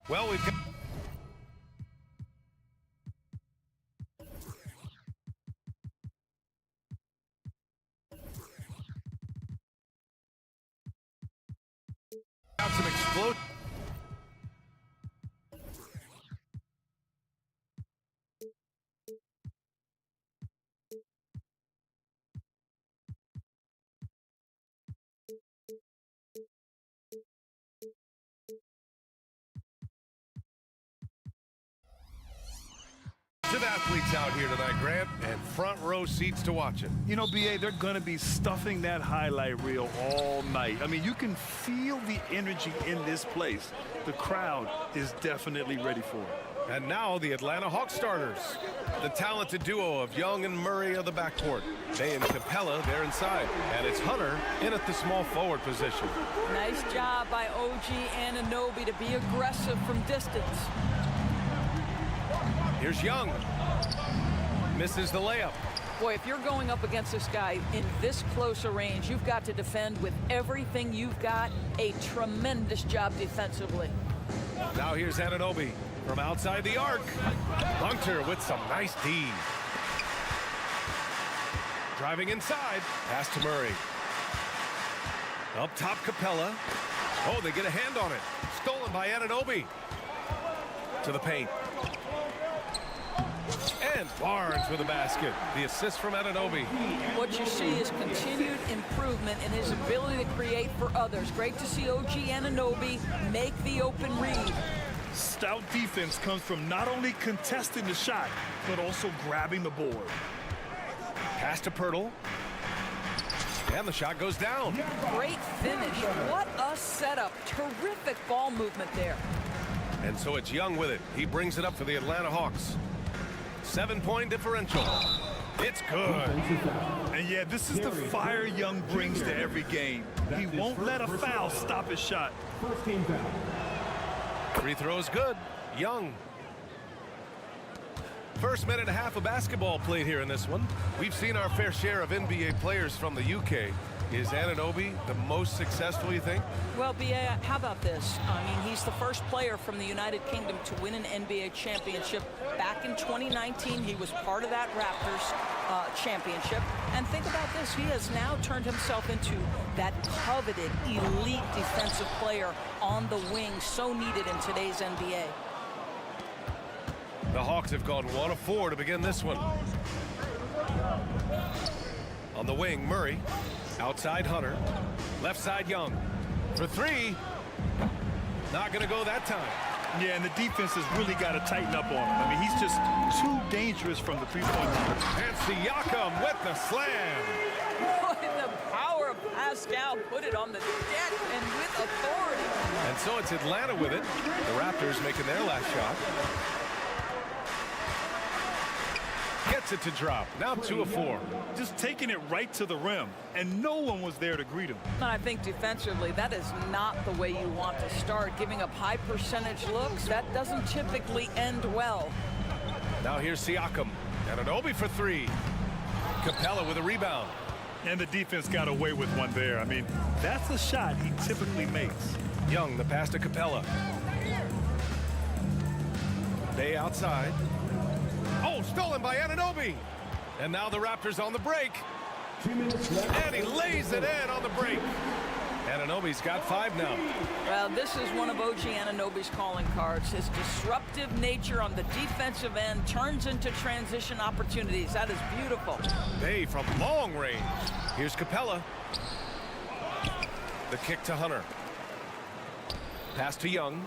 Well, we've got... some explosion. Athletes out here tonight, Grant, and front row seats to watch it. You know, BA, they're going to be stuffing that highlight reel all night. I mean, you can feel the energy in this place. The crowd is definitely ready for it. And now the Atlanta Hawks starters. The talented duo of Young and Murray of the backcourt. They and Capella, they're inside. And it's Hunter in at the small forward position. Nice job by OG Anunoby to be aggressive from distance. Here's Young. Misses the layup. Boy, if you're going up against this guy in this close a range, you've got to defend with everything you've got. A tremendous job defensively. Now here's Anunoby from outside the arc. Hunter with some nice D. Driving inside. Pass to Murray. Up top, Capella. Oh, they get a hand on it. Stolen by Anunoby. To the paint. And Barnes with a basket. The assist from Anunoby. What you see is continued improvement in his ability to create for others. Great to see OG Anunoby make the open read. Stout defense comes from not only contesting the shot, but also grabbing the board. Pass to Pirtle. And the shot goes down. Great finish. What a setup. Terrific ball movement there. And so it's Young with it. He brings it up for the Atlanta Hawks. 7-point differential. It's good. And yeah, this is the fire Young brings to every game. He won't let a foul stop his shot. Free throw's good. Young. First minute and a half of basketball played here in this one. We've seen our fair share of NBA players from the UK. Is Anunoby the most successful, you think? Well, BA, how about this? I mean, he's the first player from the United Kingdom to win an NBA championship. Back in 2019, he was part of that Raptors championship. And think about this. He has now turned himself into that coveted elite defensive player on the wing, so needed in today's NBA. The Hawks have gone 1 of 4 to begin this one. On the wing, Murray. Outside Hunter. Left side Young. For three. Not going to go that time. Yeah, and the defense has really got to tighten up on him. I mean, he's just too dangerous from the three-point line. And Siakam with the slam. Boy, the power of Pascal put it on the deck and with authority. And so it's Atlanta with it. The Raptors making their last shot. Gets it to drop. Now 2 of 4. Just taking it right to the rim, and no one was there to greet him. And I think defensively, that is not the way you want to start. Giving up high percentage looks, that doesn't typically end well. Now here's Siakam. Anunoby for 3. Capella with a rebound. And the defense got away with one there. I mean, that's a shot he typically makes. Young, the pass to Capella. Bay outside. Oh, stolen by Anunoby. And now the Raptors on the break. And he lays it in on the break. Anunoby's got 5 now. Well, this is one of OG Anunoby's calling cards. His disruptive nature on the defensive end turns into transition opportunities. That is beautiful. Bay from long range. Here's Capella. The kick to Hunter. Pass to Young.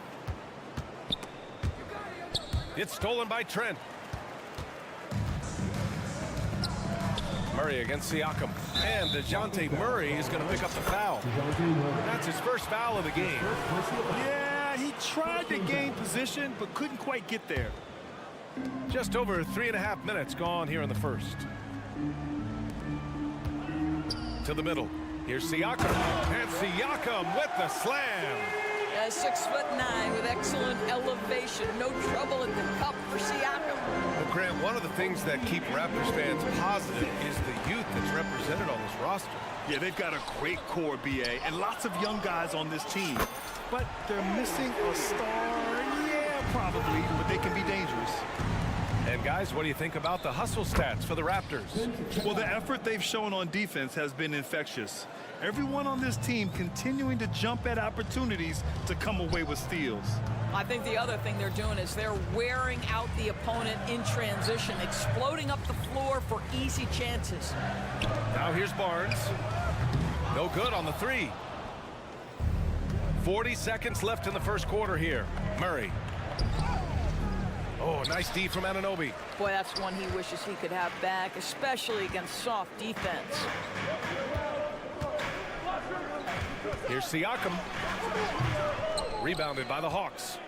It's stolen by Trent. Murray against Siakam. And DeJounte Murray is going to pick up the foul. That's his first foul of the game. Yeah, he tried to gain position, but couldn't quite get there. Just over 3.5 minutes gone here in the first. To the middle. Here's Siakam. And Siakam with the slam. 6'9" with excellent elevation. No trouble at the cup for Siakam. Well, Grant, one of the things that keep Raptors fans positive is the youth that's represented on this roster. Yeah, they've got a great core, BA, and lots of young guys on this team. But they're missing a star. Probably, but they can be dangerous. And guys, what do you think about the hustle stats for the Raptors? Well, the effort they've shown on defense has been infectious. Everyone on this team continuing to jump at opportunities to come away with steals. I think the other thing they're doing is they're wearing out the opponent in transition, exploding up the floor for easy chances. Now here's Barnes. No good on the three. 40 seconds left in the first quarter here. Murray. Oh, nice D from Anunoby. Boy, that's one he wishes he could have back, especially against soft defense. Here's Siakam. Rebounded by the Hawks.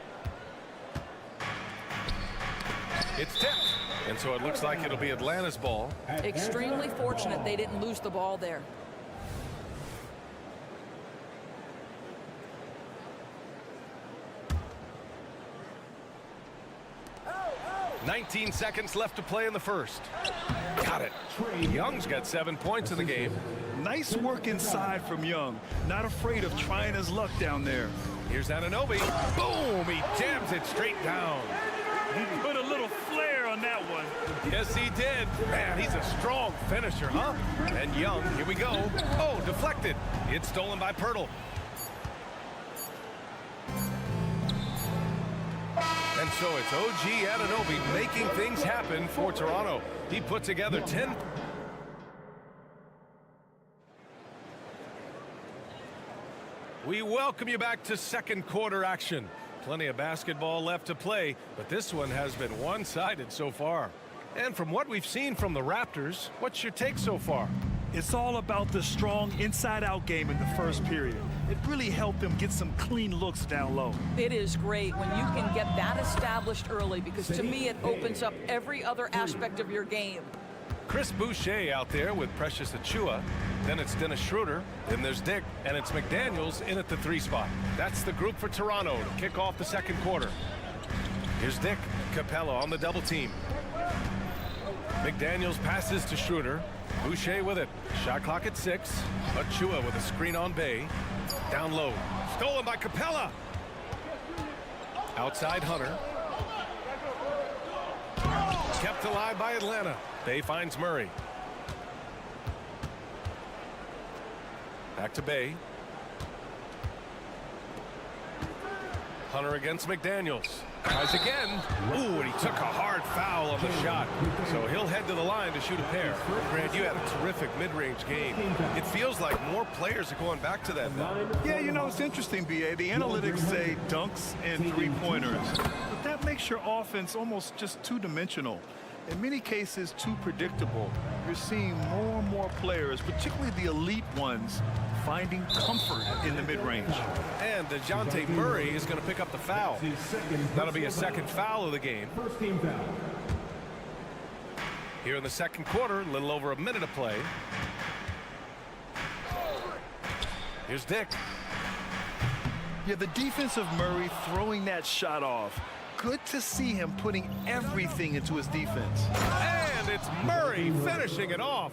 It's tipped. And so it looks like it'll be Atlanta's ball. Extremely fortunate they didn't lose the ball there. $19 seconds left to play in the first. Got it. Young's got 7 points in the game. Nice work inside from Young. Not afraid of trying his luck down there. Here's Anunoby. Boom! He jams it straight down. He put a little flair on that one. Yes, he did. Man, he's a strong finisher, huh? And Young, here we go. Oh, deflected. It's stolen by Pirtle. And so it's OG Anunoby making things happen for Toronto. He put together 10. We welcome you back to second quarter action. Plenty of basketball left to play, but this one has been one-sided so far. And from what we've seen from the Raptors, what's your take so far? It's all about the strong inside-out game in the first period. It really helped them get some clean looks down low. It is great when you can get that established early, because to me it opens up every other aspect of your game. Chris Boucher out there with Precious Achiuwa. Then it's Dennis Schroeder. Then there's Dick. And it's McDaniels in at the 3 spot. That's the group for Toronto to kick off the second quarter. Here's Dick. Capella on the double team. McDaniels passes to Schroeder. Boucher with it. Shot clock at 6. Achiuwa with a screen on Bay. Down low. Stolen by Capella. Outside Hunter. Kept alive by Atlanta. Bay finds Murray. Back to Bay. Hunter against McDaniels. Tries again. Ooh, and he took a hard foul on the shot. So he'll head to the line to shoot a pair. Grant, you had a terrific mid-range game. It feels like more players are going back to that now. Yeah, you know, it's interesting, B.A. The analytics say dunks and three-pointers. But that makes your offense almost just two-dimensional. In many cases, too predictable. You're seeing more and more players, particularly the elite ones, finding comfort in the mid-range. And DeJounte Murray is going to pick up the foul. That'll be a second foul of the game. Here in the second quarter, a little over a minute of play. Here's Dick. Yeah, the defense of Murray throwing that shot off. Good to see him putting everything into his defense. And it's Murray finishing it off.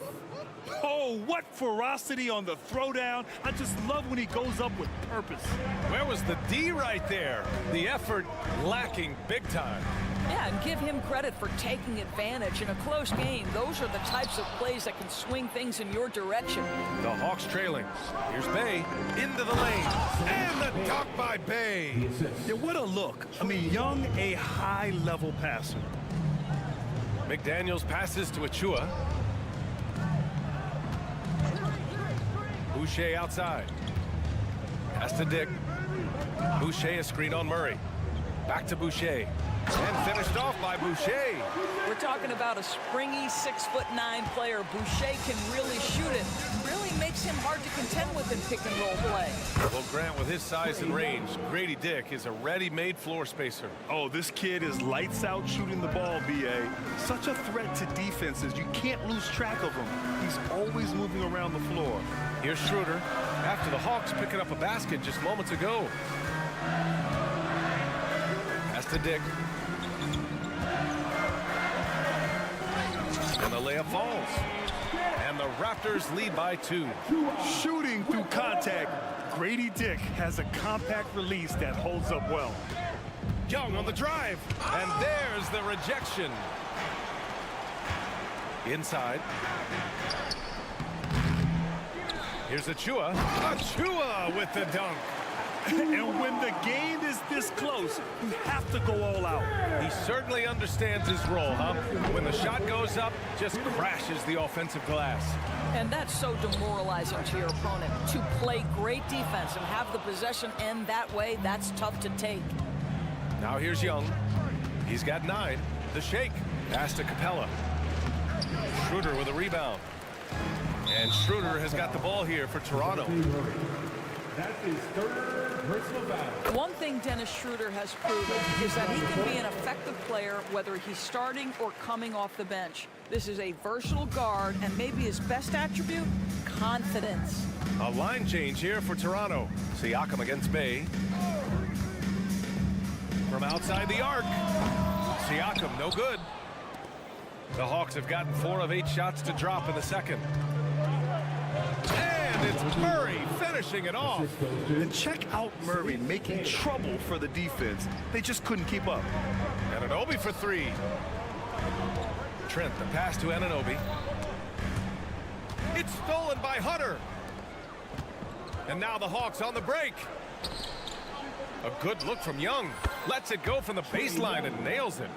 Oh, what ferocity on the throwdown. I just love when he goes up with purpose. Where was the D right there? The effort lacking big time. Yeah, and give him credit for taking advantage in a close game. Those are the types of plays that can swing things in your direction. The Hawks trailing. Here's Bay into the lane. And the dunk by Bay. Yeah, what a look. I mean, Young, a high-level passer. McDaniels passes to Achiuwa. Boucher outside. Pass to Dick. Boucher a screen on Murray. Back to Boucher. And finished off by Boucher. We're talking about a springy 6'9" player. Boucher can really shoot it. Really makes him hard to contend with in pick and roll play. Well, Grant, with his size and range, Grady Dick is a ready-made floor spacer. Oh, this kid is lights out shooting the ball, B.A. Such a threat to defenses. You can't lose track of him. He's always moving around the floor. Here's Schroeder after the Hawks picking up a basket just moments ago. Pass to Dick. And the layup falls. And the Raptors lead by 2. Shooting through contact. Grady Dick has a compact release that holds up well. Young on the drive. And there's the rejection. Inside. Here's Achua. Achua with the dunk. And when the game is this close, you have to go all out. He certainly understands his role, huh? When the shot goes up, just crashes the offensive glass. And that's so demoralizing to your opponent. To play great defense and have the possession end that way, that's tough to take. Now here's Young. He's got 9. The shake. Pass to Capella. Schroeder with a rebound. And Schroeder has got the ball here for Toronto. That's his third personal foul. One thing Dennis Schroeder has proven is that he can be an effective player whether he's starting or coming off the bench. This is a versatile guard, and maybe his best attribute, confidence. A line change here for Toronto. Siakam against Bay. From outside the arc. Siakam, no good. The Hawks have gotten 4 of 8 shots to drop in the second. And it's Murray finishing it off. And check out Murray making trouble for the defense. They just couldn't keep up. Anunoby for 3. Trent, the pass to Anunoby. It's stolen by Hunter. And now the Hawks on the break. A good look from Young. Lets it go from the baseline and nails it.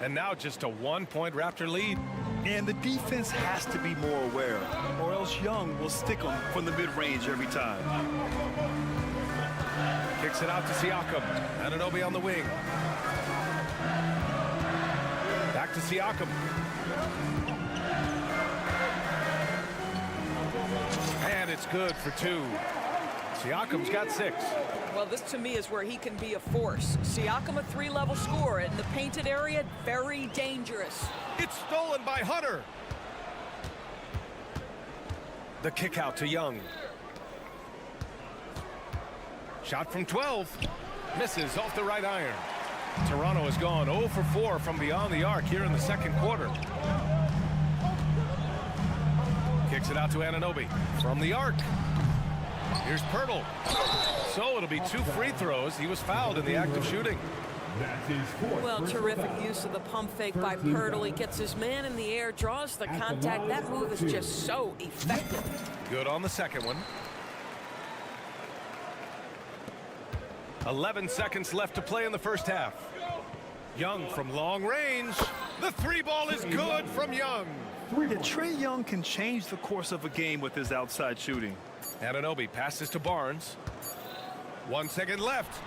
And now just a 1-point Raptor lead. And the defense has to be more aware, or else Young will stick them from the mid-range every time. Kicks it out to Siakam. Anunoby on the wing. Back to Siakam. And it's good for 2. Siakam's got 6. Well, this to me is where he can be a force. Siakam, a 3-level scorer in the painted area, very dangerous. It's stolen by Hunter. The kick out to Young. Shot from 12. Misses off the right iron. Toronto has gone 0 for 4 from beyond the arc here in the second quarter. Kicks it out to Anunoby from the arc. Here's Pirtle. So it'll be 2 free throws. He was fouled in the act of shooting. That's his fourth. Well, terrific use of the pump fake by Pirtle. He gets his man in the air, draws the contact. That move is just so effective. Good on the second one. 11 seconds left to play in the first half. Young from long range. The 3-ball is good from Young. Yeah, Trae Young can change the course of a game with his outside shooting. Anunoby passes to Barnes. 1 second left.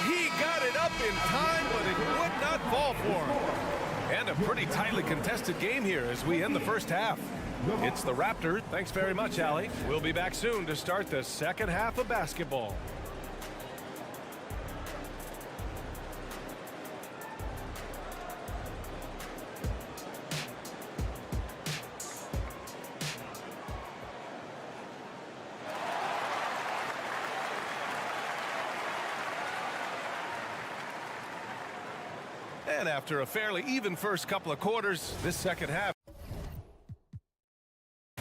He got it up in time, but it would not fall for him. And a pretty tightly contested game here as we end the first half. It's the Raptors. Thanks very much, Allie. We'll be back soon to start the second half of basketball. And after a fairly even first couple of quarters, this second half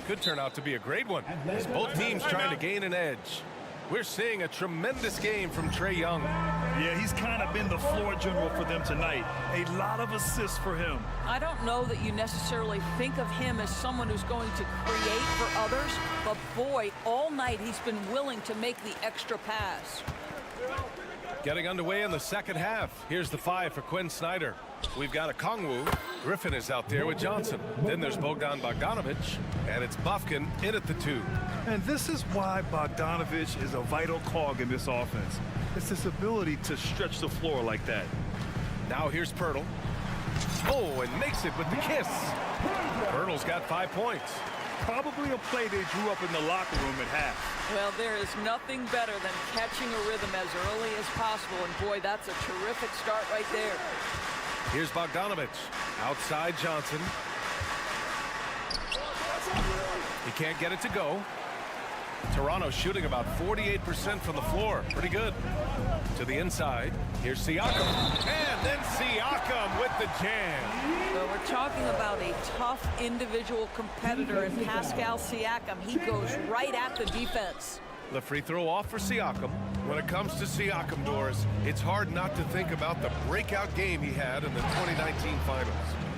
could turn out to be a great one, as both teams trying to gain an edge. We're seeing a tremendous game from Trae Young. Yeah, he's kind of been the floor general for them tonight. A lot of assists for him. I don't know that you necessarily think of him as someone who's going to create for others, but boy, all night he's been willing to make the extra pass. Getting underway in the second half. Here's the 5 for Quinn Snyder. We've got a Kongwu. Griffin is out there with Johnson. Then there's Bogdan Bogdanovic. And it's Bufkin in at the 2. And this is why Bogdanovic is a vital cog in this offense. It's his ability to stretch the floor like that. Now here's Pirtle. Oh, and makes it with the kiss. Pirtle's got 5 points. Probably a play they drew up in the locker room at half. Well, there is nothing better than catching a rhythm as early as possible, and boy, that's a terrific start right there. Here's Bogdanovic. Outside Johnson. He can't get it to go. Toronto shooting about 48% from the floor. Pretty good. To the inside. Here's Siakam. And then Siakam with the jam. Well, we're talking about a tough individual competitor in Pascal Siakam. He goes right at the defense. The free throw off for Siakam. When it comes to Siakam, Doris, it's hard not to think about the breakout game he had in the 2019 finals.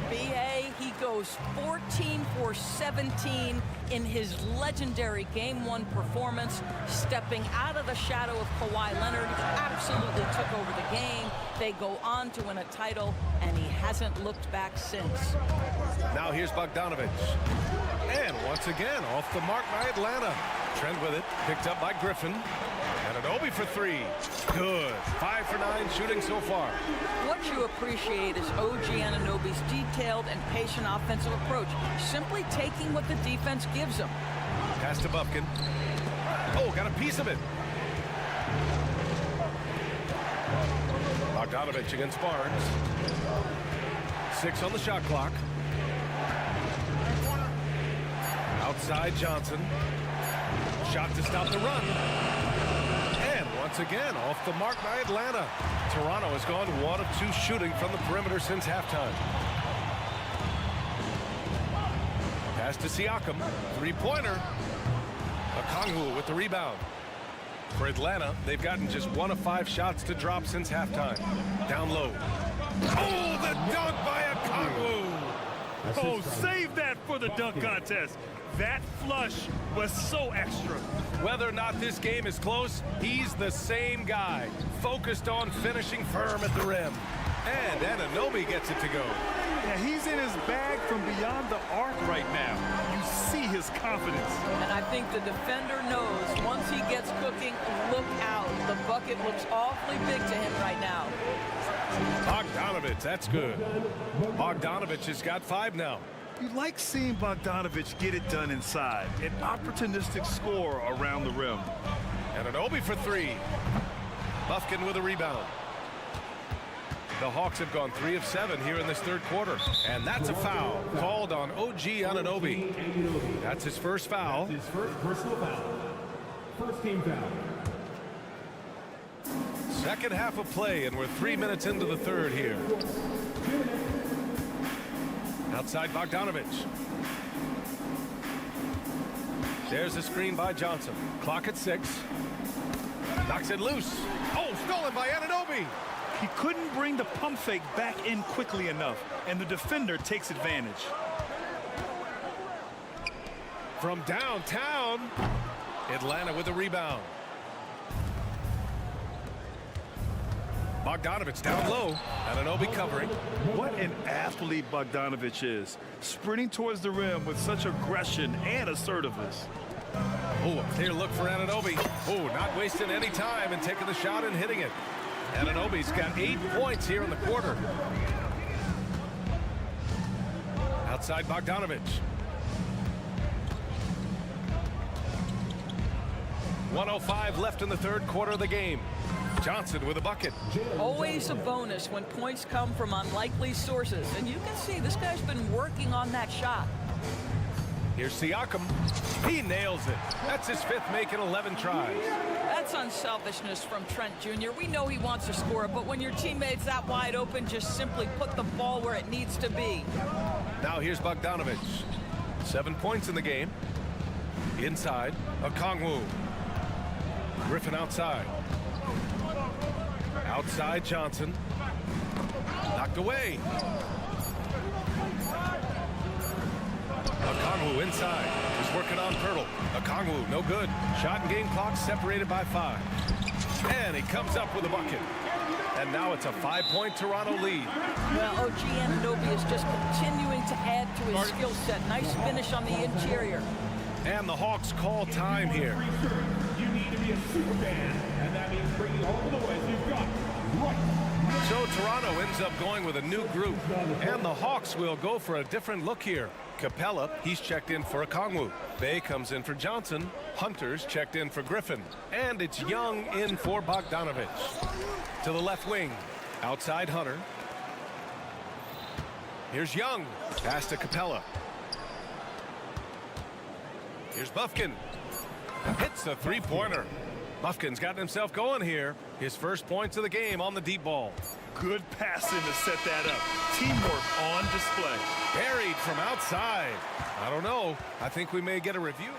B.A., he goes 14 for 17 in his legendary Game 1 performance, stepping out of the shadow of Kawhi Leonard. He absolutely took over the game. They go on to win a title, and he hasn't looked back since. Now here's Bogdanovic. And once again, off the mark by Atlanta. Trent with it, picked up by Griffin. Anunoby for three. Good. 5 for 9 shooting so far. What you appreciate is OG Anunoby's detailed and patient offensive approach, simply taking what the defense gives him. Pass to Bufkin. Oh, got a piece of it. Bogdanovic against Barnes. 6 on the shot clock. Outside Johnson. Shot to stop the run. And once again, off the mark by Atlanta. Toronto has gone 1 of 2 shooting from the perimeter since halftime. Pass to Siakam. Three-pointer. Okongwu with the rebound. For Atlanta, they've gotten just 1 of 5 shots to drop since halftime. Down low. Oh, the dunk by Okongwu. Oh, save that for the dunk contest. That flush was so extra. Whether or not this game is close, he's the same guy, focused on finishing firm at the rim. And Anunoby gets it to go. Yeah, he's in his bag from beyond the arc right now. You see his confidence. And I think the defender knows once he gets cooking, look out. The bucket looks awfully big to him right now. Bogdanovic, that's good. Bogdanovic has got 5 now. You like seeing Bogdanovic get it done inside. An opportunistic score around the rim. Anunoby for 3. Bufkin with a rebound. The Hawks have gone 3 of 7 here in this third quarter. And that's a foul called on OG Anunoby. That's his first foul. That's his first personal foul. First team foul. Second half of play, and we're 3 minutes into the third here. Outside Bogdanovic. There's a screen by Johnson. Clock at 6. Knocks it loose. Oh, stolen by Anunoby. He couldn't bring the pump fake back in quickly enough, and the defender takes advantage. From downtown, Atlanta with a rebound. Bogdanovic down low. Anunoby covering. What an athlete Bogdanovic is, sprinting towards the rim with such aggression and assertiveness. Oh, a clear look for Anunoby. Oh, not wasting any time and taking the shot and hitting it. Anunoby's got 8 points here in the quarter. Outside Bogdanovic. 1:05 left in the third quarter of the game. Johnson with a bucket. Always a bonus when points come from unlikely sources. And you can see this guy's been working on that shot. Here's Siakam. He nails it. That's his 5th make in 11 tries. That's unselfishness from Trent Jr. We know he wants to score, but when your teammate's that wide open, just simply put the ball where it needs to be. Now here's Bogdanovic. 7 points in the game. Inside, Okongwu. Griffin outside. Outside Johnson. Knocked away. Okongwu inside. He's working on Pirtle. Okongwu, no good. Shot and game clock separated by 5. And he comes up with a bucket. And now it's a 5-point Toronto lead. Well, OG Anunoby is just continuing to add to his skill set. Nice finish on the interior. And the Hawks call time here. You need to be a super fan, and that means bringing all the boys you've got right. So Toronto ends up going with a new group, and the Hawks will go for a different look here. Capella, he's checked in for Okongwu. Bay comes in for Johnson. Hunter's checked in for Griffin. And it's Young in for Bogdanovic. To the left wing. Outside Hunter. Here's Young. Pass to Capella. Here's Bufkin. Hits the three-pointer. Bufkin's gotten himself going here. His first points of the game on the deep ball. Good passing to set that up. Teamwork on display. Buried from outside. I don't know. I think we may get a review.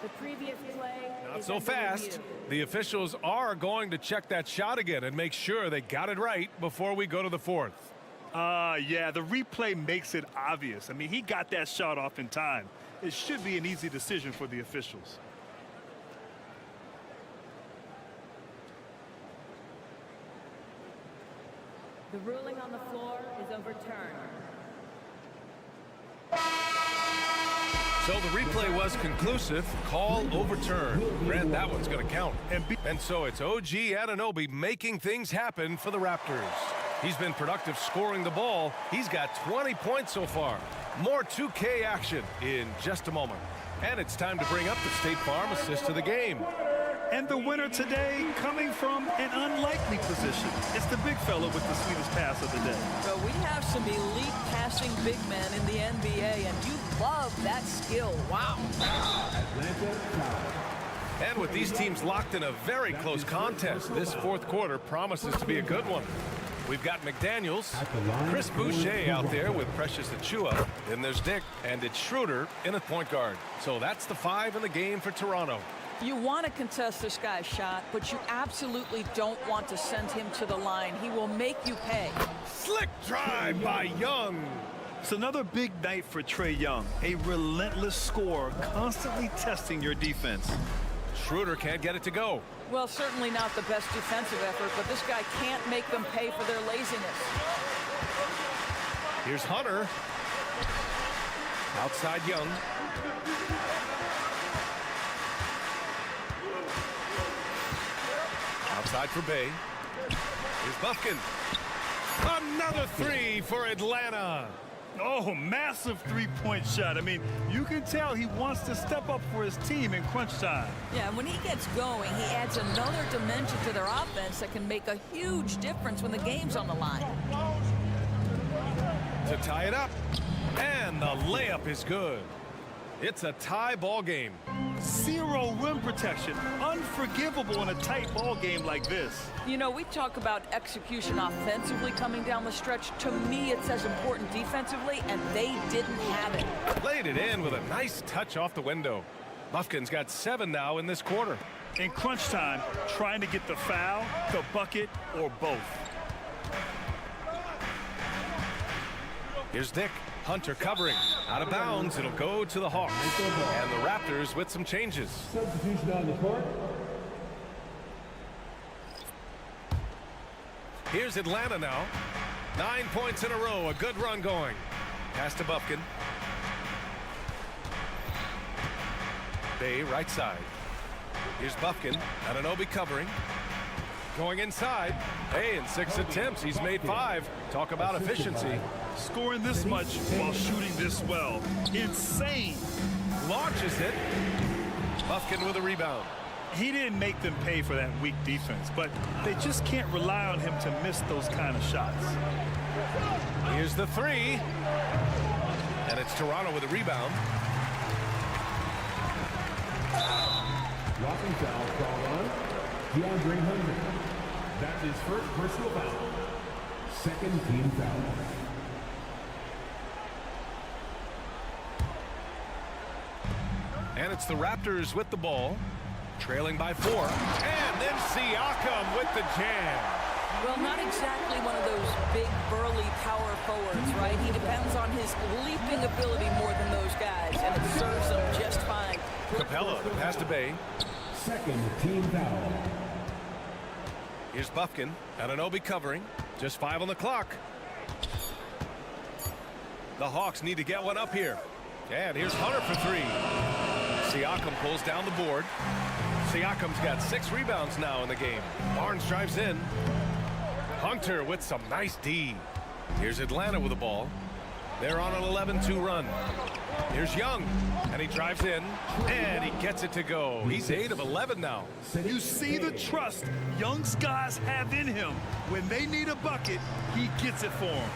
The previous play Not is so under fast. review. The officials are going to check that shot again and make sure they got it right before we go to the fourth. Yeah, the replay makes it obvious. I mean, he got that shot off in time. It should be an easy decision for the officials. The ruling on the floor is overturned. So the replay was conclusive. Call overturned. Grant, that one's going to count. And so it's OG Anunoby making things happen for the Raptors. He's been productive scoring the ball. He's got 20 points so far. More 2K action in just a moment. And it's time to bring up the State Farm assist to the game. And the winner today coming from an unlikely position. It's the big fella with the sweetest pass of the day. So we have some elite passing big men in the NBA, and you love that skill. Wow. And with these teams locked in a very close contest, this fourth quarter promises to be a good one. We've got McDaniels, Chris Boucher out there with Precious Achua. Then there's Dick, and it's Schroeder in at point guard. So that's the 5 in the game for Toronto. You want to contest this guy's shot, but you absolutely don't want to send him to the line. He will make you pay. Slick drive by Young. It's another big night for Trae Young. A relentless scorer, constantly testing your defense. Schroeder can't get it to go. Well, certainly not the best defensive effort, but this guy can't make them pay for their laziness. Here's Hunter. Outside Young. Outside for Bay. Here's Buffkin. Another 3 for Atlanta. Oh, massive three-point shot. I mean, you can tell he wants to step up for his team in crunch time. Yeah, when he gets going, he adds another dimension to their offense that can make a huge difference when the game's on the line. To tie it up. And the layup is good. It's a tie ball game. Zero rim protection. Unforgivable in a tight ball game like this. You know, we talk about execution offensively coming down the stretch. To me, it's as important defensively, and they didn't have it. Laid it in with a nice touch off the window. Buffkin's got 7 now in this quarter. In crunch time, trying to get the foul, the bucket, or both. Here's Dick. Hunter covering. Out of bounds. It'll go to the Hawks. And the Raptors with some changes. Substitution on the court. Here's Atlanta now. 9 points in a row. A good run going. Pass to Buffkin. Bay right side. Here's Buffkin. Anunoby covering. Going inside. Hey, in 6 attempts, he's made 5. Talk about efficiency. Scoring this much while shooting this well. Insane. Launches it. Buffkin with a rebound. He didn't make them pay for that weak defense, but they just can't rely on him to miss those kind of shots. Here's the 3. And it's Toronto with a rebound. Walking foul called on DeAndre Hunter. That's his first personal foul. Second team foul. And it's the Raptors with the ball, trailing by 4. And then Siakam with the jam. Well, not exactly one of those big, burly power forwards, right? He depends on his leaping ability more than those guys, and it serves him just fine. Capella, the pass to Bay. Second team foul. Here's Buffkin. Anunoby covering. Just 5 on the clock. The Hawks need to get one up here. And here's Hunter for 3. Siakam pulls down the board. Siakam's got 6 rebounds now in the game. Barnes drives in. Hunter with some nice D. Here's Atlanta with the ball. They're on an 11-2 run. Here's Young, and he drives in, and he gets it to go. He's 8 of 11 now. You see the trust Young's guys have in him. When they need a bucket, he gets it for them.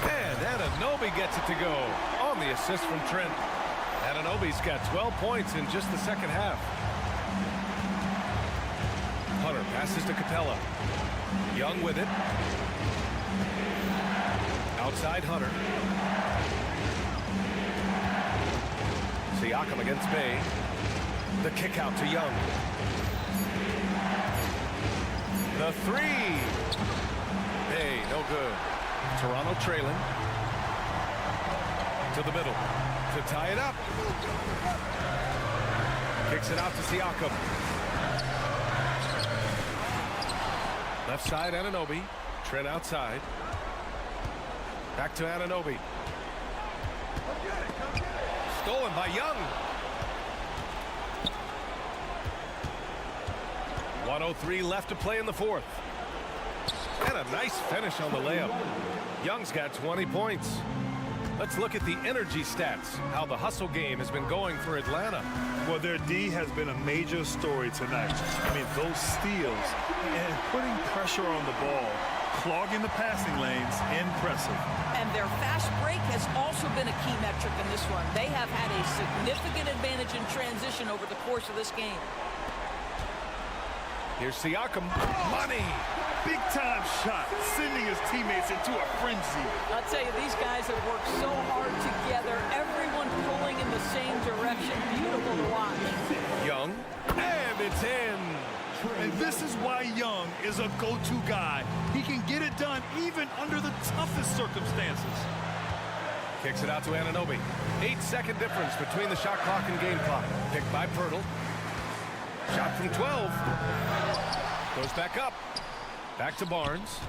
And Anunoby gets it to go on the assist from Trent. Anunoby's got 12 points in just the second half. Hunter passes to Capella. Young with it. Outside Hunter. Siakam against Bay. The kick out to Young. The three. Hey, no good. Toronto trailing. To the middle. To tie it up. Kicks it out to Siakam. Left side, Anunoby. Trent outside. Back to Anunoby. Stolen by Young. 1:03 left to play in the fourth. And a nice finish on the layup. Young's got 20 points. Let's look at the energy stats, how the hustle game has been going for Atlanta. Well, their D has been a major story tonight. I mean, those steals and putting pressure on the ball, clogging the passing lanes, impressive. And their fast break has also been a key metric in this one. They have had a significant advantage in transition over the course of this game. Here's Siakam. Money. Big-time shot, sending his teammates into a frenzy. I'll tell you, these guys have worked so hard together, everyone pulling in the same direction. Beautiful to watch. Young, and it's in. And this is why Young is a go-to guy. He can get it done even under the toughest circumstances. Kicks it out to Anunoby. 8-second difference between the shot clock and game clock. Picked by Pirtle. Shot from 12. Goes back up. Back to Barnes.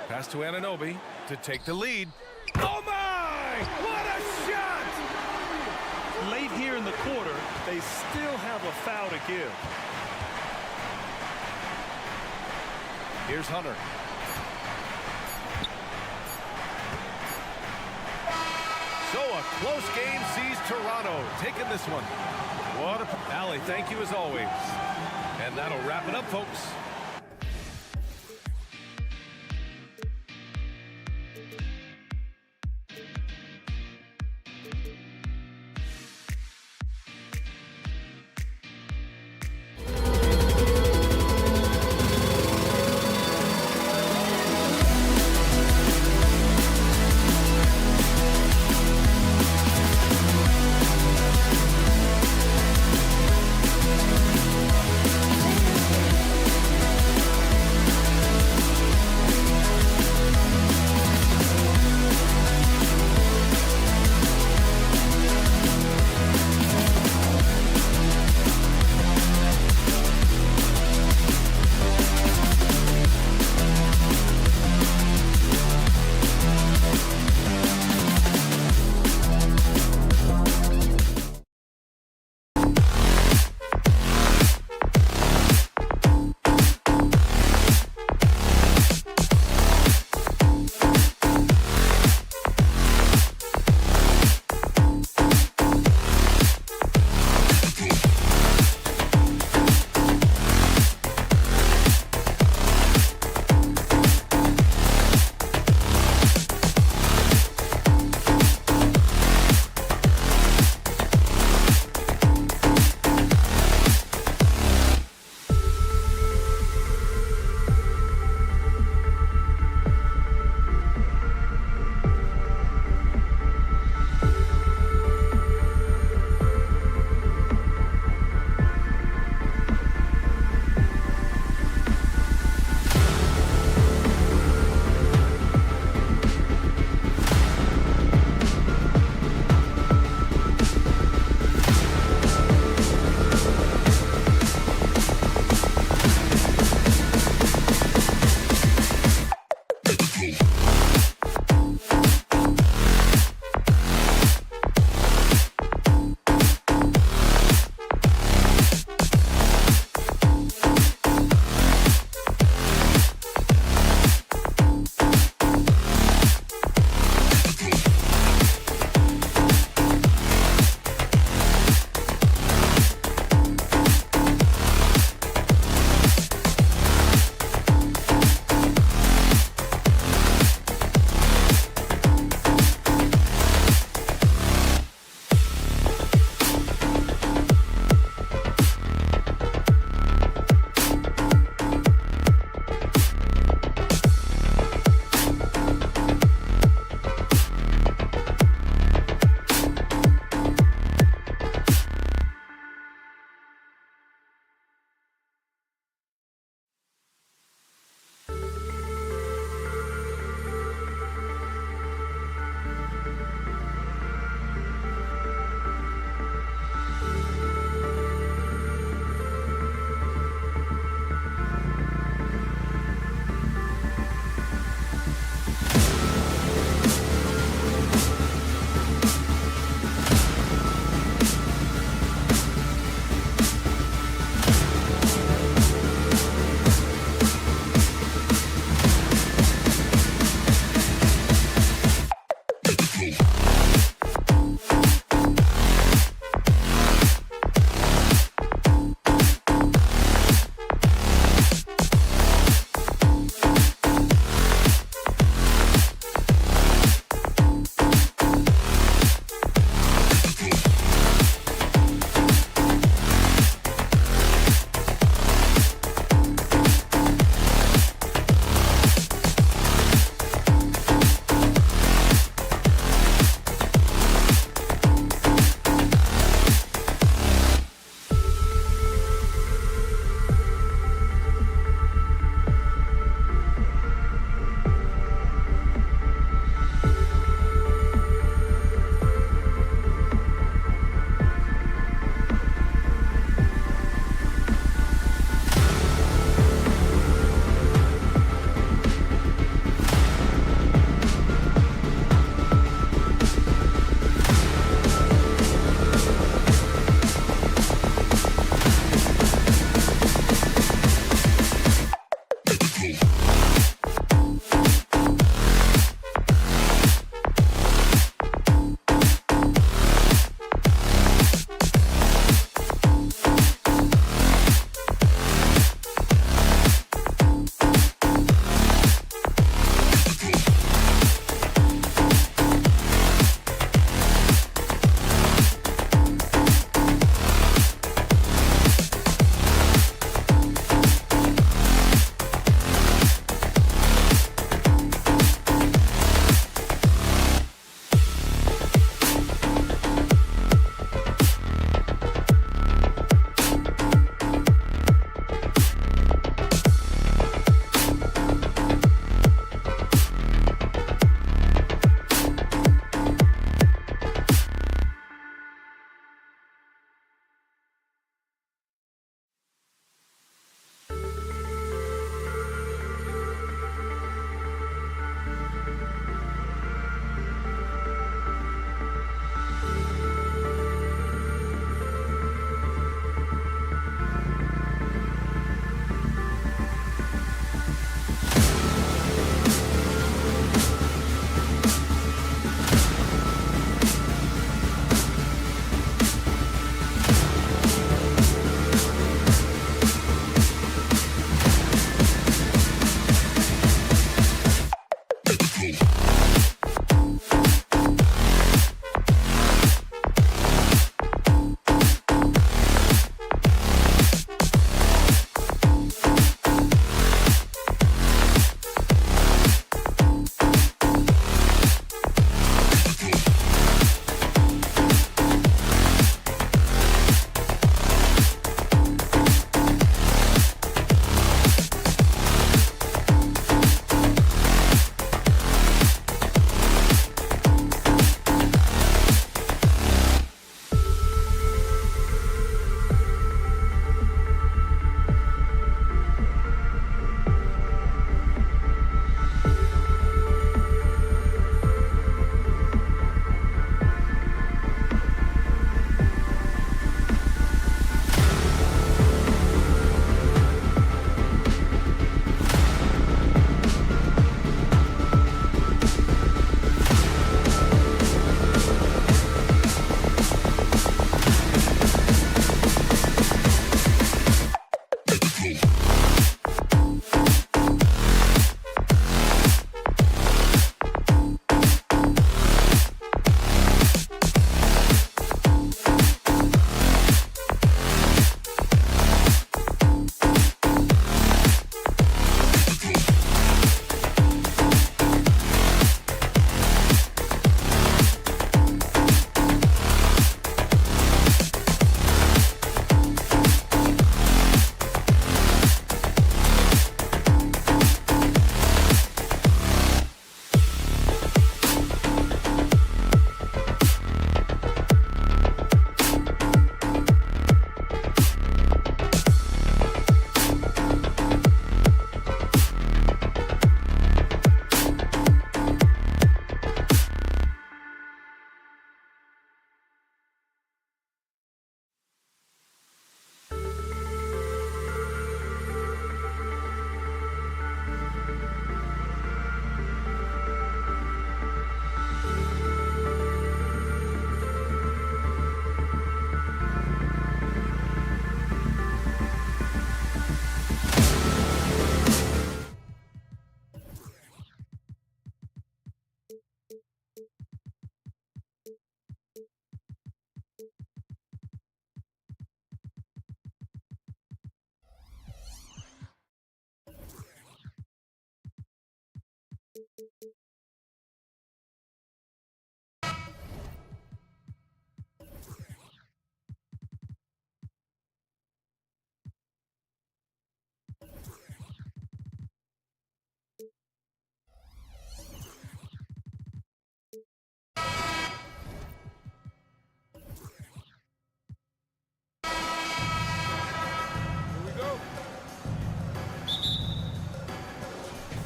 Pass to Anunoby to take the lead. Oh my! What a shot! Late here in the quarter, they still have a foul to give. Here's Hunter. So a close game sees Toronto taking this one. What a... Allie, thank you as always. And that'll wrap it up, folks.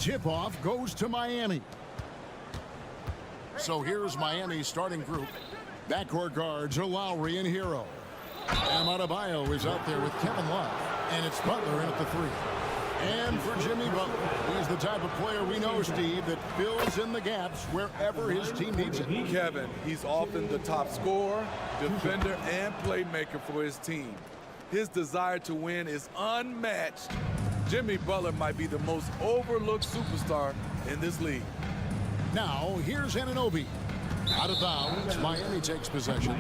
Tip-off goes to Miami. So here's Miami's starting group. Backcourt guards are Lowry and Hero. And Adebayo is out there with Kevin Love. And it's Butler in at the 3. And for Jimmy Butler, he's the type of player we know, Steve, that fills in the gaps wherever his team needs it. Kevin, he's often the top scorer, defender, and playmaker for his team. His desire to win is unmatched. Jimmy Butler might be the most overlooked superstar in this league. Now, here's Anunoby. Out of bounds, Miami takes possession.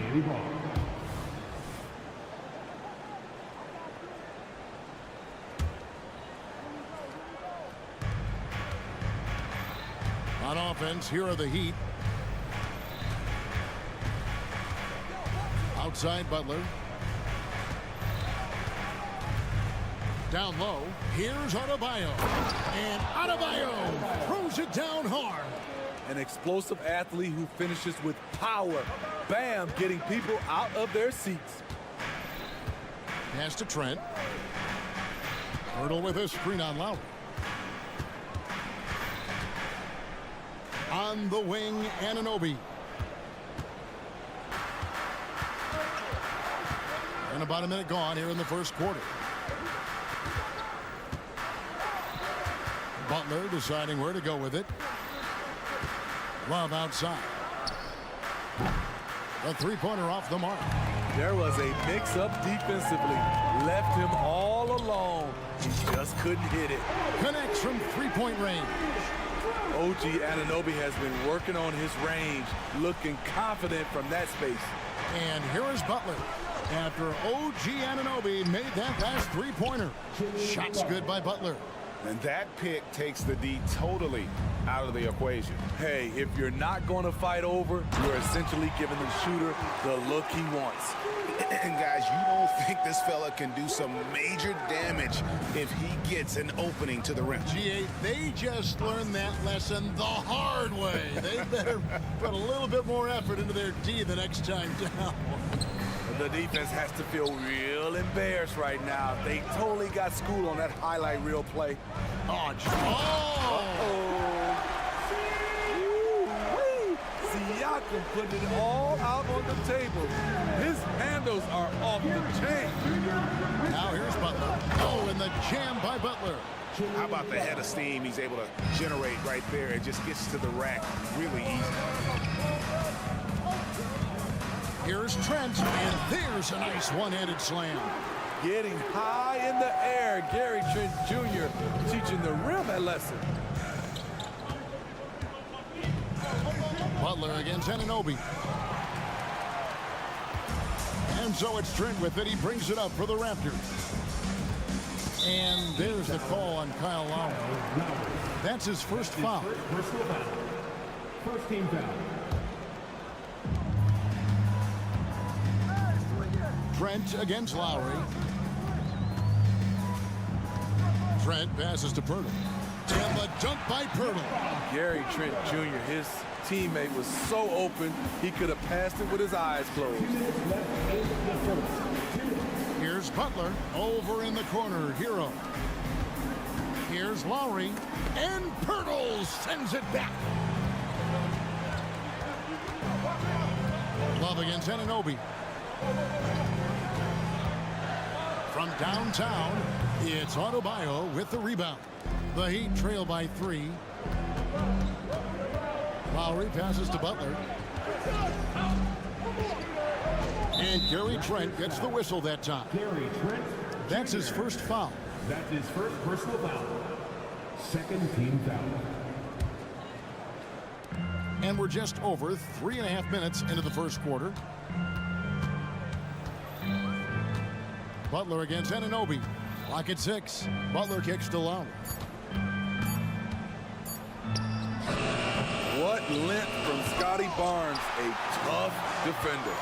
On offense, here are the Heat. Outside Butler. Down low, here's Adebayo. And Adebayo throws it down hard. An explosive athlete who finishes with power. Bam, getting people out of their seats. Pass to Trent. Hurdle with a screen on Lowry. On the wing, Anunoby. And about a minute gone here in the first quarter. Butler deciding where to go with it. Love outside. The three-pointer off the mark. There was a mix-up defensively. Left him all alone. He just couldn't hit it. Connects from three-point range. OG Anunoby has been working on his range, looking confident from that space. And here is Butler. After OG Anunoby made that last three-pointer. Shots good by Butler. And that pick takes the D totally out of the equation. Hey, if you're not going to fight over, you're essentially giving the shooter the look he wants. And guys, you don't think this fella can do some major damage if he gets an opening to the rim. G8, they just learned that lesson the hard way. They better put a little bit more effort into their D the next time down. The defense has to feel real embarrassed right now. They totally got schooled on that highlight reel play. Oh, Siakam putting it all out on the table. His handles are off the chain. Now here's Butler. Oh, and the jam by Butler. How about the head of steam he's able to generate right there? It just gets to the rack really easy. Here's Trent, and there's a nice one-handed slam. Getting high in the air, Gary Trent Jr. teaching the rim a lesson. Butler against Anunoby. And so it's Trent with it. He brings it up for the Raptors. And there's the call on Kyle Lowry. That's his first foul. Personal foul. First team foul. Trent against Lowry. Trent passes to Pirtle. And the dunk by Pirtle. Gary Trent Jr., his teammate was so open, he could have passed it with his eyes closed. Here's Butler over in the corner. Hero. Here's Lowry. And Pirtle sends it back. Love against Anunoby. From downtown, it's Adebayo with the rebound. The Heat trail by 3. Lowry passes to Butler. And Gary Trent gets the whistle that time. Gary Trent. That's his first foul. That's his first personal foul. Second team foul. And we're just over 3.5 minutes into the first quarter. Butler against Anunoby. Clock at 6. Butler kicks to Lowry. length from Scotty Barnes, a tough defender.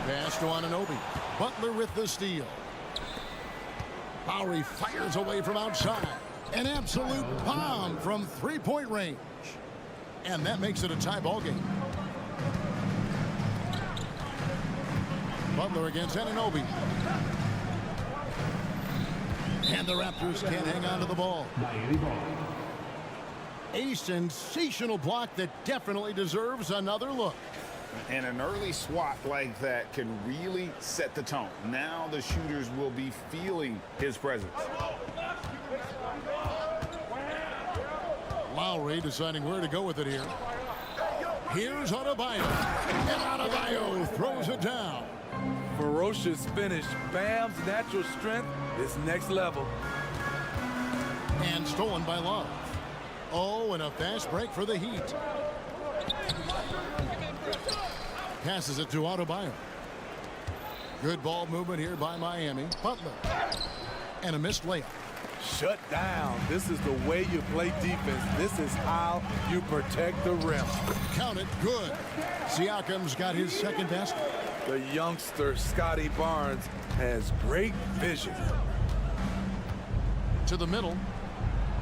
Pass to Anunoby. Butler with the steal. Lowry fires away from outside. An absolute bomb from three-point range. And that makes it a tie ball game. Butler against Anunoby. And the Raptors can't hang on to the ball. A sensational block that definitely deserves another look. And an early swat like that can really set the tone. Now the shooters will be feeling his presence. Lowry deciding where to go with it here. Here's Adebayo. And Adebayo throws it down. Ferocious finish. Bam's natural strength is next level. And stolen by Love. Oh, and a fast break for the Heat. Passes it to Adebayo. Good ball movement here by Miami. Butler. And a missed layup. Shut down. This is the way you play defense. This is how you protect the rim. Count it. Good. Siakam's got his second basket. The youngster, Scotty Barnes, has great vision. To the middle.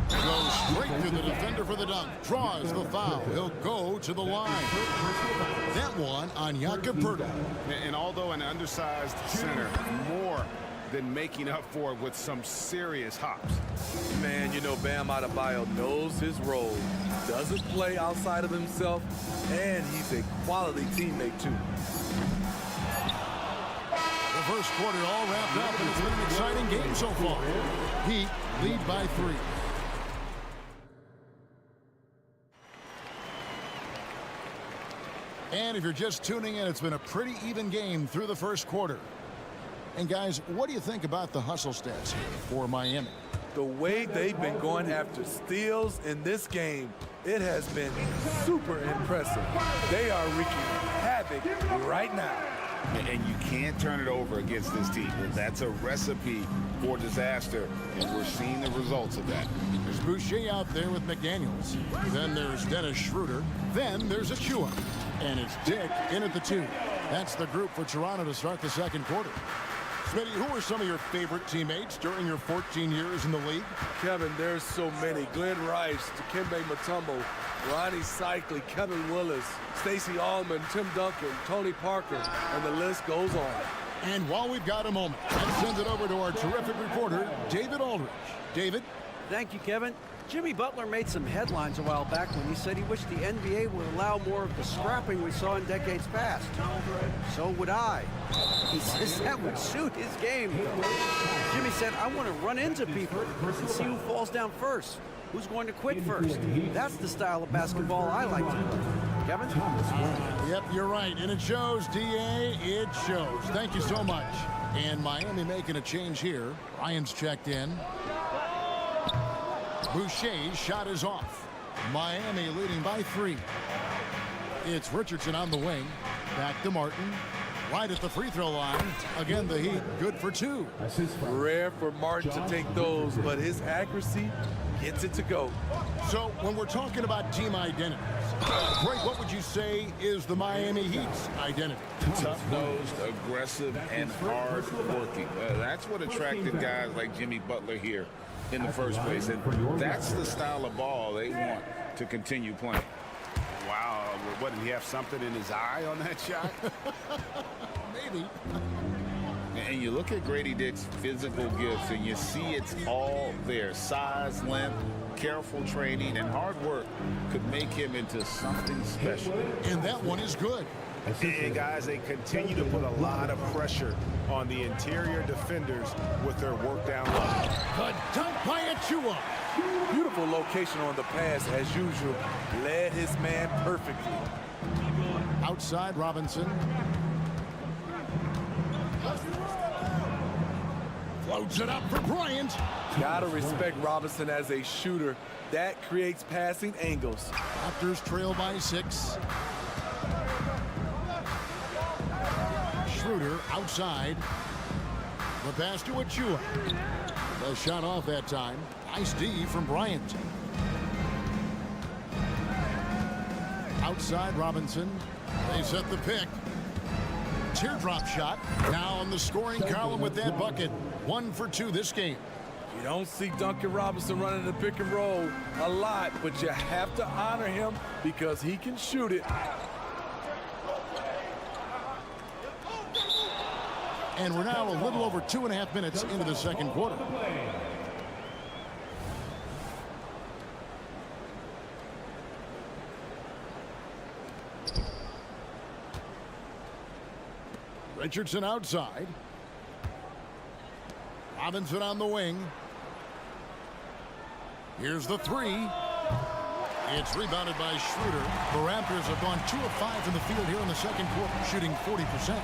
Goes straight to the defender for the dunk. Draws the foul. He'll go to the line. That one on Jakob Poeltl. And although an undersized center, more than making up for it with some serious hops. Man, you know, Bam Adebayo knows his role, doesn't play outside of himself, and he's a quality teammate, too. The first quarter all wrapped up, and it's been an exciting game so far. Heat lead by 3. And if you're just tuning in, it's been a pretty even game through the first quarter. And guys, what do you think about the hustle stats here for Miami? The way they've been going after steals in this game, it has been super impressive. They are wreaking havoc right now. And you can't turn it over against this team. That's a recipe for disaster, and we're seeing the results of that. There's Boucher out there with McDaniels. Then there's Dennis Schroeder. Then there's Achua. And it's Dick in at the 2. That's the group for Toronto to start the second quarter. Smitty, who are some of your favorite teammates during your 14 years in the league? Kevin, there's so many. Glenn Rice, Dikembe Mutombo, Ronnie Cycli, Kevin Willis, Stacey Allman, Tim Duncan, Tony Parker, and the list goes on. And while we've got a moment, let's send it over to our terrific reporter, David Aldridge. David? Thank you, Kevin. Jimmy Butler made some headlines a while back when he said he wished the NBA would allow more of the scrapping we saw in decades past. So would I. He says that would suit his game. Jimmy said, I want to run into people and see who falls down first. Who's going to quit first? That's the style of basketball I like to play. Kevin? Yep, you're right. And it shows, D.A. It shows. Thank you so much. And Miami making a change here. Ryan's checked in. Boucher's shot is off. Miami leading by 3. It's Richardson on the wing. Back to Martin. Right at the free throw line. Again, the Heat good for 2. Rare for Martin to take those, but his accuracy gets it to go. So when we're talking about team identities, Greg, what would you say is the Miami Heat's identity? Tough-nosed, aggressive, and hard-working. That's what attracted guys like Jimmy Butler here in the first place, and that's the style of ball they want to continue playing. Wow, what, did he have something in his eye on that shot? Maybe. And you look at Grady Dick's physical gifts, and you see it's all there. Size, length, careful training, and hard work could make him into something special. And that one is good. And guys, they continue to put a lot of pressure on the interior defenders with their work down low. The dunk by Achua. Beautiful location on the pass as usual. Led his man perfectly. Outside Robinson. Floats it up for Bryant. Gotta respect Robinson as a shooter. That creates passing angles. Raptors trail by 6. Schroeder outside. The pass to Achua. The shot off that time. Nice D from Bryant. Outside Robinson. They set the pick. Teardrop shot. Now on the scoring column with that bucket. 1 for 2 this game. You don't see Duncan Robinson running the pick and roll a lot, but you have to honor him because he can shoot it. And we're now a little over 2.5 minutes into the second quarter. Richardson outside. Robinson on the wing. Here's the three. It's rebounded by Schroeder. The Raptors have gone 2 of 5 in the field here in the second quarter, shooting 40%.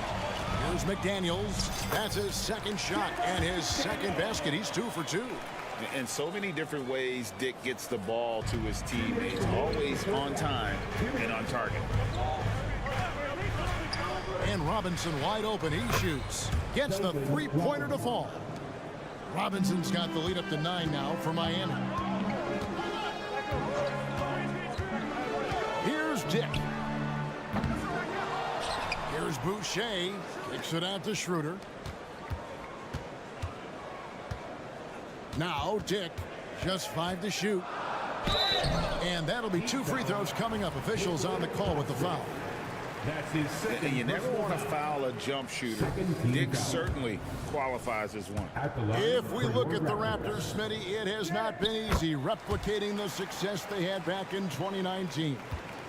Here's McDaniels. That's his second shot and his second basket. He's 2 for 2. In so many different ways, Dick gets the ball to his teammates, always on time and on target. And Robinson wide open. He shoots. Gets the three-pointer to fall. Robinson's got the lead up to 9 now for Miami. Here's Dick. Here's Boucher. Kicks it out to Schroeder. Now Dick. Just 5 to shoot. And that'll be 2 free throws coming up. Officials on the call with the foul. That's his second. You never want to foul a jump shooter. Dick certainly qualifies as one. If we look at the Raptors, Smitty, it has not been easy replicating the success they had back in 2019.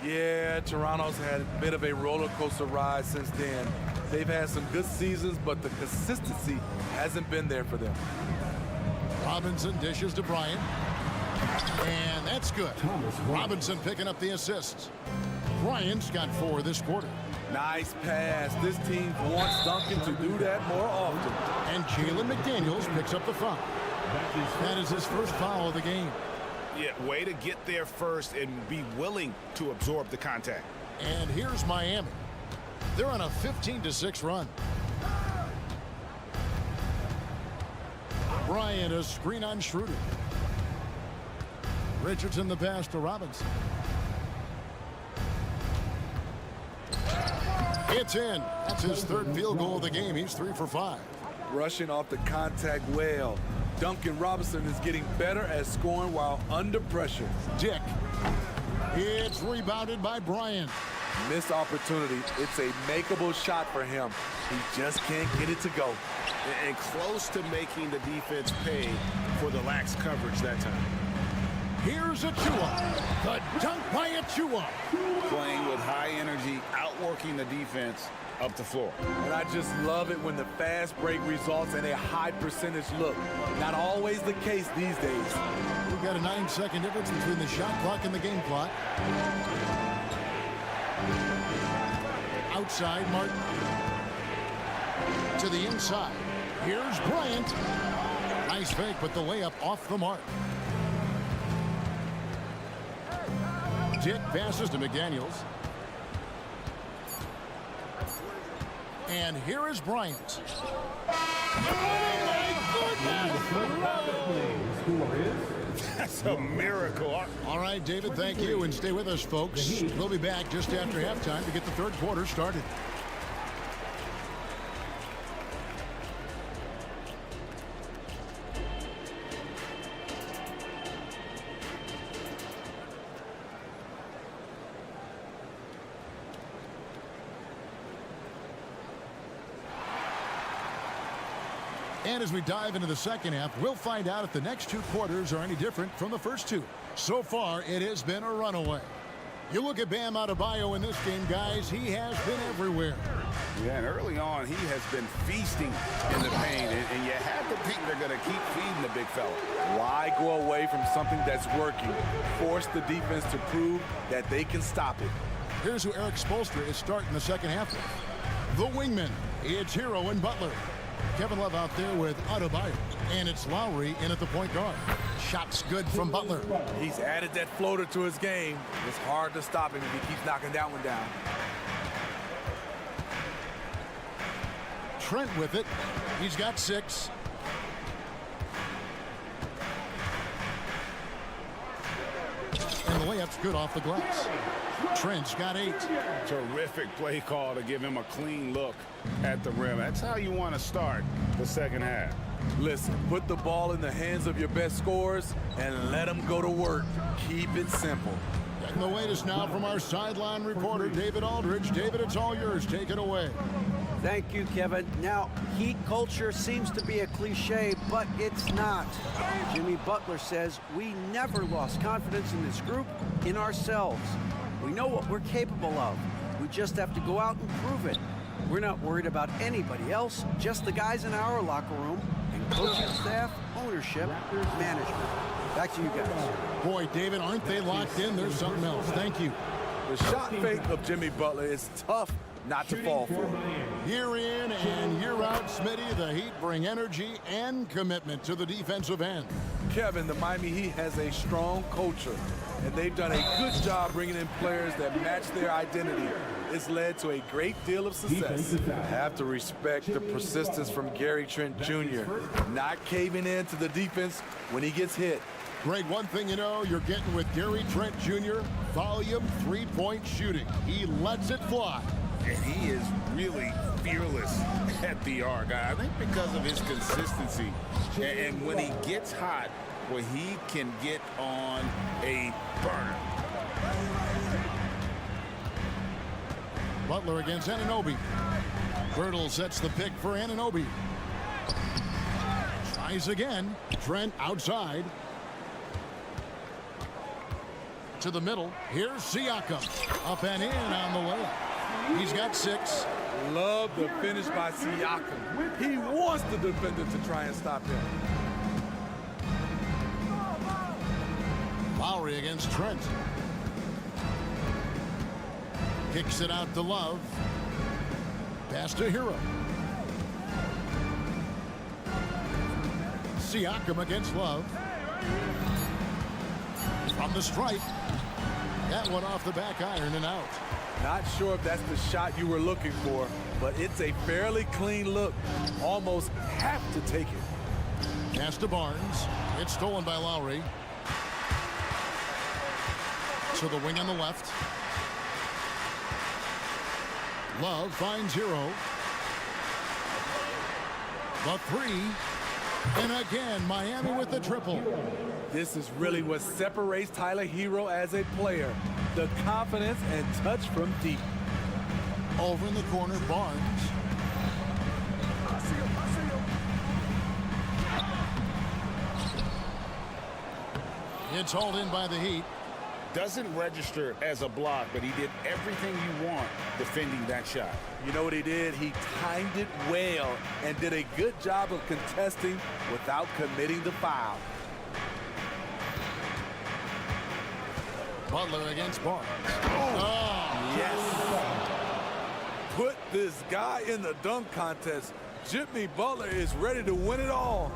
Yeah, Toronto's had a bit of a roller coaster ride since then. They've had some good seasons, but the consistency hasn't been there for them. Robinson dishes to Bryant. And that's good. Robinson picking up the assists. Bryant's got 4 this quarter. Nice pass. This team wants Duncan to do that more often. And Jalen McDaniels picks up the foul. That is his first foul of the game. Yeah, way to get there first and be willing to absorb the contact. And here's Miami. They're on a 15-6 run. Bryant, a screen on Schroeder. Richardson the pass to Robinson. It's in. That's his 3rd field goal of the game. He's 3 for 5. Rushing off the contact well. Duncan Robinson is getting better at scoring while under pressure. Dick. It's rebounded by Bryant. Missed opportunity. It's a makeable shot for him. He just can't get it to go. And close to making the defense pay for the lax coverage that time. Here's Achua. The dunk by Achua. Playing with high energy, outworking the defense up the floor. And I just love it when the fast break results in a high percentage look. Not always the case these days. We've got a 9-second difference between the shot clock and the game clock. Outside, Martin. To the inside. Here's Bryant. Nice fake, but the layup off the mark. Dick passes to McDaniels. And here is Bryant. That's a miracle. All right, David, thank you. And stay with us, folks. We'll be back just after halftime to get the 3rd quarter started. And as we dive into the second half, we'll find out if the next 2 quarters are any different from the first 2. So far, it has been a runaway. You look at Bam Adebayo in this game, guys, he has been everywhere. Yeah, and early on, he has been feasting in the paint, and you have to think they're going to keep feeding the big fella. Why go away from something that's working? Force the defense to prove that they can stop it. Here's who Eric Spoelstra is starting the second half with. The wingman, it's Hero and Butler. Kevin Love out there with Adebayo. And it's Lowry in at the point guard. Shots good from Butler. He's added that floater to his game. It's hard to stop him if he keeps knocking that one down. Trent with it. He's got 6. And the layup layup's good off the glass. Trent's got 8. Terrific play call to give him a clean look at the rim. That's how you want to start the second half. Listen, put the ball in the hands of your best scorers and let them go to work. Keep it simple. And the latest now from our sideline reporter, David Aldridge. David, it's all yours. Take it away. Thank you, Kevin. Now, Heat culture seems to be a cliche, but it's not. Jimmy Butler says we never lost confidence in this group, in ourselves. We know what we're capable of. We just have to go out and prove it. We're not worried about anybody else, just the guys in our locker room, and coaching staff, ownership, management. Back to you guys. Boy, David, aren't they locked in? There's something else. Thank you. The shot fake of Jimmy Butler is tough not to fall for. Year in and year out, Smitty, the Heat bring energy and commitment to the defensive end. Kevin, the Miami Heat has a strong culture, and they've done a good job bringing in players that match their identity. It's led to a great deal of success. I have to respect the persistence from Gary Trent Jr., not caving in to the defense when he gets hit. Greg, one thing you know, you're getting with Gary Trent Jr., volume three-point shooting. He lets it fly. And he is really fearless at the arc. I think because of his consistency. And when he gets hot, well, he can get on a burner. Butler against Anunoby. Birtle sets the pick for Anunoby. Tries again. Trent outside. To the middle. Here's Siakam. Up and in on the layup. He's got 6. Love the finish by Siakam. He wants the defender to try and stop him. Lowry against Trent. Kicks it out to Love. Pass to Hero. Siakam against Love. From the stripe. That one off the back iron and out. Not sure if that's the shot you were looking for, but it's a fairly clean look. Almost have to take it. Pass to Barnes. It's stolen by Lowry. To the wing on the left. Love finds Hero. The 3. And again, Miami with the triple. This is really what separates Tyler Hero as a player. The confidence and touch from deep. Over in the corner, Barnes. It's hauled in by the Heat. Doesn't register as a block, but he did everything you want defending that shot. You know what he did? He timed it well and did a good job of contesting without committing the foul. Butler against Barnes. Oh, yes. Put this guy in the dunk contest. Jimmy Butler is ready to win it all.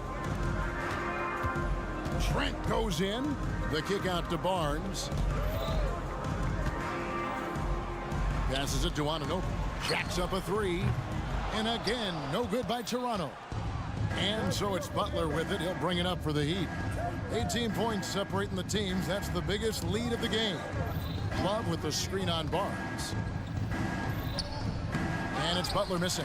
Trent goes in. The kick out to Barnes. Passes it to Anunoby. Jacks up a 3. And again, no good by Toronto. And so it's Butler with it. He'll bring it up for the Heat. 18 points separating the teams. That's the biggest lead of the game. Love with the screen on Barnes. And it's Butler missing.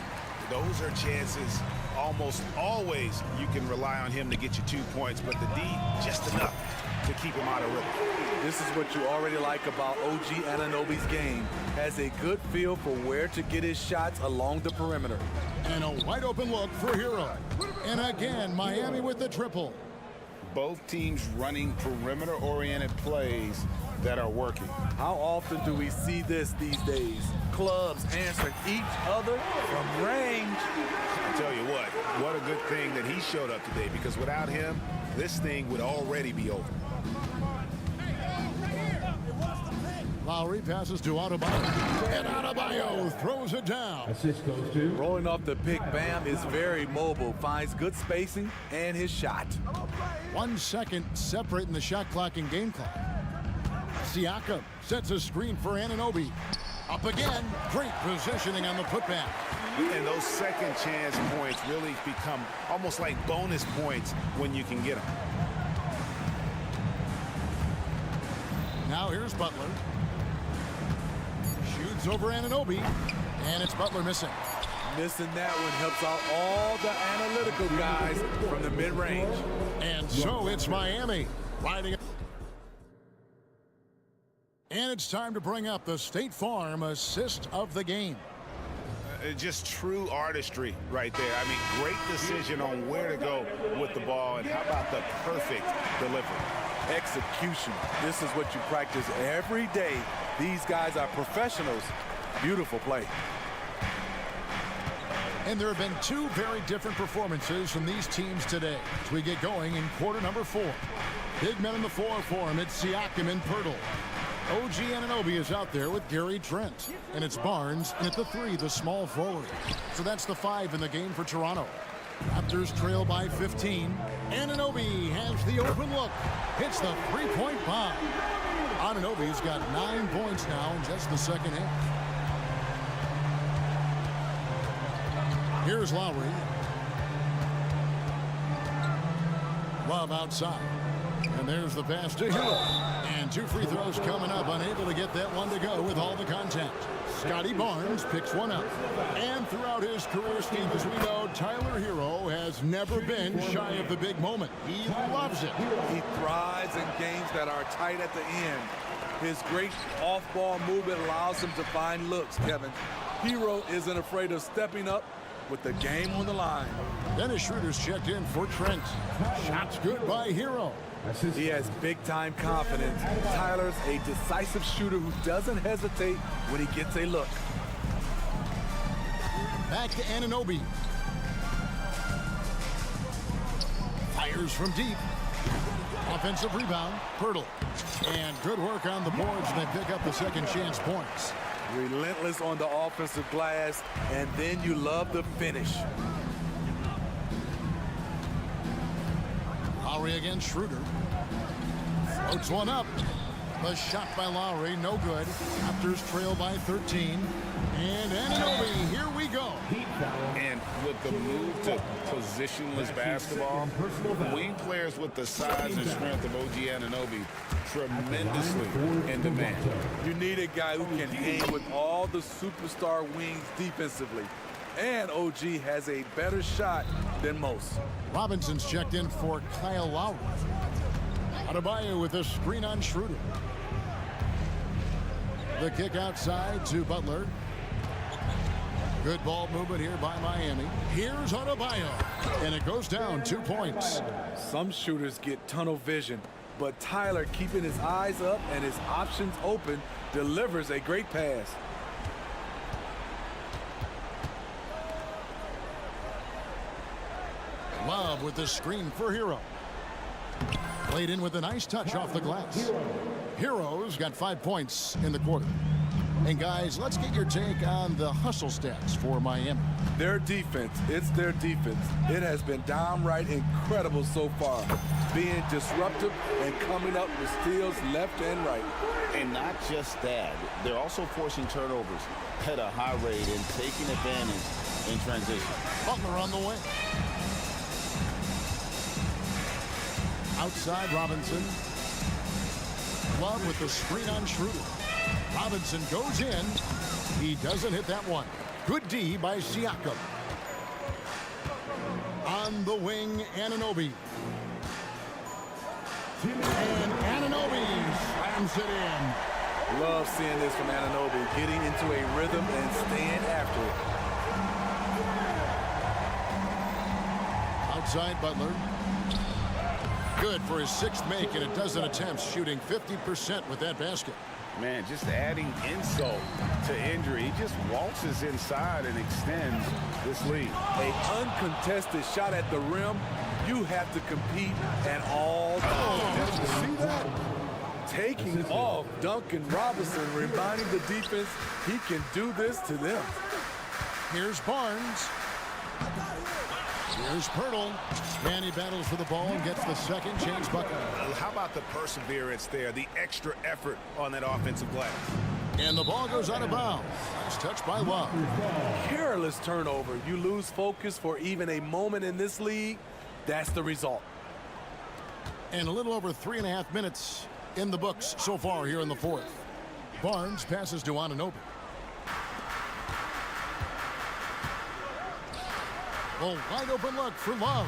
Those are chances. Almost always you can rely on him to get you 2 points, but the D, just enough to keep him out of rhythm. This is what you already like about OG Anunoby's game. Has a good feel for where to get his shots along the perimeter. And a wide open look for Hero. And again, Miami with the triple. Both teams running perimeter-oriented plays that are working. How often do we see this these days? Clubs answering each other from range. I tell you what a good thing that he showed up today, because without him, this thing would already be over. Lowry passes to Adebayo. And Adebayo throws it down. Assist goes to. Rolling off the pick, Bam is very mobile, finds good spacing and his shot. 1 second separating the shot clock and game clock. Siakam sets a screen for Anunoby. Up again. Great positioning on the putback. And those second chance points really become almost like bonus points when you can get them. Now here's Butler. Shoots over Anunoby. And it's Butler missing. Missing that one helps out all the analytical guys from the mid-range. And so it's Miami riding. And it's time to bring up the State Farm assist of the game. Just true artistry right there. I mean, great decision on where to go with the ball, and how about the perfect delivery? Execution. This is what you practice every day. These guys are professionals. Beautiful play. And there have been two very different performances from these teams today as we get going in quarter number 4. Big men in the 4 for him. It's Siakam and Pirtle. OG Anunoby is out there with Gary Trent. And it's Barnes, and at the 3, the small forward. So that's the 5 in the game for Toronto. Raptors trail by 15. Anunoby has the open look. Hits the 3-point bomb. Anunoby's got 9 points now in just the second half. Here's Lowry. Love outside. And there's the pass to Hill. And 2 free throws coming up. Unable to get that one to go with all the contact. Scotty Barnes picks one up. And throughout his career, Steve, as we know, Tyler Hero has never been shy of the big moment. He loves it. He thrives in games that are tight at the end. His great off-ball movement allows him to find looks, Kevin. Hero isn't afraid of stepping up with the game on the line. Dennis Schroeder's checked in for Trent. Shots good by Hero. He has big-time confidence. Tyler's a decisive shooter who doesn't hesitate when he gets a look. Back to Anunoby. Fires from deep. Offensive rebound, Pirtle. And good work on the boards, and they pick up the second chance points. Relentless on the offensive glass, and then you love the finish. Lowry against Schroeder. Floats one up. The shot by Lowry, no good. Raptors trail by 13. And Anunoby, here we go. And with the move to positionless basketball, wing players with the size and strength of OG Anunoby tremendously in demand. You need a guy who can hang with all the superstar wings defensively. And OG has a better shot than most. Robinson's checked in for Kyle Lowry. Adebayo with a screen on Schroeder. The kick outside to Butler. Good ball movement here by Miami. Here's Adebayo. And it goes down 2 points. Some shooters get tunnel vision, but Tyler, keeping his eyes up and his options open, delivers a great pass. Love with the screen for Hero. Played in with a nice touch off the glass. Hero's got 5 points in the quarter. And guys, let's get your take on the hustle stats for Miami. Their defense, it's their defense. It has been downright incredible so far. Being disruptive and coming up with steals left and right. And not just that, they're also forcing turnovers at a high rate and taking advantage in transition. Butler on the way. Outside Robinson. Love with the screen on Schroeder. Robinson goes in. He doesn't hit that one. Good D by Siakam. On the wing, Anunoby. And Anunoby slams it in. Love seeing this from Anunoby, getting into a rhythm and staying after it. Outside Butler. Good for his 6th make and a dozen attempts, shooting 50% with that basket. Man, just adding insult to injury. He just waltzes inside and extends this lead. An uncontested shot at the rim. You have to compete at all times. Did you see that? Taking off Duncan Robinson, reminding the defense he can do this to them. Here's Barnes. Here's Pirtle. And he battles for the ball and gets the second chance bucket. How about the perseverance there, the extra effort on that offensive glass? And the ball goes out of bounds. Nice touch by Love. Careless turnover. You lose focus for even a moment in this league. That's the result. And a little over 3.5 minutes in the books so far here in the fourth. Barnes passes to Anunoby. A wide open look for Love.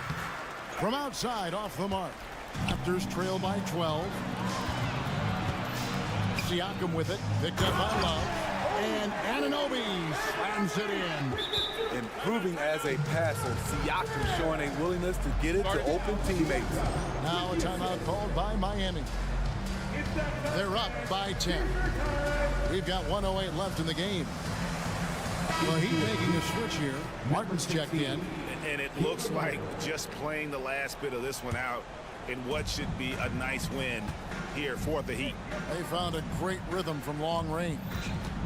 From outside, off the mark. Raptors trail by 12. Siakam with it, picked up by Love. And Anunoby slams it in. Improving as a passer, Siakam showing a willingness to get it to open teammates. Now a timeout called by Miami. They're up by 10. We've got 1:08 left in the game. Well, he's making a switch here. Martin's checked in. And it looks like just playing the last bit of this one out in what should be a nice win here for the Heat. They found a great rhythm from long range.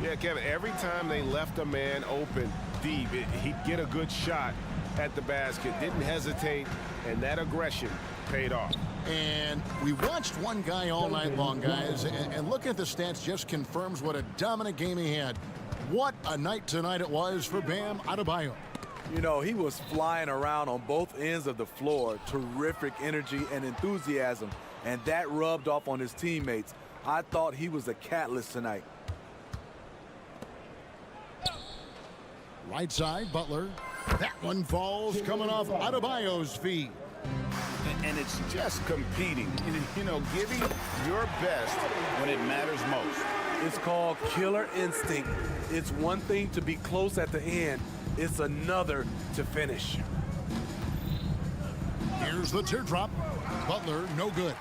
Yeah, Kevin, every time they left a man open deep, he'd get a good shot at the basket. Didn't hesitate, and that aggression paid off. And we watched one guy all night long, guys, and looking at the stats just confirms what a dominant game he had. What a night tonight it was for Bam Adebayo. You know, he was flying around on both ends of the floor. Terrific energy and enthusiasm, and that rubbed off on his teammates. I thought he was a catalyst tonight. Right side, Butler. That one falls coming off Adebayo's feet. And it's just competing, you know, giving your best when it matters most. It's called killer instinct. It's one thing to be close at the end. It's another to finish. Here's the teardrop. Butler, no good.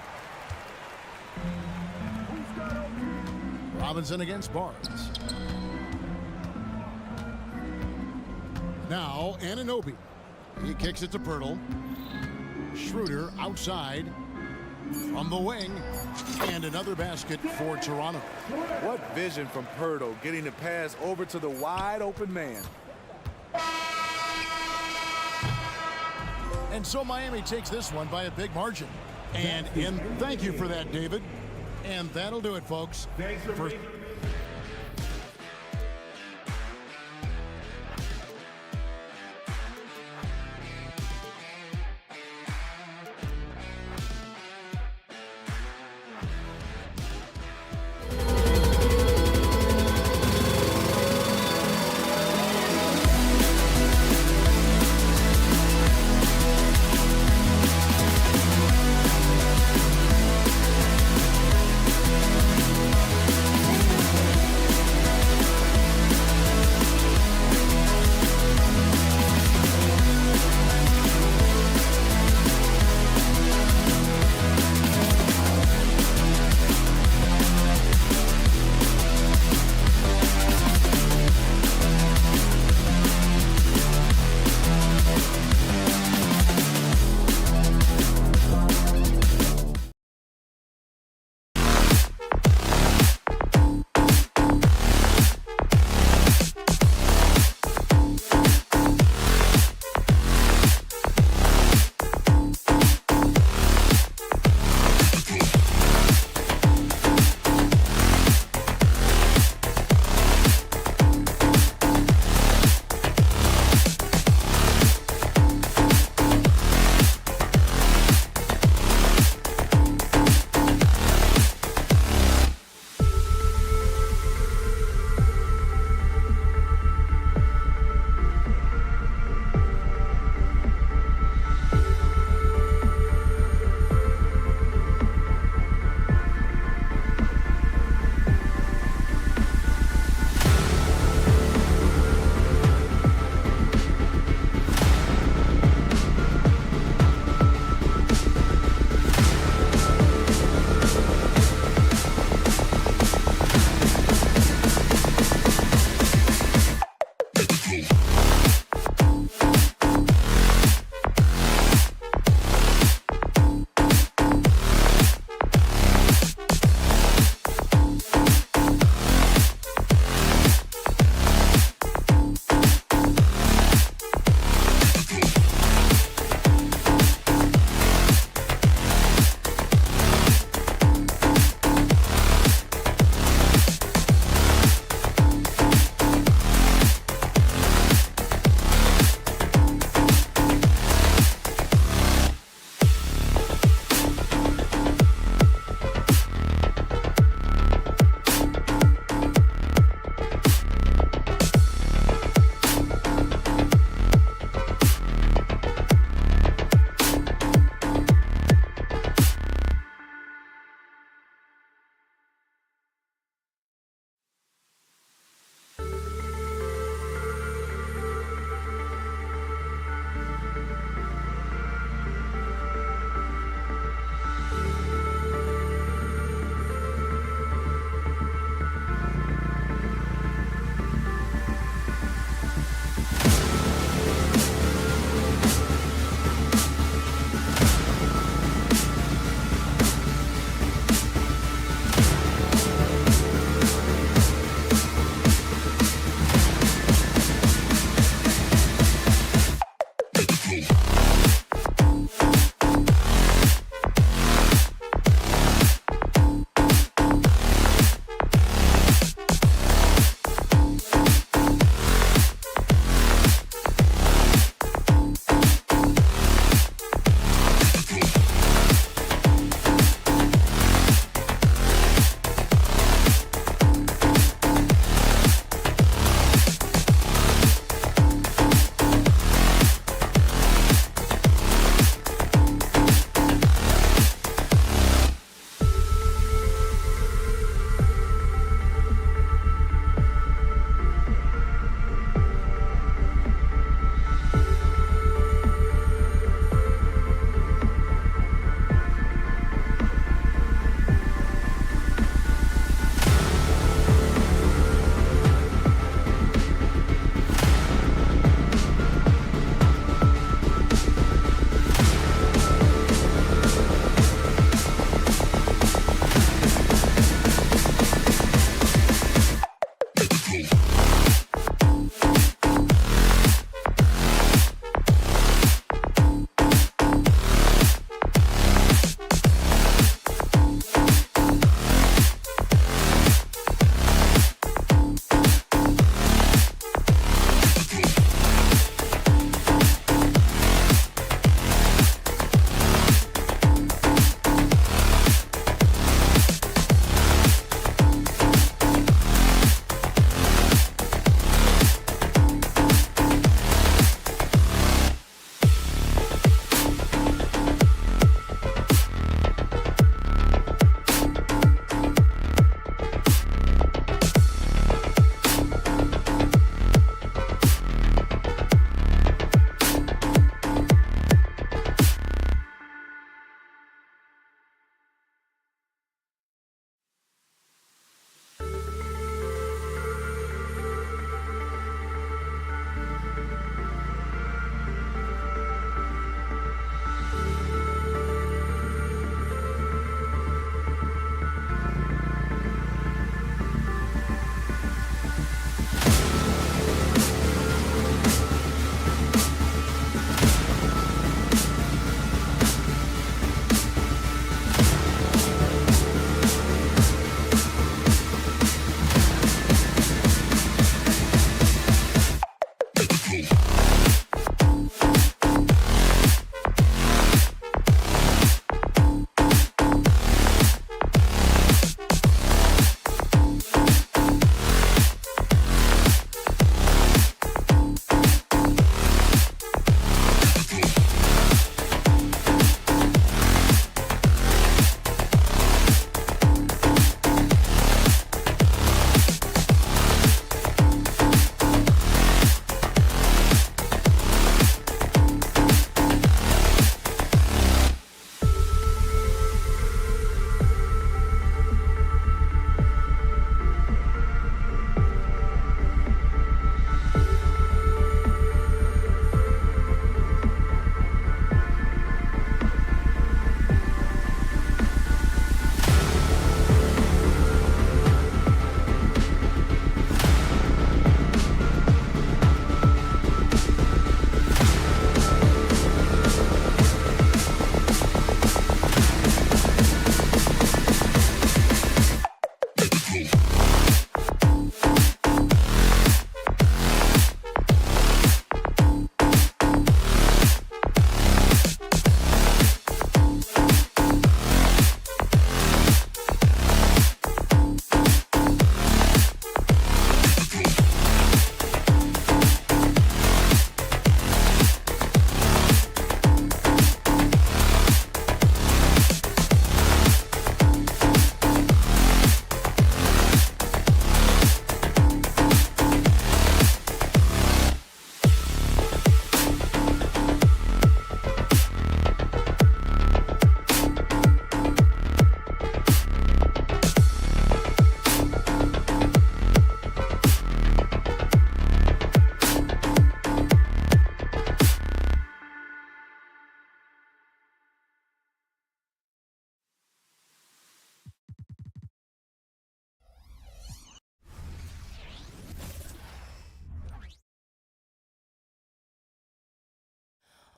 Robinson against Barnes. Now, Anunoby. He kicks it to Pirtle. Schroeder outside from the wing. And another basket for Toronto. What vision from Pirtle, getting the pass over to the wide open man. And so Miami takes this one by a big margin. And thank you for that, David. And that'll do it, folks. Thanks for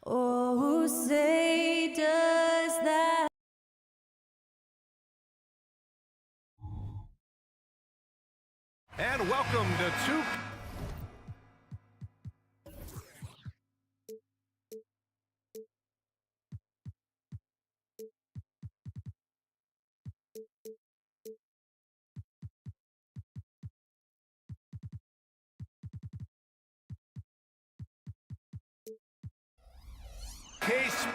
Oh, say does that. And welcome to two. Case.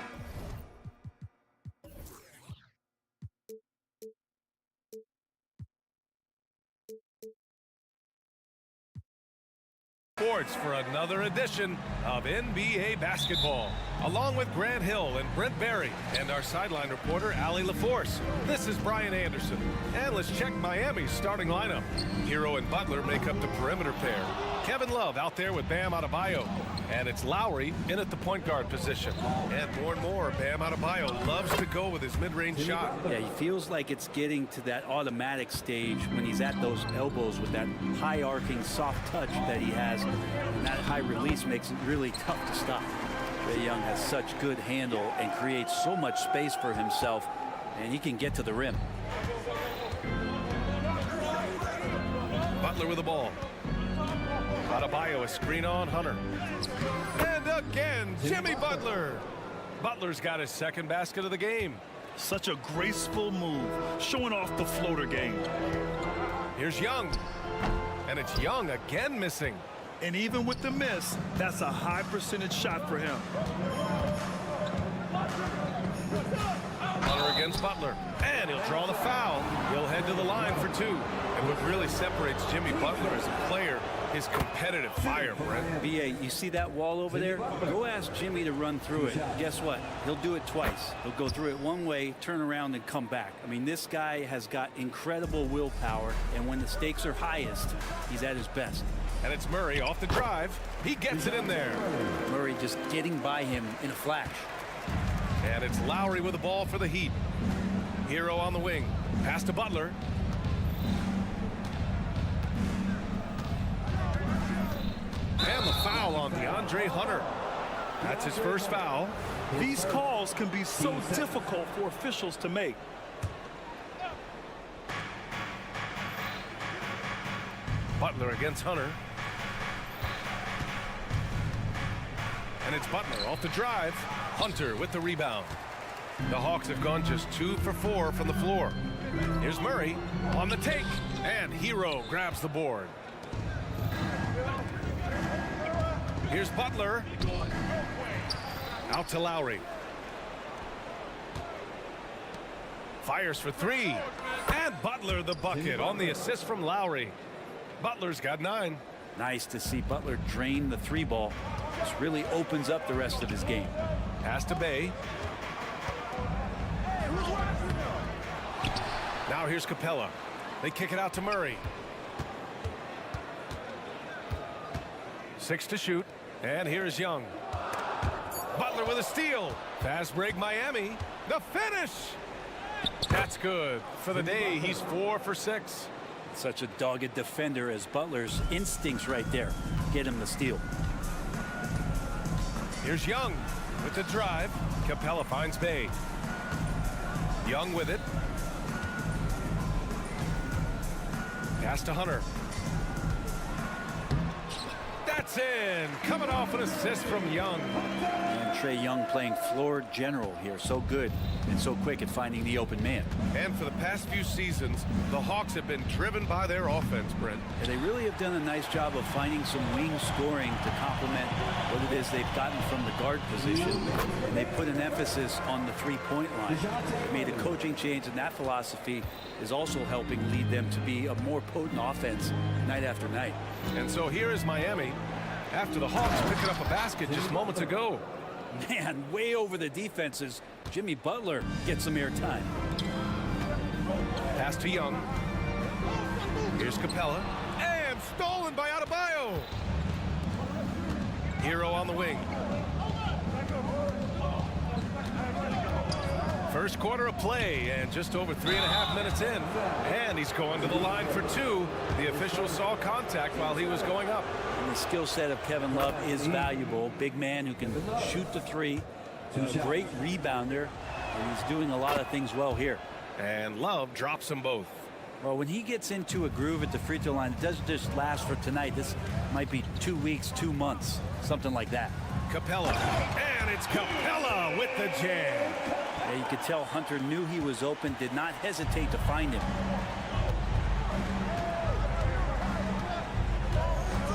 Sports for another edition of NBA basketball, along with Grant Hill and Brent Barry and our sideline reporter Allie LaForce. This is Brian Anderson, and let's check Miami's starting lineup. Hero and Butler make up the perimeter pair. Kevin Love out there with Bam Adebayo, and it's Lowry in at the point guard position. And more, Bam Adebayo loves to go with his mid-range shot. Yeah, he feels like it's getting to that automatic stage when he's at those elbows with that high arcing soft touch that he has, and that high release makes it really tough to stop. Trae Young has such good handle and creates so much space for himself, and he can get to the rim. Butler with the ball. Adebayo a screen on Hunter. And again, Jimmy Butler. Butler's got his second basket of the game. Such a graceful move, showing off the floater game. Here's Young. And it's Young again missing. And even with the miss, that's a high percentage shot for him. Hunter against Butler. And he'll draw the foul. He'll head to the line for two. And what really separates Jimmy Butler as a player is competitive fire, Brent. B.A., you see that wall over there? Go ask Jimmy to run through it. Guess what? He'll do it twice. He'll go through it one way, turn around, and come back. I mean, this guy has got incredible willpower, and when the stakes are highest, he's at his best. And it's Murray off the drive. He gets it in there. Murray just getting by him in a flash. And it's Lowry with the ball for the Heat. Hero on the wing. Pass to Butler. And the foul on DeAndre Hunter. That's his first foul. These calls can be so difficult for officials to make. Butler against Hunter. And it's Butler off the drive. Hunter with the rebound. The Hawks have gone just 2 for 4 from the floor. Here's Murray on the take. And Hero grabs the board. Here's Butler. Out to Lowry. Fires for three. And Butler the bucket on the assist from Lowry. Butler's got 9. Nice to see Butler drain the three ball. This really opens up the rest of his game. Pass to Bay. Now here's Capella. They kick it out to Murray. 6 to shoot. And here's Young. Butler with a steal. Fast break Miami. The finish. That's good. For the day, he's 4 for 6. Such a dogged defender as Butler's instincts right there get him the steal. Here's Young with the drive. Capella finds Bay. Young with it. Pass to Hunter. That's in. Coming off an assist from Young. And Trae Young playing floor general here. So good and so quick at finding the open man. And for the past few seasons, the Hawks have been driven by their offense, Brent. And they really have done a nice job of finding some wing scoring to complement what it is they've gotten from the guard position. And they put an emphasis on the three-point line. They made a coaching change, and that philosophy is also helping lead them to be a more potent offense night after night. And so here is Miami after the Hawks picking up a basket just moments ago. Man, way over the defenses. Jimmy Butler gets some airtime. Pass to Young. Here's Capella. And stolen by Adebayo. Hero on the wing. First quarter of play, and just over 3.5 minutes in, and he's going to the line for two. The official saw contact while he was going up. And the skill set of Kevin Love is valuable. Big man who can shoot the three, a great rebounder, and he's doing a lot of things well here. And Love drops them both. Well, when he gets into a groove at the free throw line, it doesn't just last for tonight. This might be 2 weeks, 2 months, something like that. Capella, and it's Capella with the jam. Yeah, you could tell Hunter knew he was open, did not hesitate to find him.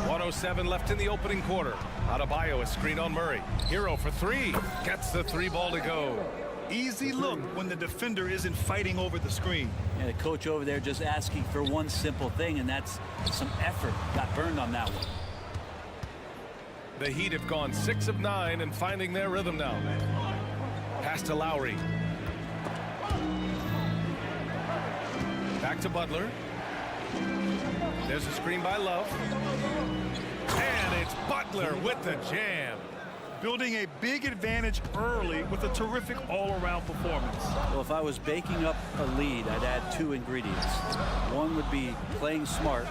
1:07 left in the opening quarter. Adebayo, a screen on Murray. Hero for three, gets the three ball to go. Easy look when the defender isn't fighting over the screen. And the coach over there just asking for one simple thing, and that's some effort. Got burned on that one. The Heat have gone 6 of 9 and finding their rhythm now. Pass to Lowry. Back to Butler. There's a screen by Love. And it's Butler with the jam. Building a big advantage early with a terrific all-around performance. Well, if I was baking up a lead, I'd add 2 ingredients. One would be playing smart.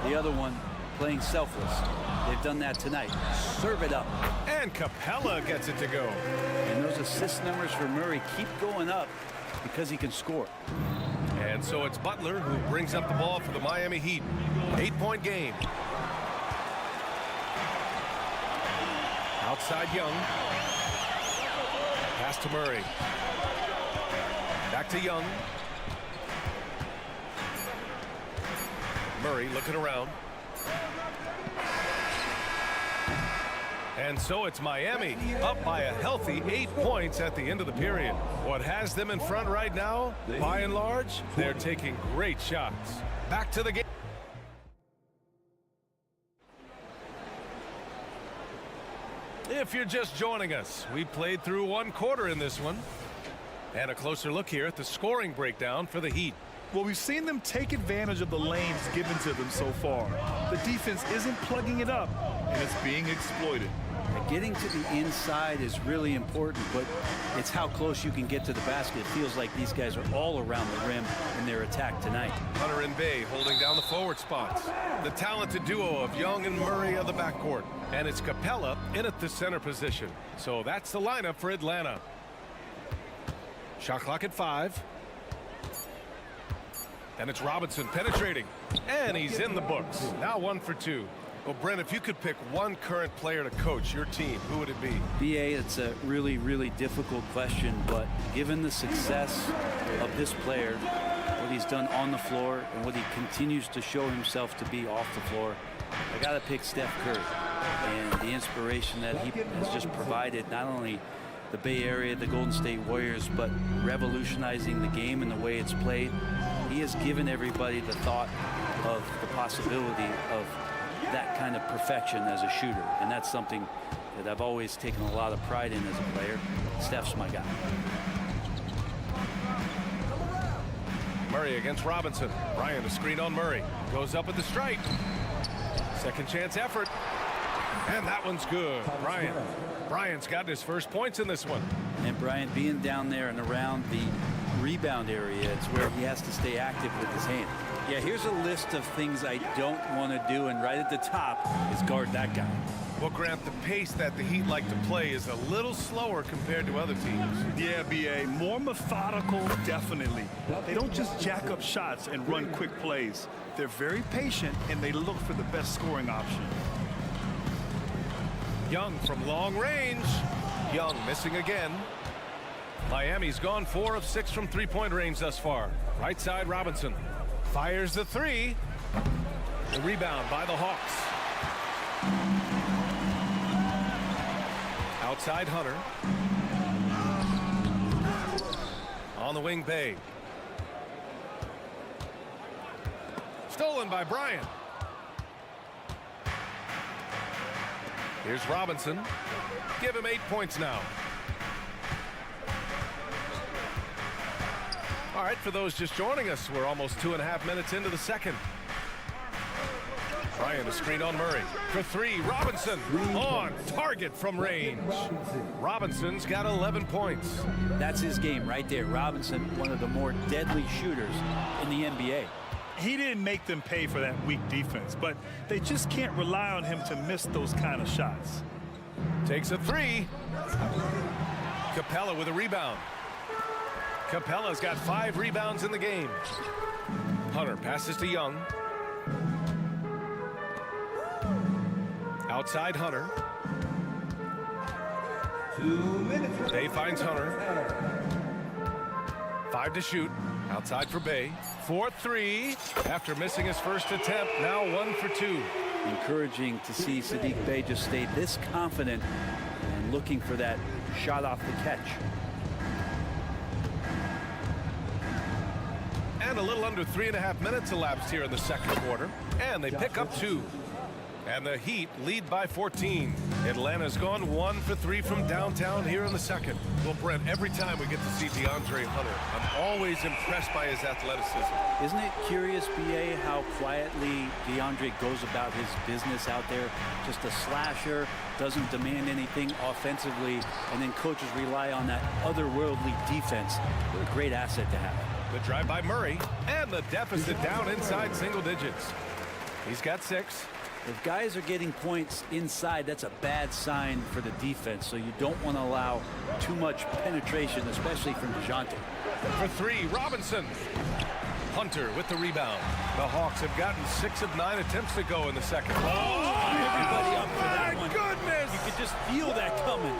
The other one, playing selfless. They've done that tonight. Serve it up. And Capella gets it to go. And those assist numbers for Murray keep going up because he can score. And so it's Butler who brings up the ball for the Miami Heat. 8-point game. Outside Young. Pass to Murray. Back to Young. Murray looking around. And so it's Miami up by a healthy 8 points at the end of the period. What has them in front right now, by and large, they're taking great shots. Back to the game. If you're just joining us, we played through 1 quarter in this one. And a closer look here at the scoring breakdown for the Heat. Well, we've seen them take advantage of the lanes given to them so far. The defense isn't plugging it up, and it's being exploited. Getting to the inside is really important, but it's how close you can get to the basket. It feels like these guys are all around the rim in their attack tonight. Hunter and Bay holding down the forward spots. The talented duo of Young and Murray of the backcourt. And it's Capella in at the center position. So that's the lineup for Atlanta. Shot clock at 5. And it's Robinson penetrating. And he's in the books. Now 1 for 2. Well, Brent, if you could pick one current player to coach your team, who would it be? BA, it's a really, really difficult question, but given the success of this player, what he's done on the floor and what he continues to show himself to be off the floor, I got to pick Steph Curry. And the inspiration that he has just provided, not only the Bay Area, the Golden State Warriors, but revolutionizing the game and the way it's played. He has given everybody the thought of the possibility of that kind of perfection as a shooter, and that's something that I've always taken a lot of pride in as a player. Steph's my guy. Murray against Robinson. Bryant a screen on Murray. Goes up at the strike. Second chance effort. And that one's good. Bryant's got his first points in this one. And Bryant being down there and around the rebound area, it's where he has to stay active with his hand. Yeah, here's a list of things I don't want to do, and right at the top is guard that guy. Well, Grant, the pace that the Heat like to play is a little slower compared to other teams. Yeah, BA, more methodical, definitely. They don't just jack up shots and run quick plays. They're very patient, and they look for the best scoring option. Young from long range. Young missing again. Miami's gone 4 of 6 from three-point range thus far. Right side, Robinson. Fires the 3. The rebound by the Hawks. Outside Hunter. On the wing, Bay. Stolen by Bryant. Here's Robinson. Give him 8 points now. All right, for those just joining us, we're almost 2.5 minutes into the second. Bryant, a screen on Murray. For three, Robinson on target from range. Robinson's got 11 points. That's his game right there. Robinson, one of the more deadly shooters in the NBA. He didn't make them pay for that weak defense, but they just can't rely on him to miss those kind of shots. Takes a three. Capella with a rebound. Capella's got 5 rebounds in the game. Hunter passes to Young. Outside Hunter. Bay finds Hunter. 5 to shoot. Outside for Bay. 4-3 after missing his first attempt. Now 1 for 2. Encouraging to see Saddiq Bey just stay this confident and looking for that shot off the catch. And a little under 3.5 minutes elapsed here in the second quarter. And they pick up 2. And the Heat lead by 14. Atlanta's gone 1 for 3 from downtown here in the second. Well, Brent, every time we get to see DeAndre Hunter, I'm always impressed by his athleticism. Isn't it curious, B.A., how quietly DeAndre goes about his business out there? Just a slasher, doesn't demand anything offensively, and then coaches rely on that otherworldly defense. What a great asset to have. The drive by Murray, and the deficit down inside single digits. He's got 6. If guys are getting points inside, that's a bad sign for the defense, so you don't want to allow too much penetration, especially from DeJounte. For 3, Robinson. Hunter with the rebound. The Hawks have gotten 6 of 9 attempts to go in the second. Everybody up for that one. Goodness! You could just feel that coming.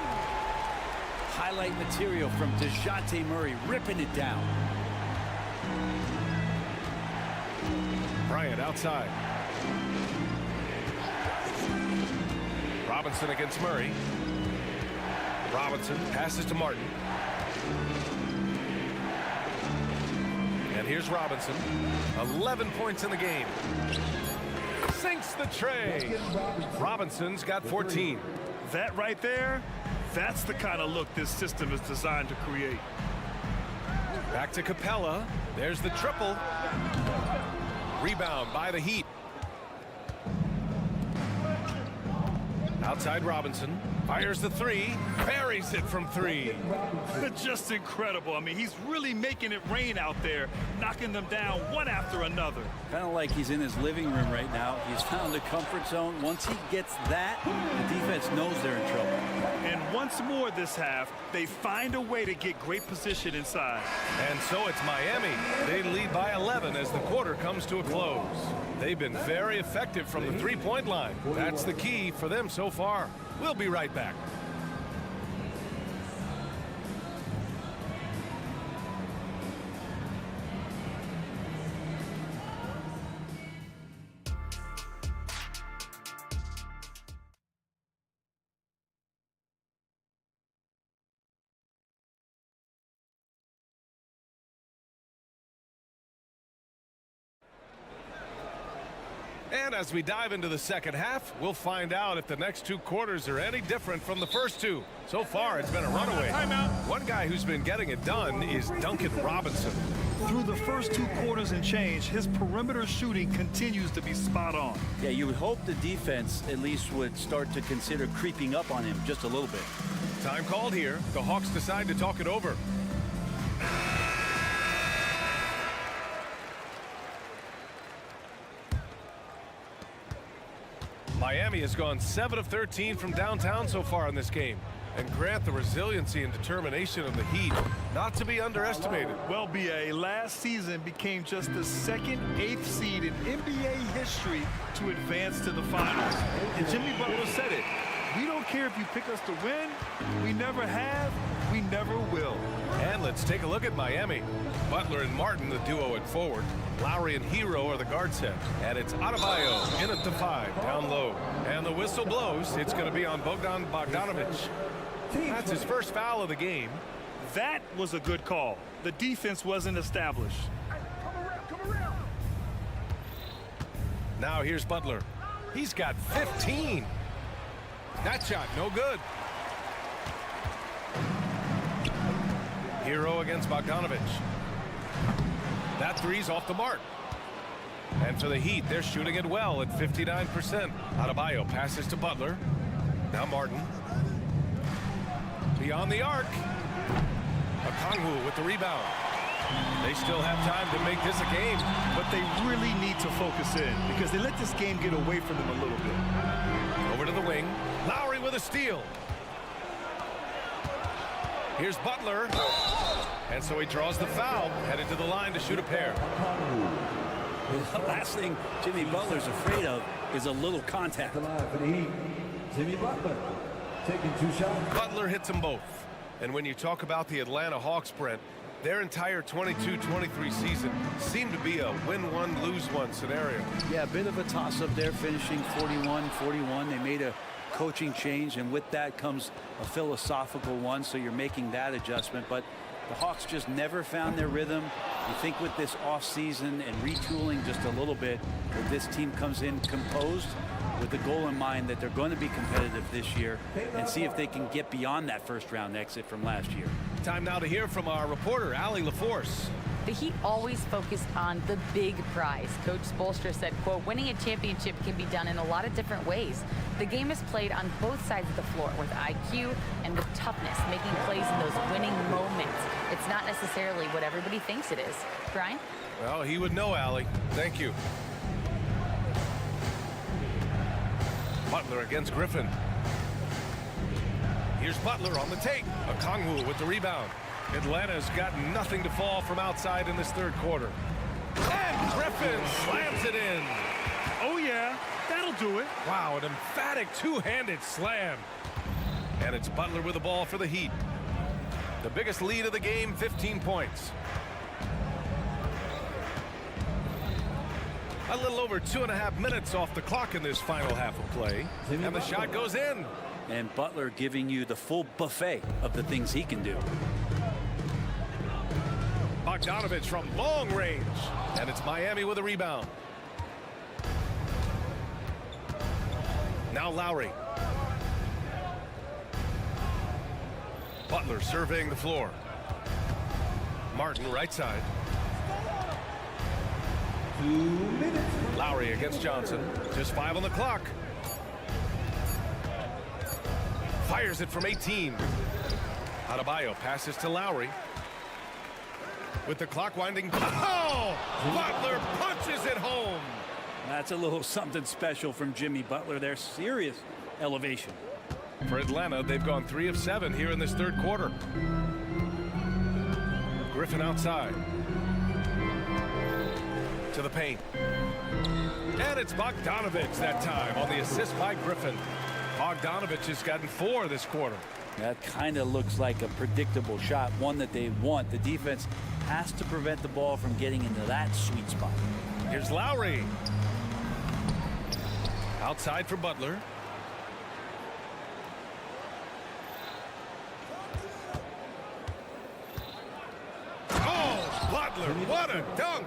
Highlight material from DeJounte Murray ripping it down. Bryant outside. Robinson against Murray. Robinson passes to Martin. And here's Robinson. 11 points in the game. Sinks the tray. Robinson's got 14. That right there, that's the kind of look this system is designed to create. Back to Capella. There's the triple. Rebound by the Heat. Outside Robinson. Fires the 3. Buries it from 3. Just incredible. I mean, he's really making it rain out there, knocking them down one after another. Kind of like he's in his living room right now. He's found a comfort zone. Once he gets that, the defense knows they're in trouble. And once more this half, they find a way to get great position inside. And so it's Miami. They lead by 11 as the quarter comes to a close. They've been very effective from the 3-point line. That's the key for them so far. We'll be right back. And as we dive into the second half, we'll find out if the next 2 quarters are any different from the first 2. So far, it's been a runaway. One guy who's been getting it done is Duncan Robinson. Through the first 2 quarters and change, his perimeter shooting continues to be spot on. Yeah, you would hope the defense at least would start to consider creeping up on him just a little bit. Time called here. The Hawks decide to talk it over. Miami has gone 7 of 13 from downtown so far in this game. And grant the resiliency and determination of the Heat not to be underestimated. Well, B.A., last season became just the second 8th seed in NBA history to advance to the finals. And Jimmy Butler said it. We don't care if you pick us to win. We never have. We never will. And let's take a look at Miami. Butler and Martin, the duo at forward. Lowry and Hero are the guard set. And it's Adebayo in at the 5, down low. And the whistle blows. It's going to be on Bogdanovic. That's his first foul of the game. That was a good call. The defense wasn't established. Now here's Butler. He's got 15. That shot, no good. Hero against Bogdanovic. That three's off the mark. And for the Heat, they're shooting it well at 59%. Adebayo passes to Butler. Now Martin. Beyond the arc. Okongwu with the rebound. They still have time to make this a game. But they really need to focus in because they let this game get away from them a little bit. Over to the wing. Lowry with a steal. Here's Butler. And so he draws the foul, headed to the line to shoot a pair. The last thing Jimmy Butler's afraid of is a little contact. Jimmy Butler taking 2 shots. Butler hits them both. And when you talk about the Atlanta Hawks, Brent, their entire 22-23 season seemed to be a win-one, lose-one scenario. Yeah, a bit of a toss-up there, finishing 41-41. They made a coaching change, and with that comes a philosophical one, so you're making that adjustment. But the Hawks just never found their rhythm. You think with this offseason and retooling just a little bit, that this team comes in composed with the goal in mind that they're going to be competitive this year and see if they can get beyond that first-round exit from last year. Time now to hear from our reporter, Allie LaForce. The Heat always focused on the big prize. Coach Spoelstra said, quote, winning a championship can be done in a lot of different ways. The game is played on both sides of the floor with IQ and with toughness, making plays in those winning moments. It's not necessarily what everybody thinks it is. Brian? Well, he would know, Allie. Thank you. Butler against Griffin. Here's Butler on the take. Okongwu with the rebound. Atlanta's got nothing to fall from outside in this third quarter. And Griffin slams it in. Oh, yeah, that'll do it. Wow, an emphatic two-handed slam. And it's Butler with the ball for the Heat. The biggest lead of the game, 15 points. A little over 2.5 minutes off the clock in this final half of play. And the shot goes in. And Butler giving you the full buffet of the things he can do. Bogdanovich from long range. And it's Miami with a rebound. Now Lowry. Butler surveying the floor. Martin right side. 2 minutes. Lowry against Johnson. Just 5 on the clock. Fires it from 18. Adebayo passes to Lowry. With the clock winding. Oh! Butler punches it home. That's a little something special from Jimmy Butler there. Serious elevation. For Atlanta, they've gone 3 of 7 here in this third quarter. Griffin outside. To the paint. And it's Bogdanovich that time on the assist by Griffin. Bogdanovich has gotten 4 this quarter. That kind of looks like a predictable shot, one that they want. The defense has to prevent the ball from getting into that sweet spot. Here's Lowry. Outside for Butler. Oh, Butler, what a dunk!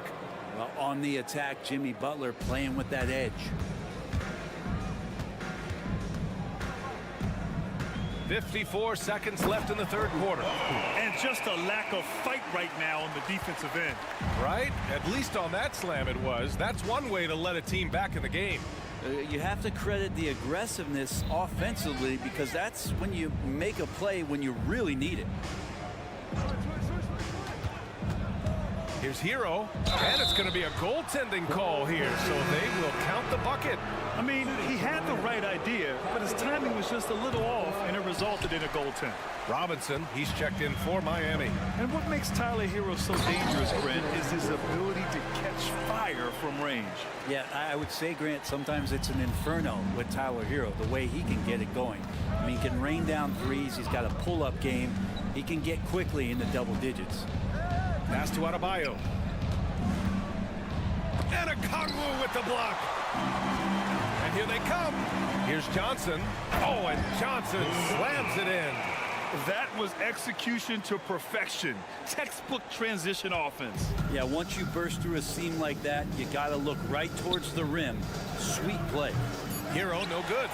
Well, on the attack, Jimmy Butler playing with that edge. 54 seconds left in the third quarter. And just a lack of fight right now on the defensive end. Right? At least on that slam it was. That's one way to let a team back in the game. You have to credit the aggressiveness offensively because that's when you make a play when you really need it. Here's Hero, and it's going to be a goaltending call here, so they will count the bucket. I mean, he had the right idea, but his timing was just a little off, and it resulted in a goaltend. Robinson, he's checked in for Miami. And what makes Tyler Hero so dangerous, Brent, is his ability to catch fire from range. Yeah, I would say, Grant, sometimes it's an inferno with Tyler Hero, the way he can get it going. I mean, he can rain down threes. He's got a pull-up game. He can get quickly into double digits. Pass to Adebayo. And Okongwu with the block. And here they come. Here's Johnson. Oh, and Johnson slams it in. That was execution to perfection. Textbook transition offense. Yeah, once you burst through a seam like that, you got to look right towards the rim. Sweet play. Hero, no good.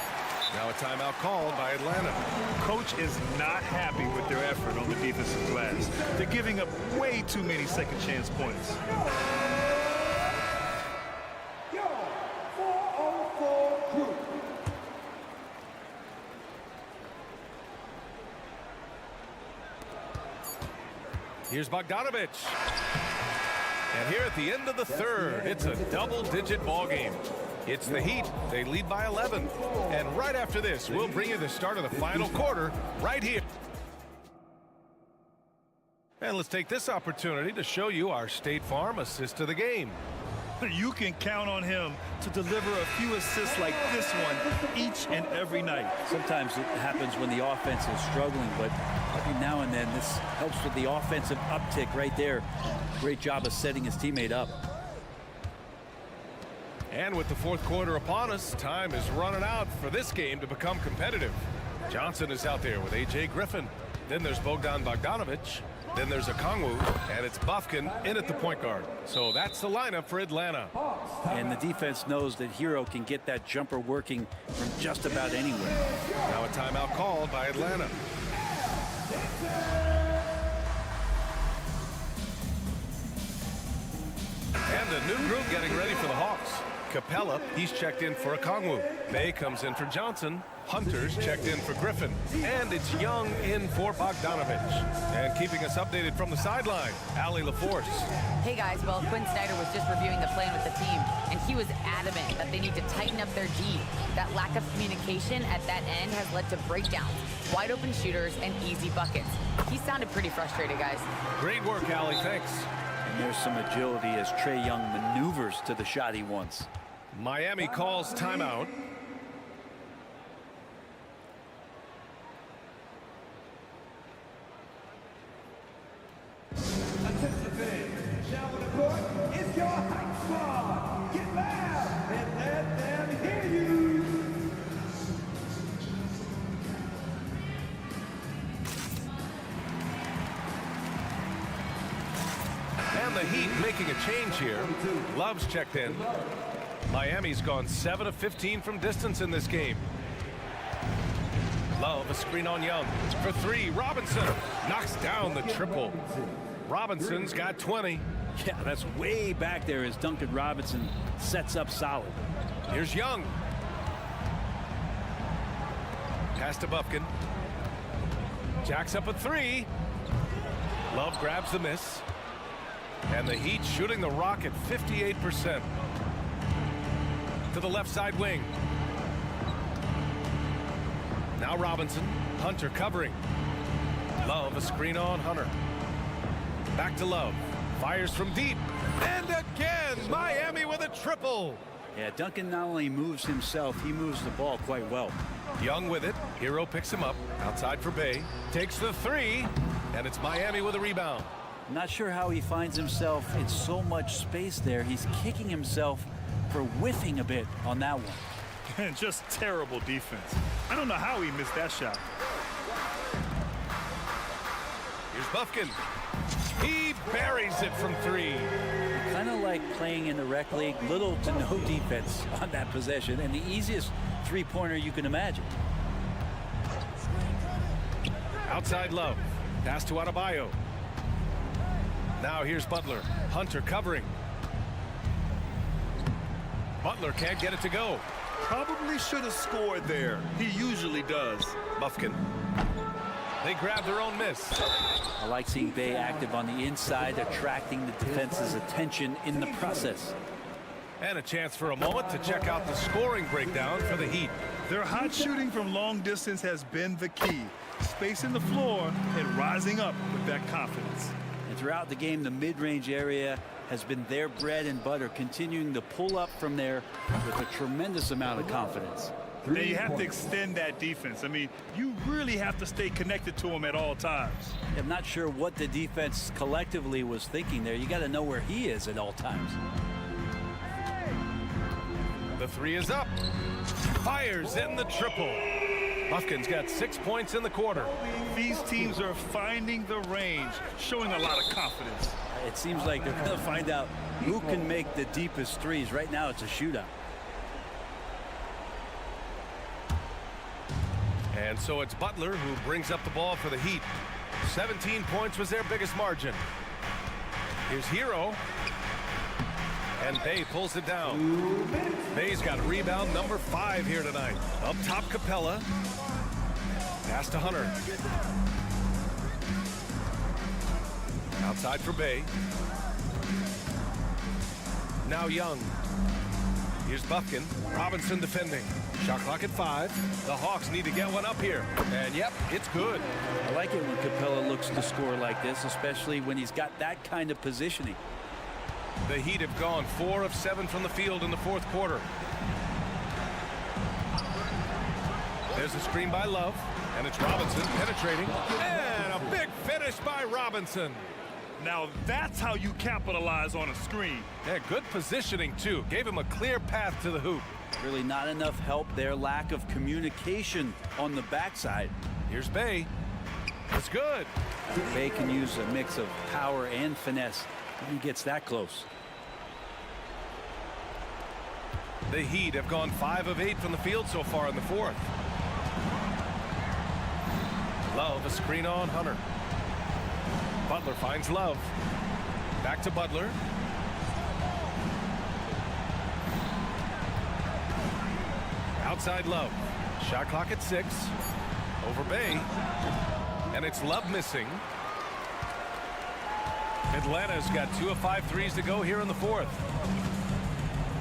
Now a timeout called by Atlanta. Coach is not happy with their effort on the defensive glass. They're giving up way too many second chance points. Here's Bogdanovich. And here at the end of the third, it's a double-digit ball game. It's the Heat. They lead by 11. And right after this, we'll bring you the start of the final quarter right here. And let's take this opportunity to show you our State Farm assist of the game. You can count on him to deliver a few assists like this one each and every night. Sometimes it happens when the offense is struggling, but every now and then this helps with the offensive uptick right there. Great job of setting his teammate up. And with the fourth quarter upon us, time is running out for this game to become competitive. Johnson is out there with A.J. Griffin. Then there's Bogdan Bogdanovich. Then there's Okongwu, and it's Bufkin in at the point guard. So that's the lineup for Atlanta. And the defense knows that Hero can get that jumper working from just about anywhere. Now a timeout called by Atlanta. And a new group getting ready for the Hawks. Capella, he's checked in for Okongwu. Bay comes in for Johnson. Hunter's checked in for Griffin. And it's Young in for Bogdanovich. And keeping us updated from the sideline, Allie LaForce. Hey guys, well, Quinn Snyder was just reviewing the plan with the team, and he was adamant that they need to tighten up their D. That lack of communication at that end has led to breakdowns, wide open shooters, and easy buckets. He sounded pretty frustrated, guys. Great work, Allie, thanks. And there's some agility as Trae Young maneuvers to the shot he wants. Miami calls timeout. It's your hype squad. Get loud and let them hear you. And the Heat making a change here. Love's checked in. Miami's gone 7 of 15 from distance in this game. Love, a screen on Young. For three, Robinson knocks down the triple. Robinson's got 20. Yeah, that's way back there as Duncan Robinson sets up solid. Here's Young. Pass to Bufkin. Jacks up a three. Love grabs the miss. And the Heat shooting the rock at 58%. To the left side wing. Now Robinson. Hunter covering. Love, a screen on Hunter. Back to Love. Fires from deep. And again, Miami with a triple. Yeah, Duncan not only moves himself, he moves the ball quite well. Young with it. Hero picks him up. Outside for Bay. Takes the three. And it's Miami with a rebound. Not sure how he finds himself in so much space there. He's kicking himself for whiffing a bit on that one. And just terrible defense. I don't know how he missed that shot. Here's Bufkin. He buries it from three. Kind of like playing in the rec league, little to no defense on that possession, and the easiest three-pointer you can imagine. Outside Love. Pass to Adebayo. Now here's Butler. Hunter covering. Butler can't get it to go. Probably should have scored there. He usually does. Bufkin. They grab their own miss. I like seeing Bay active on the inside, attracting the defense's attention in the process. And a chance for a moment to check out the scoring breakdown for the Heat. Their hot shooting from long distance has been the key. Spacing the floor and rising up with that confidence. And throughout the game, the mid-range area has been their bread and butter, continuing to pull up from there with a tremendous amount of confidence. And you have to extend that defense. I mean, you really have to stay connected to him at all times. I'm not sure what the defense collectively was thinking there. You got to know where he is at all times. The three is up. Fires in the triple. Bufkin's got 6 points in the quarter. These teams are finding the range, showing a lot of confidence. It seems like they're going to find out who can make the deepest threes. Right now, it's a shootout. And so it's Butler who brings up the ball for the Heat. 17 points was their biggest margin. Here's Hero. And Bay pulls it down. Bay's got rebound number 5 here tonight. Up top, Capella. Pass to Hunter. Outside for Bay. Now Young. Here's Buffkin. Robinson defending. Shot clock at 5. The Hawks need to get one up here. And yep, it's good. I like it when Capella looks to score like this, especially when he's got that kind of positioning. The Heat have gone 4 of 7 from the field in the fourth quarter. There's a screen by Love, and it's Robinson penetrating. And a big finish by Robinson. Now that's how you capitalize on a screen. Yeah, good positioning, too. Gave him a clear path to the hoop. Really not enough help there. Lack of communication on the backside. Here's Bay. It's good. Bay can use a mix of power and finesse when he gets that close. The Heat have gone 5 of 8 from the field so far in the fourth. Love, a screen on Hunter. Butler finds Love. Back to Butler. Outside Love. Shot clock at 6. Over Bay. And it's Love missing. Atlanta's got 2 of 5 threes to go here in the fourth.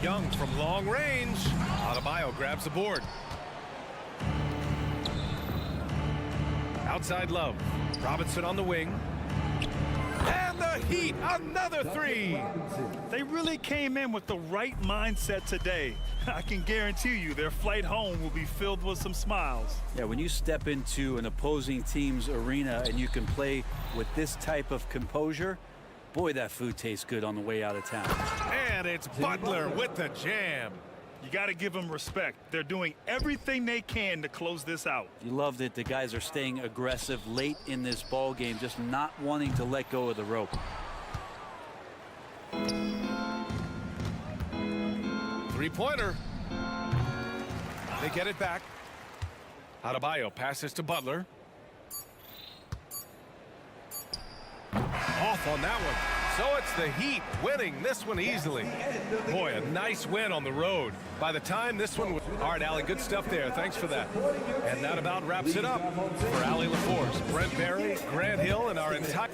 Young from long range. Adebayo grabs the board. Outside Love. Robinson on the wing. And the Heat, another 3. They really came in with the right mindset today. I can guarantee you their flight home will be filled with some smiles. Yeah, when you step into an opposing team's arena and you can play with this type of composure, boy, that food tastes good on the way out of town. And it's Butler with the jam. You got to give them respect. They're doing everything they can to close this out. You loved it. The guys are staying aggressive late in this ball game, just not wanting to let go of the rope. Three-pointer. They get it back. Adebayo passes to Butler. Off on that one. So it's the Heat winning this one easily. Boy, a nice win on the road. By the time this one was... All right, Allie, good stuff there. Thanks for that. And that about wraps it up for Allie LaForce, Brent Barry, Grant Hill, and our entire...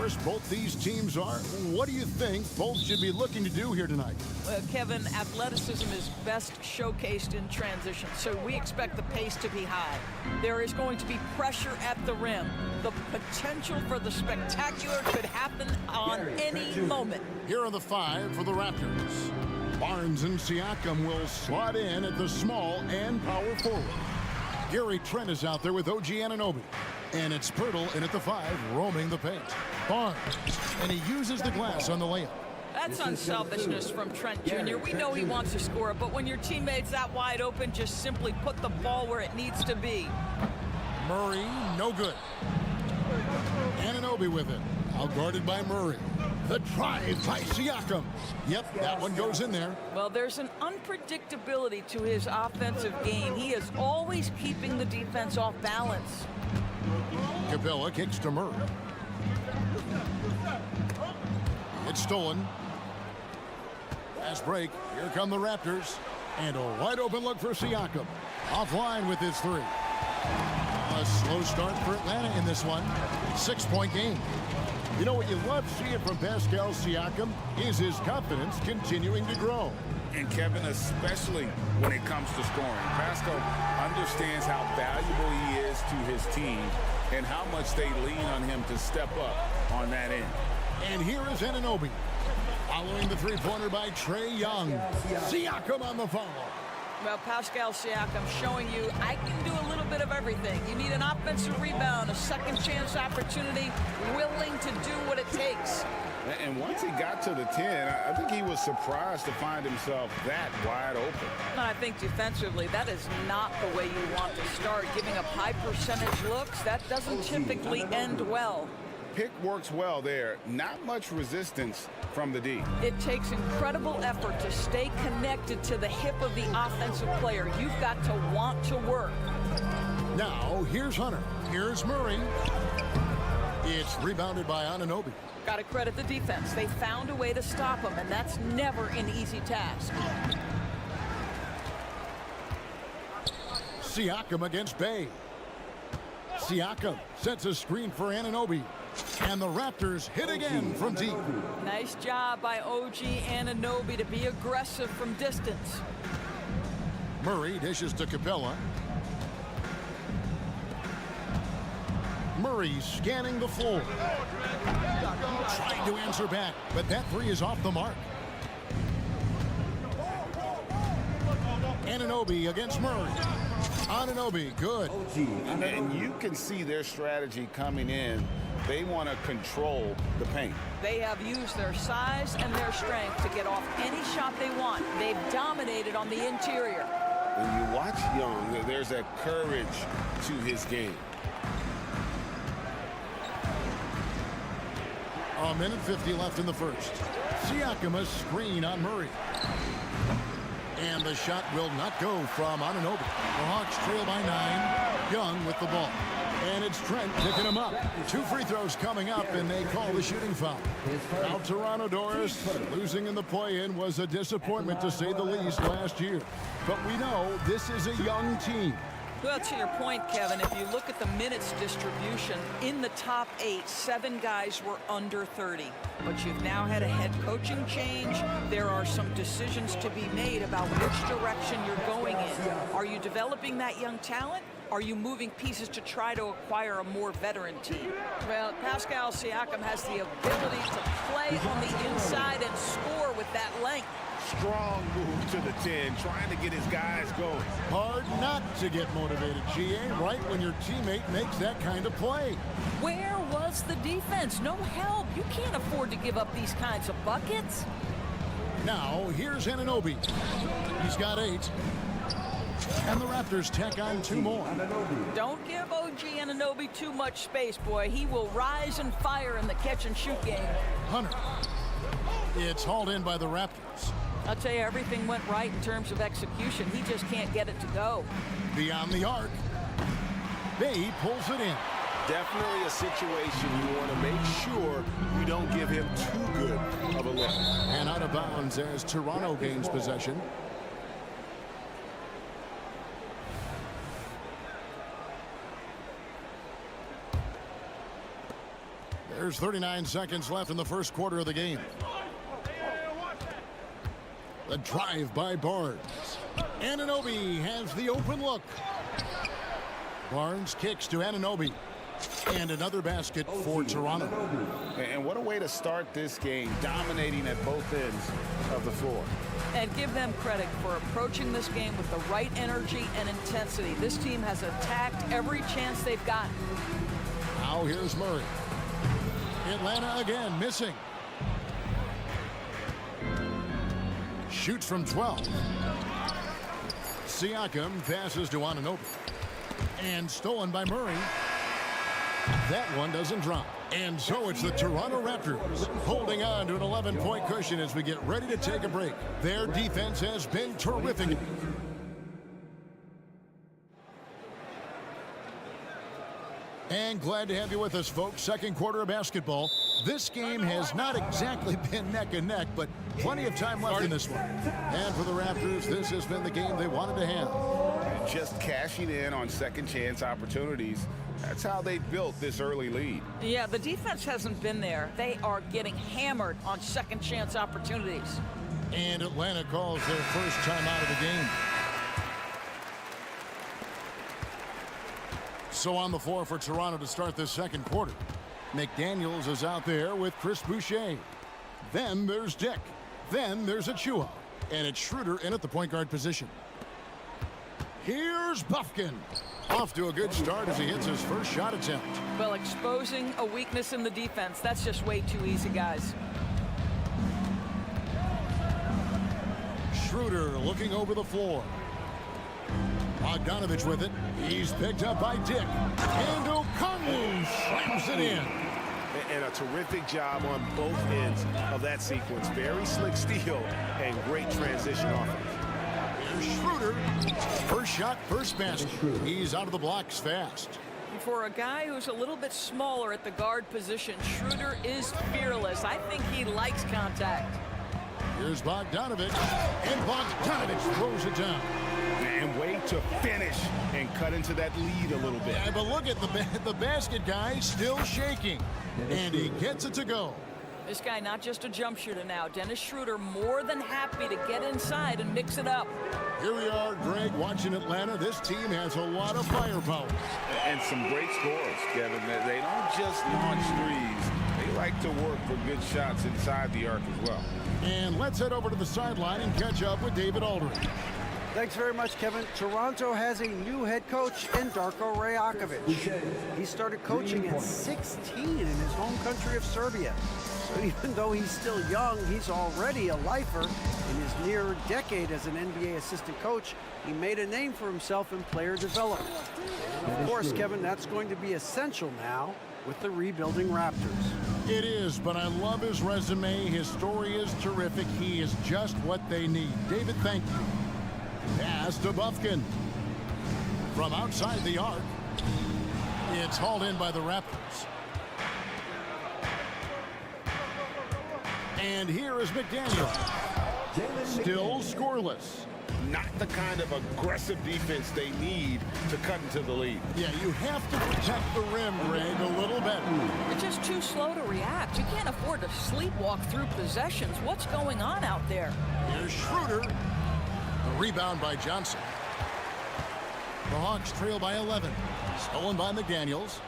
doors both these teams are. What do you think both should be looking to do here tonight? Kevin, athleticism is best showcased in transition, so we expect the pace to be high. There is going to be pressure at the rim. The potential for the spectacular could happen on any moment. Here are the five for the Raptors. Barnes and Siakam will slot in at the small and power forward. Gary Trent is out there with OG Anunoby. And it's Pirtle in at the 5, roaming the paint. Barnes, and he uses the glass on the layup. That's unselfishness from Trent Jr. We know he wants to score, but when your teammate's that wide open, just simply put the ball where it needs to be. Murray, no good. Anunoby with it. Out guarded by Murray. The drive by Siakam. Yep, that one goes in there. Well, there's an unpredictability to his offensive game. He is always keeping the defense off balance. Capella kicks to Murray. It's stolen. Fast break. Here come the Raptors. And a wide open look for Siakam. Offline with his 3. A slow start for Atlanta in this one. 6-point game. You know what you love seeing from Pascal Siakam is his confidence continuing to grow. And Kevin, especially when it comes to scoring. Pascal understands how valuable he is to his team and how much they lean on him to step up on that end. And here is Anunoby. Following the three-pointer by Trae Young. Siakam on the follow. Well, Pascal Siakam showing you I can do a little bit of everything. You need an offensive rebound, a second chance opportunity, willing to do what it takes. And once he got to the 10, I think he was surprised to find himself that wide open. And I think defensively, that is not the way you want to start. Giving up high percentage looks, that doesn't typically end well. Pick works well there. Not much resistance from the D. It takes incredible effort to stay connected to the hip of the offensive player. You've got to want to work. Now, here's Hunter. Here's Murray. It's rebounded by Anunoby. Got to credit the defense. They found a way to stop him, and that's never an easy task. Siakam against Bay. Siakam sets a screen for Anunoby. And the Raptors hit again from deep. Nice job by OG Anunoby to be aggressive from distance. Murray dishes to Capella. Murray scanning the floor. Trying to answer back, but that three is off the mark. Anunoby against Murray. Anunoby, good. And you can see their strategy coming in. They want to control the paint. They have used their size and their strength to get off any shot they want. They've dominated on the interior. When you watch Young, there's a courage to his game. A minute 50 left in the first. Siakam a screen on Murray. And the shot will not go from Anunoby. The Hawks trail by 9. Young with the ball. And it's Trent picking him up. 2 free throws coming up, and they call the shooting foul. Now Toronto, Doris, losing in the play-in was a disappointment to say the least last year. But we know this is a young team. Well, to your point, Kevin, if you look at the minutes distribution, in the top 8, 7 guys were under 30. But you've now had a head coaching change. There are some decisions to be made about which direction you're going in. Are you developing that young talent? Are you moving pieces to try to acquire a more veteran team? Well, Pascal Siakam has the ability to play on the inside and score with that length. Strong move to the 10, trying to get his guys going. Hard not to get motivated, GA, right when your teammate makes that kind of play. Where was the defense? No help. You can't afford to give up these kinds of buckets. Now, here's Anunoby. He's got 8. And the Raptors tack on 2 more. Don't give OG Anunoby too much space, boy. He will rise and fire in the catch-and-shoot game. Hunter. It's hauled in by the Raptors. I'll tell you, everything went right in terms of execution. He just can't get it to go. Beyond the arc. Bay pulls it in. Definitely a situation you want to make sure you don't give him too good of a look. And out of bounds as Toronto gains possession. There's 39 seconds left in the first quarter of the game. The drive by Barnes. Anunoby has the open look. Barnes kicks to Anunoby. And another basket for Toronto. And what a way to start this game, dominating at both ends of the floor. And give them credit for approaching this game with the right energy and intensity. This team has attacked every chance they've gotten. Now here's Murray. Atlanta again missing. Shoots from 12. Siakam passes to Anunoby. And stolen by Murray. That one doesn't drop. And so it's the Toronto Raptors holding on to an 11-point cushion as we get ready to take a break. Their defense has been terrific. And glad to have you with us, folks. Second quarter of basketball. This game has not exactly been neck and neck, but plenty of time left in this one. And for the Raptors, this has been the game they wanted to have. Just cashing in on second chance opportunities That's how they built this early lead. Yeah, the defense hasn't been there. They are getting hammered on second chance opportunities. And Atlanta calls their first time out of the game. So on the floor for Toronto to start this second quarter. McDaniels is out there with Chris Boucher. Then there's Dick. Then there's Achua. And it's Schroeder in at the point guard position. Here's Bufkin. Off to a good start as he hits his first shot attempt. Well, exposing a weakness in the defense, that's just way too easy, guys. Schroeder looking over the floor. Bogdanovich with it. He's picked up by Dick. And O'Connell slams it in. And a terrific job on both ends of that sequence. Very slick steal and great transition offense. Here's Schroeder. First shot, first basket. He's out of the blocks fast. For a guy who's a little bit smaller at the guard position, Schroeder is fearless. I think he likes contact. Here's Bogdanovich. And Bogdanovich throws it down. And way to finish and cut into that lead a little bit. Yeah, but look at the basket guy still shaking. And he gets it to go. This guy not just a jump shooter now. Dennis Schroeder more than happy to get inside and mix it up. Here we are, Greg, watching Atlanta. This team has a lot of firepower. And some great scores, Kevin. They don't just launch threes. They like to work for good shots inside the arc as well. And let's head over to the sideline and catch up with David Aldridge. Thanks very much, Kevin. Toronto has a new head coach in Darko Rajakovic. He started coaching at 16 in his home country of Serbia. So even though he's still young, he's already a lifer. In his near decade as an NBA assistant coach, he made a name for himself in player development. Of course, Kevin, that's going to be essential now with the rebuilding Raptors. It is, but I love his resume. His story is terrific. He is just what they need. David, thank you. Pass to Bufkin. From outside the arc, it's hauled in by the Raptors. And here is McDaniel. Still scoreless. Not the kind of aggressive defense they need to cut into the lead. Yeah, you have to protect the rim, Greg, a little better. You're just too slow to react. You can't afford to sleepwalk through possessions. What's going on out there? Here's Schroeder. The rebound by Johnson. The Hawks trail by 11. Stolen by McDaniels.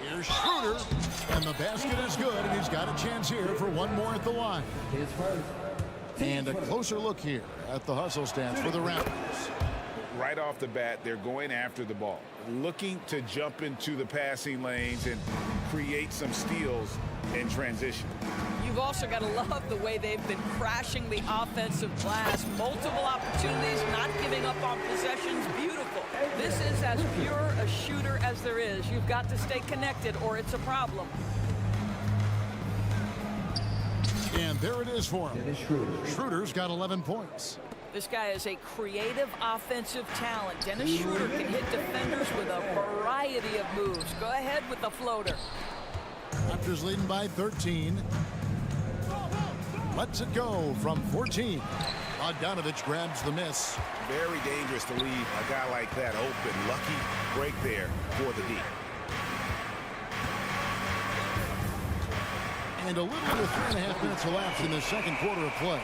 Here's Schroeder. And the basket is good, and he's got a chance here for one more at the line. And a closer look here at the hustle stance for the Raptors. Right off the bat, they're going after the ball, looking to jump into the passing lanes and create some steals in transition. You've also got to love the way they've been crashing the offensive glass. Multiple opportunities, not giving up on possessions. Beautiful. This is as pure a shooter as there is. You've got to stay connected or it's a problem. And there it is for him. Schroeder's got 11 points. This guy is a creative offensive talent. Dennis Schroeder can hit defenders with a variety of moves. Go ahead with the floater. Raptors leading by 13. Lets it go from 14. Bogdanovich grabs the miss. Very dangerous to leave a guy like that open. Lucky break there for the D. And a little over 3.5 minutes elapsed in the second quarter of play.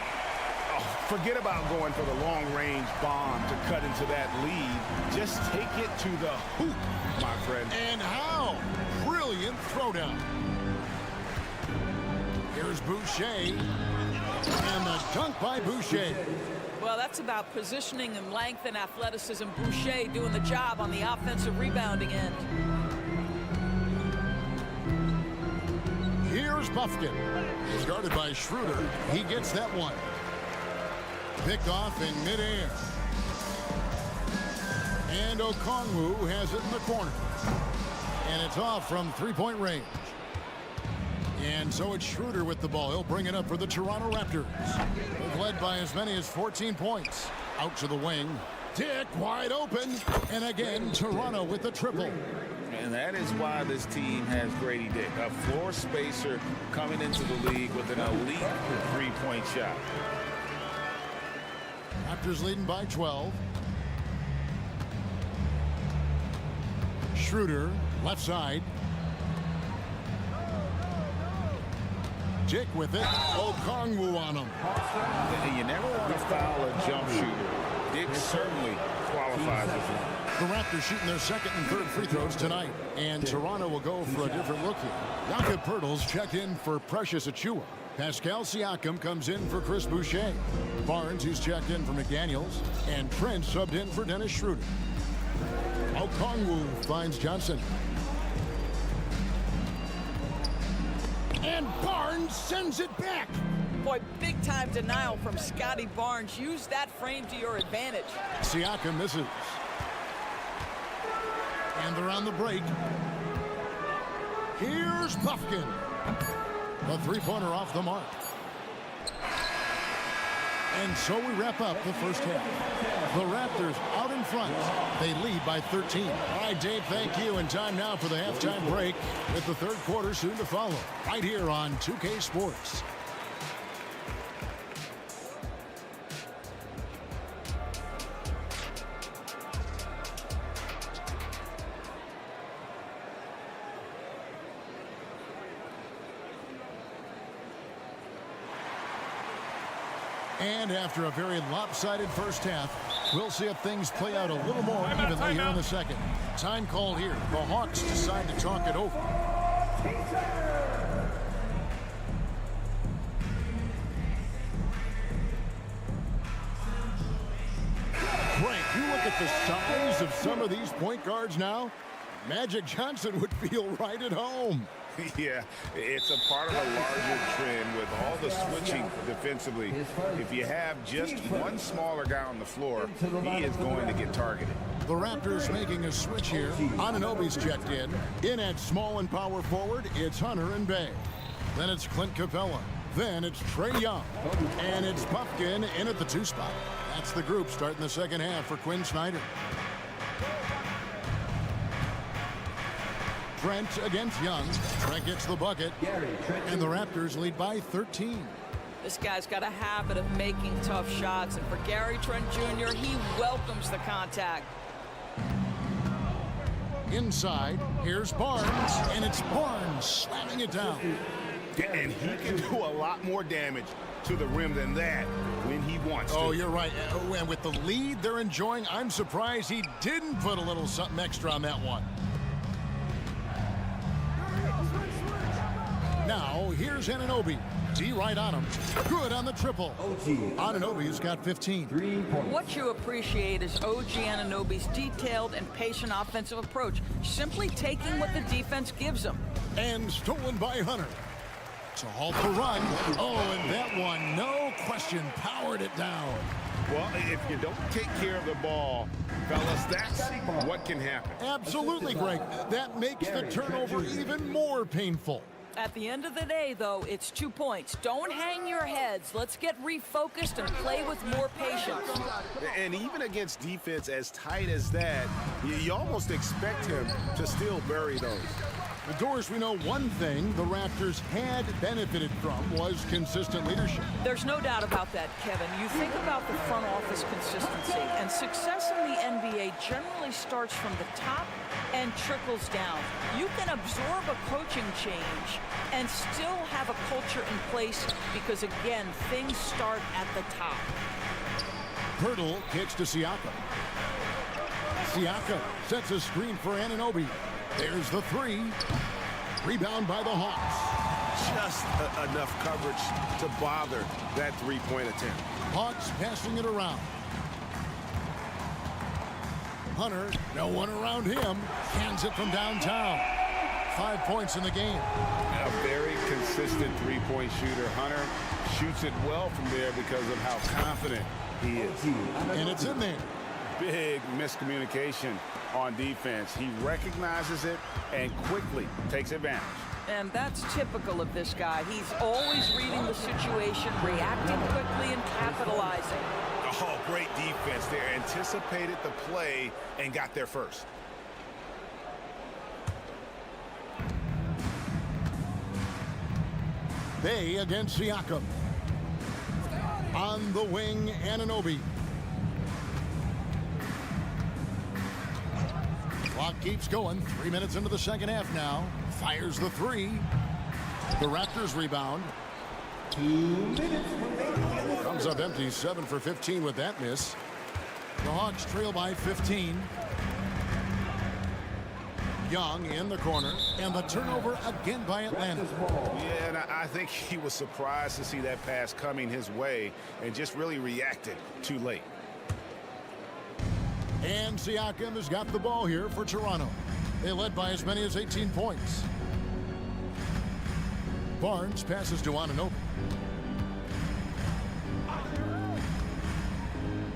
Oh, forget about going for the long-range bomb to cut into that lead. Just take it to the hoop, my friend. And how? Brilliant throwdown. Here's Boucher. And the dunk by Boucher. Well, that's about positioning and length and athleticism. Boucher doing the job on the offensive rebounding end. Here's Bufkin. He's guarded by Schroeder. He gets that one. Picked off in midair. And Okongwu has it in the corner. And it's off from three-point range. And so it's Schroeder with the ball. He'll bring it up for the Toronto Raptors. They've led by as many as 14 points. Out to the wing. Dick wide open. And again, Toronto with the triple. And that is why this team has Grady Dick, a floor spacer coming into the league with an elite three-point shot. Raptors leading by 12. Schroeder Left side. Jake with it. Okongwu on him. And you never want to foul a jump shooter. Dick certainly qualifies as one. The Raptors shooting their second and third free throws tonight. And Toronto will go for a different look here. Jakob Poeltl's checked in for Precious Achiuwa. Pascal Siakam comes in for Chris Boucher. Barnes, who's checked in for McDaniels. And Prince subbed in for Dennis Schroeder. Okongwu finds Johnson. And Barnes sends it back. Boy, big time denial from Scotty Barnes. Use that frame to your advantage. Siakam misses. And they're on the break. Here's Buffkin. The three-pointer off the mark. And so we wrap up the first half. The Raptors out in front. They lead by 13. All right, Dave, thank you. And time now for the halftime break with the third quarter soon to follow. Right here on 2K Sports. And after a very lopsided first half, we'll see if things play out a little more evenly here in the second. Time called here. The Hawks decide to talk it over. Frank, you look at the size of some of these point guards now. Magic Johnson would feel right at home. Yeah, it's a part of a larger trend with all the switching defensively. If you have just one smaller guy on the floor, he is going to get targeted. The Raptors making a switch here. Anunoby's checked in. In at small and power forward, it's Hunter and Bay. Then it's Clint Capella. Then it's Trae Young. And it's Buffkin in at the 2 spot. That's the group starting the second half for Quinn Snyder. Trent against Young. Trent gets the bucket. And the Raptors lead by 13. This guy's got a habit of making tough shots. And for Gary Trent Jr., he welcomes the contact. Inside, here's Barnes. And it's Barnes slamming it down. And he can do a lot more damage to the rim than that when he wants to. Oh, you're right. And with the lead they're enjoying, I'm surprised he didn't put a little something extra on that one. Now, here's Anunoby. D right on him. Good on the triple. Anunoby's got 15. What you appreciate is OG Anunoby's detailed and patient offensive approach, simply taking what the defense gives him. And stolen by Hunter. To halt the run. Oh, and that one, no question, powered it down. Well, if you don't take care of the ball, fellas, that's what can happen. Absolutely, Greg. That makes the turnover even more painful. At the end of the day, though, it's 2 points. Don't hang your heads. Let's get refocused and play with more patience. And even against defense as tight as that, you almost expect him to still bury those. The Doors, we know one thing the Raptors had benefited from was consistent leadership. There's no doubt about that, Kevin. You think about the front office consistency, and success in the NBA generally starts from the top and trickles down. You can absorb a coaching change and still have a culture in place because, again, things start at the top. Poeltl kicks to Siakam. Siakam sets a screen for Anunoby. There's the 3. Rebound by the Hawks. Just enough coverage to bother that three-point attempt. Hawks passing it around. Hunter, no one around him. Hands it from downtown. 5 points in the game. A very consistent three-point shooter. Hunter shoots it well from there because of how confident he is. And it's in there. Big miscommunication on defense. He recognizes it and quickly takes advantage. And that's typical of this guy. He's always reading the situation, reacting quickly, and capitalizing. Oh, great defense there. Anticipated the play and got there first. Bay against Siakam. On the wing, Anunoby. Clock keeps going. 3 minutes into the second half now. Fires the three. The Raptors rebound. 2 minutes. Comes up empty, 7 for 15 with that miss. The Hawks trail by 15. Young in the corner, and the turnover again by Atlanta. Yeah, and I think he was surprised to see that pass coming his way and just really reacted too late. And Siakam has got the ball here for Toronto. They led by as many as 18 points. Barnes passes to Anunoby.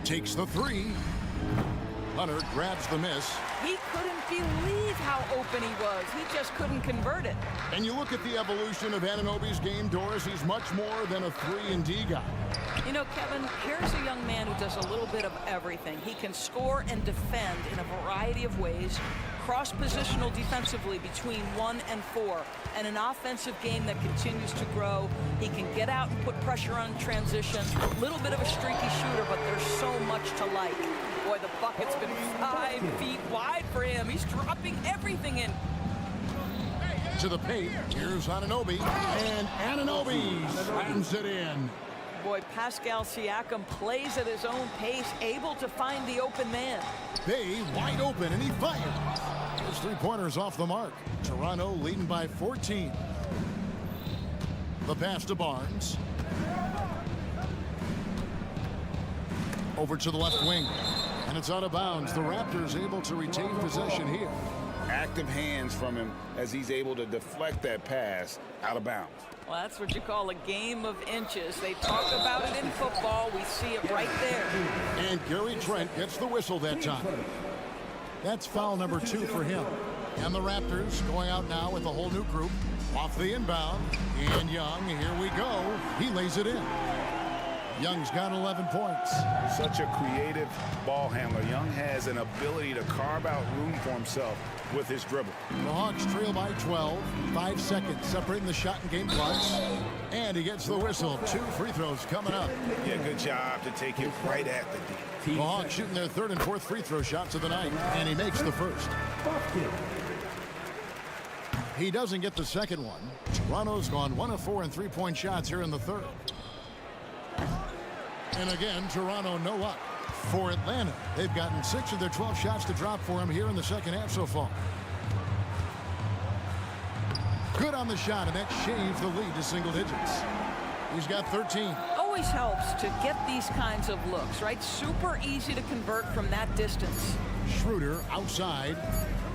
Takes the three. Hunter grabs the miss. He couldn't believe how open he was. He just couldn't convert it. And you look at the evolution of Anunoby's game, Doris. He's much more than a 3-and-D guy. You know, Kevin, here's a young man who does a little bit of everything. He can score and defend in a variety of ways. Cross-positional defensively between 1 and 4, and an offensive game that continues to grow. He can get out and put pressure on transition. A little bit of a streaky shooter, but there's so much to like. Boy, the bucket's been 5 feet wide for him. He's dropping everything in. To the paint, here's Anunoby, and Anunoby slams it in. Boy, Pascal Siakam plays at his own pace, able to find the open man. Bay wide open, and he fires. His three-pointers off the mark. Toronto leading by 14. The pass to Barnes. Over to the left wing, and it's out of bounds. The Raptors able to retain possession here. Active hands from him as he's able to deflect that pass out of bounds. Well, that's what you call a game of inches. They talk about it in football. We see it right there. And Gary Trent gets the whistle that time. That's foul number 2 for him. And the Raptors going out now with a whole new group. Off the inbound. And Young, here we go. He lays it in. Young's got 11 points. Such a creative ball handler. Young has an ability to carve out room for himself with his dribble. The Hawks trail by 12. 5 seconds separating the shot and game clocks. And he gets the whistle. 2 free throws coming up. Yeah, good job to take it right at the D. The Hawks shooting their 3rd and 4th free throw shots of the night. And he makes the first. He doesn't get the second one. Toronto's gone 1 of 4 in 3-point shots here in the 3rd. And again, Toronto no up. For Atlanta, they've gotten 6 of their 12 shots to drop for him here in the second half so far. Good on the shot, and that shaves the lead to single digits. He's got 13. Always helps to get these kinds of looks, right? Super easy to convert from that distance. Schroeder outside.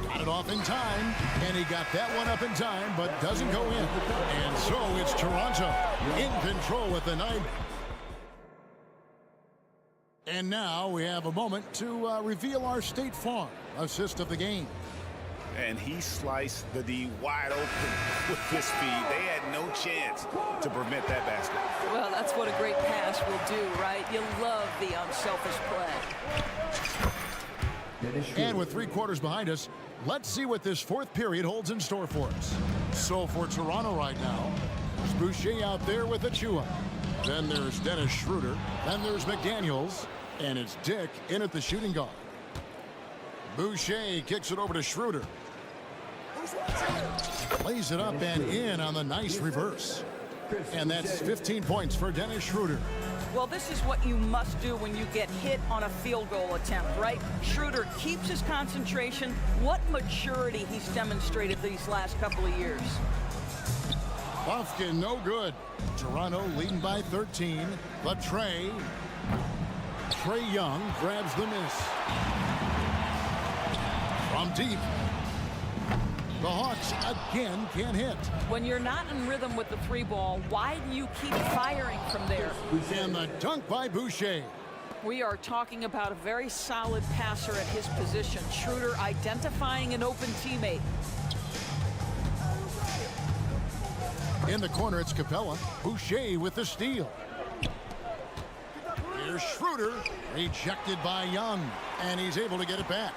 Got it off in time, and he got that one up in time, but doesn't go in. And so it's Toronto in control with the 9. And now we have a moment to reveal our State Farm assist of the game. And he sliced the D wide open with his speed. They had no chance to prevent that basket. Well, that's what a great pass will do, right? You love the unselfish play. And with 3 quarters behind us, let's see what this 4th period holds in store for us. So for Toronto right now, there's Boucher out there with Achua. Then there's Dennis Schroeder. Then there's McDaniels. And it's Dick in at the shooting guard. Boucher kicks it over to Schroeder. Lays it up and in on the nice reverse. And that's 15 points for Dennis Schroeder. Well, this is what you must do when you get hit on a field goal attempt, right? Schroeder keeps his concentration. What maturity he's demonstrated these last couple of years. Buffkin, no good. Toronto leading by 13. But Trey Young grabs the miss. From deep. The Hawks again can't hit. When you're not in rhythm with the 3 ball, why do you keep firing from there? And the dunk by Boucher. We are talking about a very solid passer at his position. Schroeder identifying an open teammate. In the corner, it's Capella. Boucher with the steal. Here's Schroeder, rejected by Young, and he's able to get it back.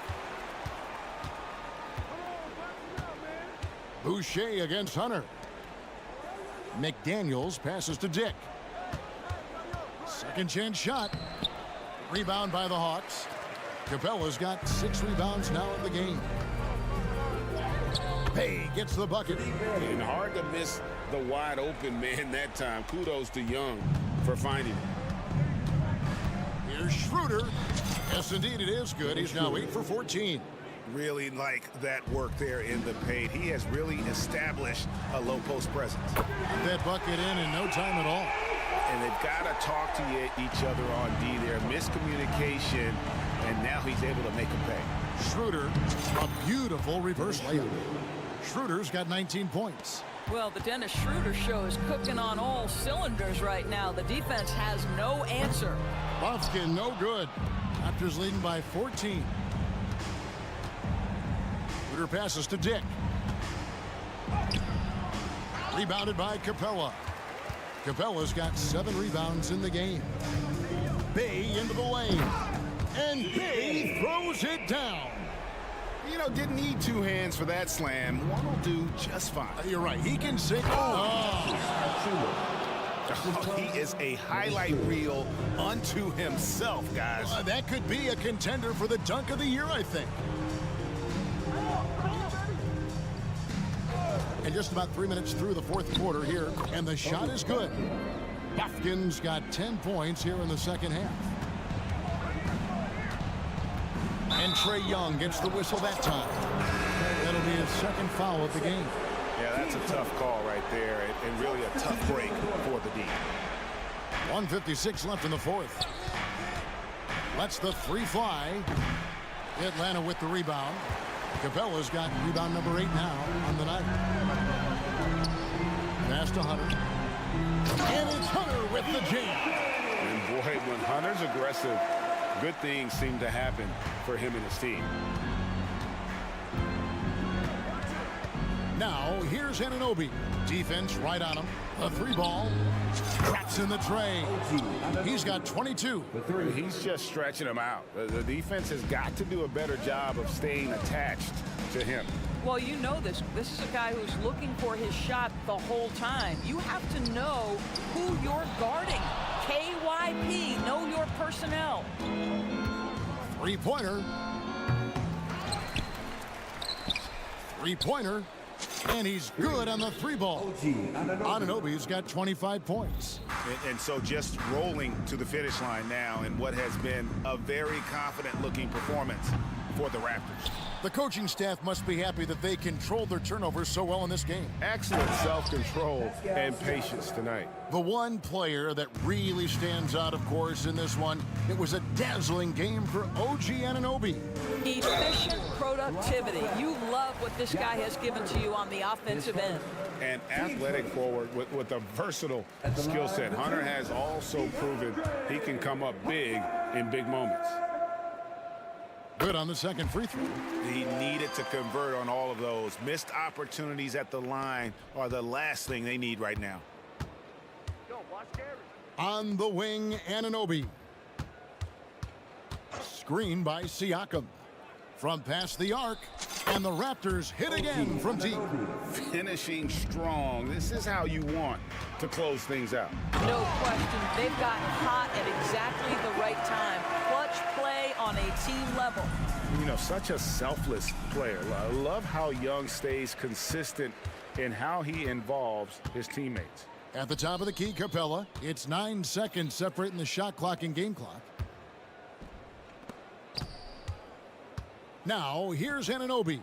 Boucher against Hunter. McDaniels passes to Dick. Second chance shot. Rebound by the Hawks. Capella's got 6 rebounds now in the game. Bay gets the bucket. And hard to miss the wide open man that time. Kudos to Young for finding it. Here's Schroeder. Yes, indeed, it is good. He's now 8 for 14. Really like that work there in the paint. He has really established a low post presence. That bucket in no time at all. And they've got to talk to each other on D there. Miscommunication, and now he's able to make a pay. Schroeder, a beautiful reverse layup. Schroeder's got 19 points. Well, the Dennis Schroeder show is cooking on all cylinders right now. The defense has no answer. Bobslay no good. Raptors leading by 14. Schroeder passes to Dick. Rebounded by Capella. Capella's got 7 rebounds in the game. Bay into the lane. And Bay throws it down. You know, didn't need 2 hands for that slam. One will do just fine. You're right. He can sink. He is a highlight reel unto himself, guys. That could be a contender for the dunk of the year, I think. And just about 3 minutes through the fourth quarter here, and the shot is good. Bofkin's got 10 points here in the second half. And Trae Young gets the whistle that time. That'll be his second foul of the game. Yeah, that's a tough call right there, and really a tough break for the D. 1:56 left in the fourth. Lets the 3 fly. Atlanta with the rebound. Capella's got rebound number 8 now on the night. Pass to Hunter. And it's Hunter with the jam. And boy, when Hunter's aggressive, good things seem to happen for him and his team. Now, here's Anunoby. Defense right on him. A 3 ball. Traps in the tray. He's got 22. He's just stretching him out. The defense has got to do a better job of staying attached to him. Well, you know this. This is a guy who's looking for his shot the whole time. You have to know who you're guarding. KYP, know your personnel. 3-pointer. 3-pointer. And he's good on the 3 ball. Anunoby's got 25 points. And so just rolling to the finish line now in what has been a very confident-looking performance for the Raptors. The coaching staff must be happy that they controlled their turnovers so well in this game. Excellent self-control and patience tonight. The one player that really stands out, of course, in this one, it was a dazzling game for OG Anunoby. Efficient productivity. You love what this guy has given to you on the offensive end. An athletic forward with a versatile skill set. Hunter has also proven he can come up big in big moments. Good on the second free throw. He needed to convert on all of those. Missed opportunities at the line are the last thing they need right now. On the wing, Anunoby. Screen by Siakam. From past the arc, and the Raptors hit again from deep. Finishing strong. This is how you want to close things out. No question. They've gotten hot at exactly the right time. Clutch play on a team level. You know, such a selfless player. I love how Young stays consistent in how he involves his teammates. At the top of the key, Capella. It's 9 seconds separating the shot clock and game clock. Now, here's Anunoby.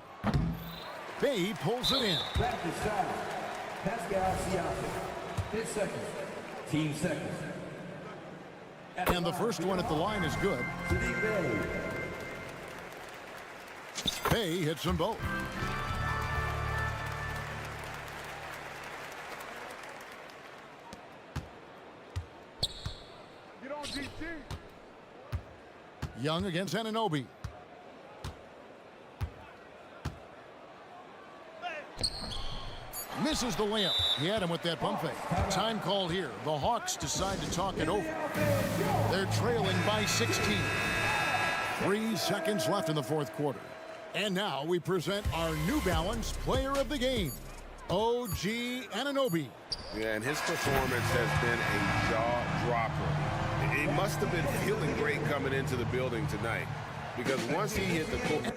Bay pulls it in. Practice foul. Pascal Siakam. 10 seconds. Team seconds. And the first one at the line is good. Bay hits them both. Get on DT. Young against Anunoby. Misses the layup. He had him with that pump fake. Time call here. The Hawks decide to talk it over. They're trailing by 16. 3 seconds left in the fourth quarter. And now we present our New Balance Player of the Game, OG Anunoby. Yeah, and his performance has been a jaw-dropper. He must have been feeling great coming into the building tonight, because once he hit the court...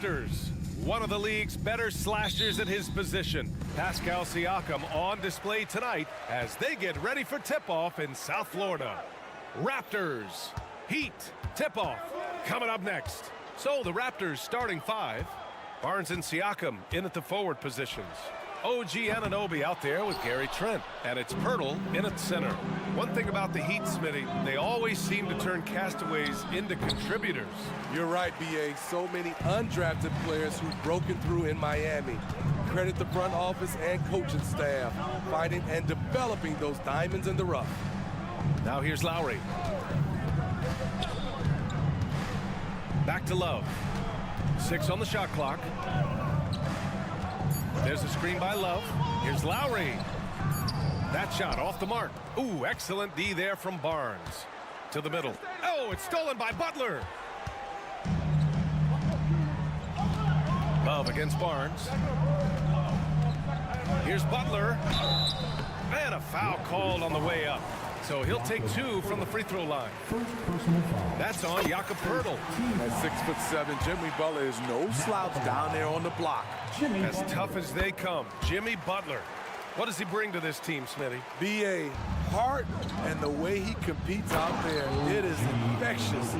Raptors. One of the league's better slashers at his position, Pascal Siakam, on display tonight as they get ready for tip-off in South Florida. Raptors, Heat, tip-off, coming up next. So the Raptors starting 5. Barnes and Siakam in at the forward positions. OG Anunoby out there with Gary Trent, and it's Pirtle in at center. One thing about the Heat, Smitty, they always seem to turn castaways into contributors. You're right, BA. So many undrafted players who've broken through in Miami. Credit the front office and coaching staff, finding and developing those diamonds in the rough. Now here's Lowry. Back to Love. 6 on the shot clock. There's a screen by Love. Here's Lowry. That shot off the mark. Ooh, excellent D there from Barnes. To the middle. Oh, it's stolen by Butler. Love against Barnes. Here's Butler. And a foul called on the way up. So he'll take 2 from the free throw line. That's on Jakob Pirtle. At 6'7", Jimmy Butler is no slouch down there on the block. As tough as they come, Jimmy Butler. What does he bring to this team, Smitty? BA, heart and the way he competes out there, it is infectious.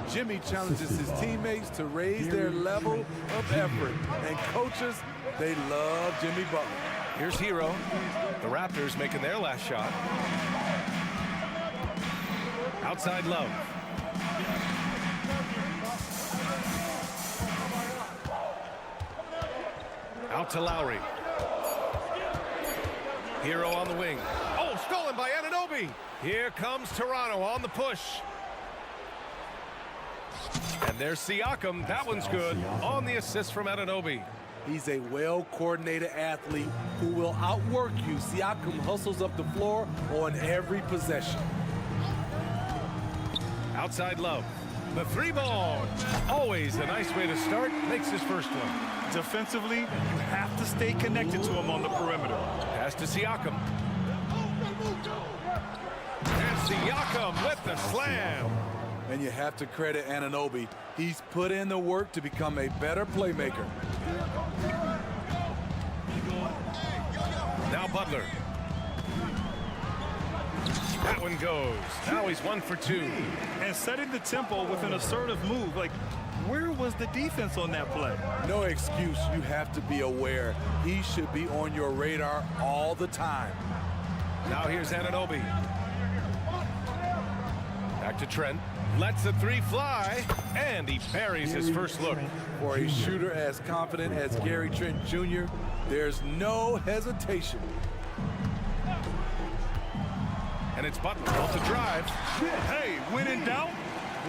Jimmy challenges his teammates to raise their level of effort. And coaches, they love Jimmy Butler. Here's Hero. The Raptors making their last shot. Outside Love. Out to Lowry. Hero on the wing. Oh, stolen by Anunoby. Here comes Toronto on the push. And there's Siakam. That one's good. On the assist from Anunoby. He's a well-coordinated athlete who will outwork you. Siakam hustles up the floor on every possession. Outside Love. The 3-ball. Always a nice way to start. Makes his first one. Defensively, you have to stay connected to him on the perimeter. Pass to Siakam. And Siakam with the slam. And you have to credit Anunoby. He's put in the work to become a better playmaker. Now Butler. That one goes. Now he's 1 for 2. And setting the tempo with an assertive move. Like, where was the defense on that play? No excuse. You have to be aware. He should be on your radar all the time. Now here's Anunoby. Back to Trent. Lets the 3 fly. And he buries his first look. For a shooter as confident as Gary Trent Jr., there's no hesitation. And it's Butler off the drive. Hey, when in doubt,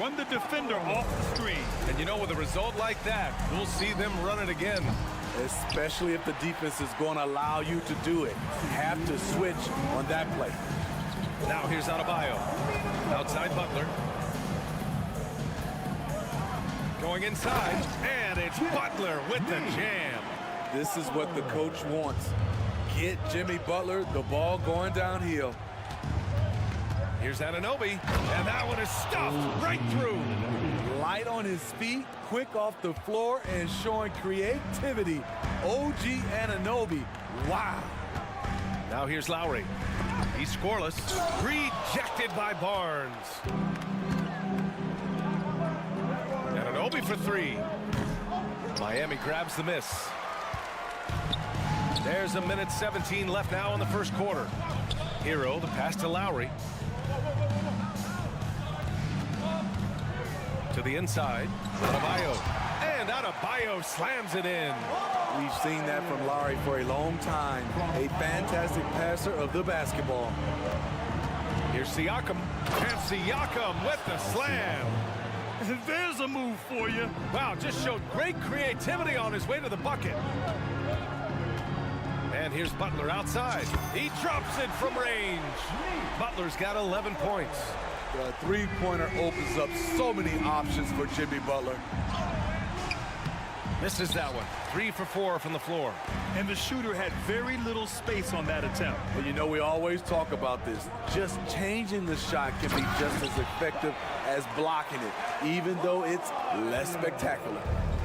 run the defender off the screen. And you know, with a result like that, we'll see them run it again. Especially if the defense is going to allow you to do it. You have to switch on that play. Now here's Adebayo. Outside Butler. Going inside. And it's Butler with the jam. This is what the coach wants. Get Jimmy Butler the ball going downhill. Here's Anunoby, and that one is stuffed right through. Light on his feet, quick off the floor, and showing creativity. OG Anunoby, wow. Now here's Lowry. He's scoreless. Rejected by Barnes. Anunoby for 3. Miami grabs the miss. There's a minute 17 left now in the first quarter. Hero, the pass to Lowry. To the inside. Adebayo. And Adebayo slams it in. We've seen that from Lowry for a long time. A fantastic passer of the basketball. Here's Siakam. And Siakam with the slam. There's a move for you. Wow, just showed great creativity on his way to the bucket. And here's Butler outside. He drops it from range. Butler's got 11 points. The three-pointer opens up so many options for Jimmy Butler. Misses that one. 3 for 4 from the floor. And the shooter had very little space on that attempt. And you know, we always talk about this. Just changing the shot can be just as effective as blocking it, even though it's less spectacular.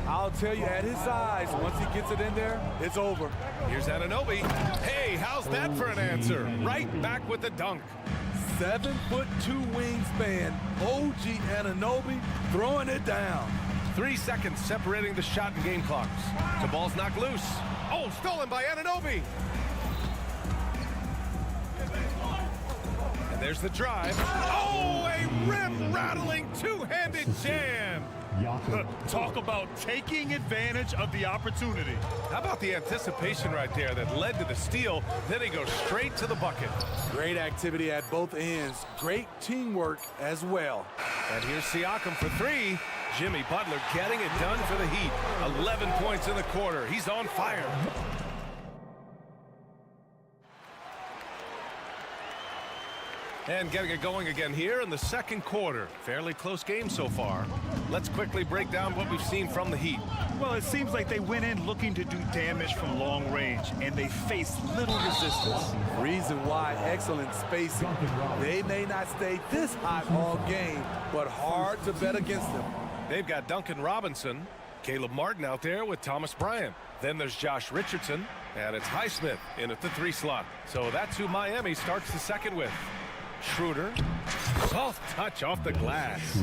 I'll tell you, at his size, once he gets it in there, it's over. Here's Anunoby. Hey, how's that for an answer? Right back with the dunk. 7'2" wingspan, OG Anunoby throwing it down. 3 seconds separating the shot and game clocks. The ball's knocked loose. Oh, stolen by Anunoby. And there's the drive. Oh, a rim-rattling two-handed jam. Talk about taking advantage of the opportunity. How about the anticipation right there that led to the steal? Then he goes straight to the bucket. Great activity at both ends. Great teamwork as well. And here's Siakam for three. Jimmy Butler getting it done for the Heat. 11 points in the quarter. He's on fire. And getting it going again here in the second quarter. Fairly close game so far. Let's quickly break down what we've seen from the Heat. Well, it seems like they went in looking to do damage from long range, and they faced little resistance. Reason why, excellent spacing. They may not stay this hot all game, but hard to bet against them. They've got Duncan Robinson, Caleb Martin out there with Thomas Bryant. Then there's Josh Richardson, and it's Highsmith in at the 3 slot. So that's who Miami starts the second with. Schroeder, soft touch off the glass.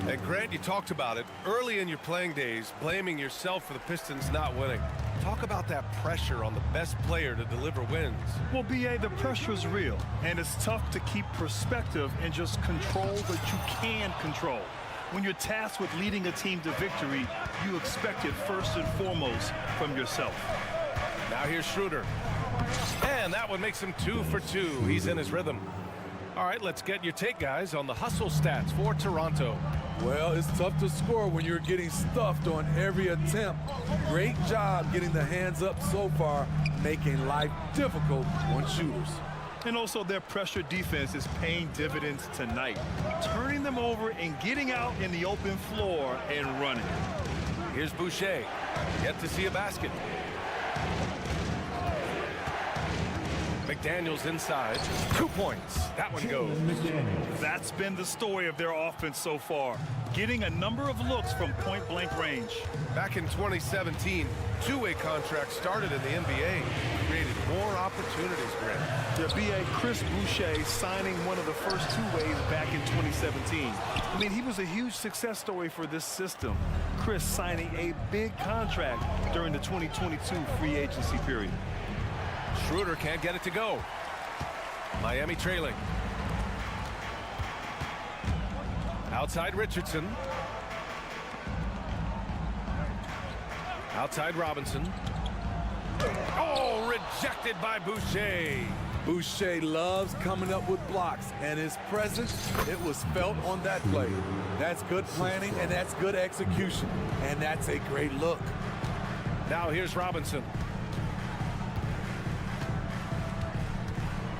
And Grant, you talked about it early in your playing days, blaming yourself for the Pistons not winning. Talk about that pressure on the best player to deliver wins. Well, B.A., the pressure is real, and it's tough to keep perspective and just control what you can control. When you're tasked with leading a team to victory, you expect it first and foremost from yourself. Now here's Schroeder. And that one makes him 2 for 2. He's in his rhythm. All right, let's get your take, guys, on the hustle stats for Toronto. Well, it's tough to score when you're getting stuffed on every attempt. Great job getting the hands up so far, making life difficult on shooters. And also their pressure defense is paying dividends tonight, turning them over and getting out in the open floor and running. Here's Boucher. Yet to see a basket. McDaniels inside. 2 points. That one goes. That's been the story of their offense so far, getting a number of looks from point-blank range. Back in 2017, two-way contracts started in the NBA, created more opportunities, Grant. The BA Chris Boucher signing one of the first two-ways back in 2017. I mean, he was a huge success story for this system. Chris signing a big contract during the 2022 free agency period. Schroeder can't get it to go. Miami trailing. Outside Richardson. Outside Robinson. Oh, rejected by Boucher. Boucher loves coming up with blocks, and his presence, it was felt on that play. That's good planning, and that's good execution, and that's a great look. Now here's Robinson.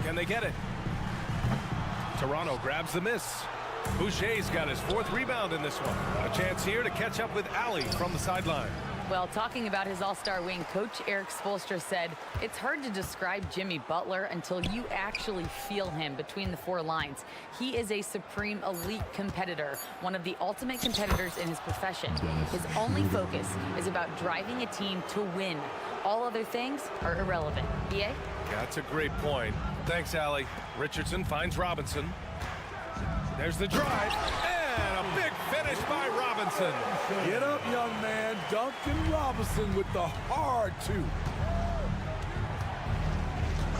Can they get it? Toronto grabs the miss. Boucher's got his 4th rebound in this one. A chance here to catch up with Allie from the sideline. Well, talking about his all-star wing, Coach Eric Spoelstra said, it's hard to describe Jimmy Butler until you actually feel him between the 4 lines. He is a supreme elite competitor, one of the ultimate competitors in his profession. His only focus is about driving a team to win. All other things are irrelevant. BA? That's a great point. Thanks, Allie. Richardson finds Robinson. There's the drive, and a big finish by Robinson. Get up, young man. Duncan Robinson with the hard 2.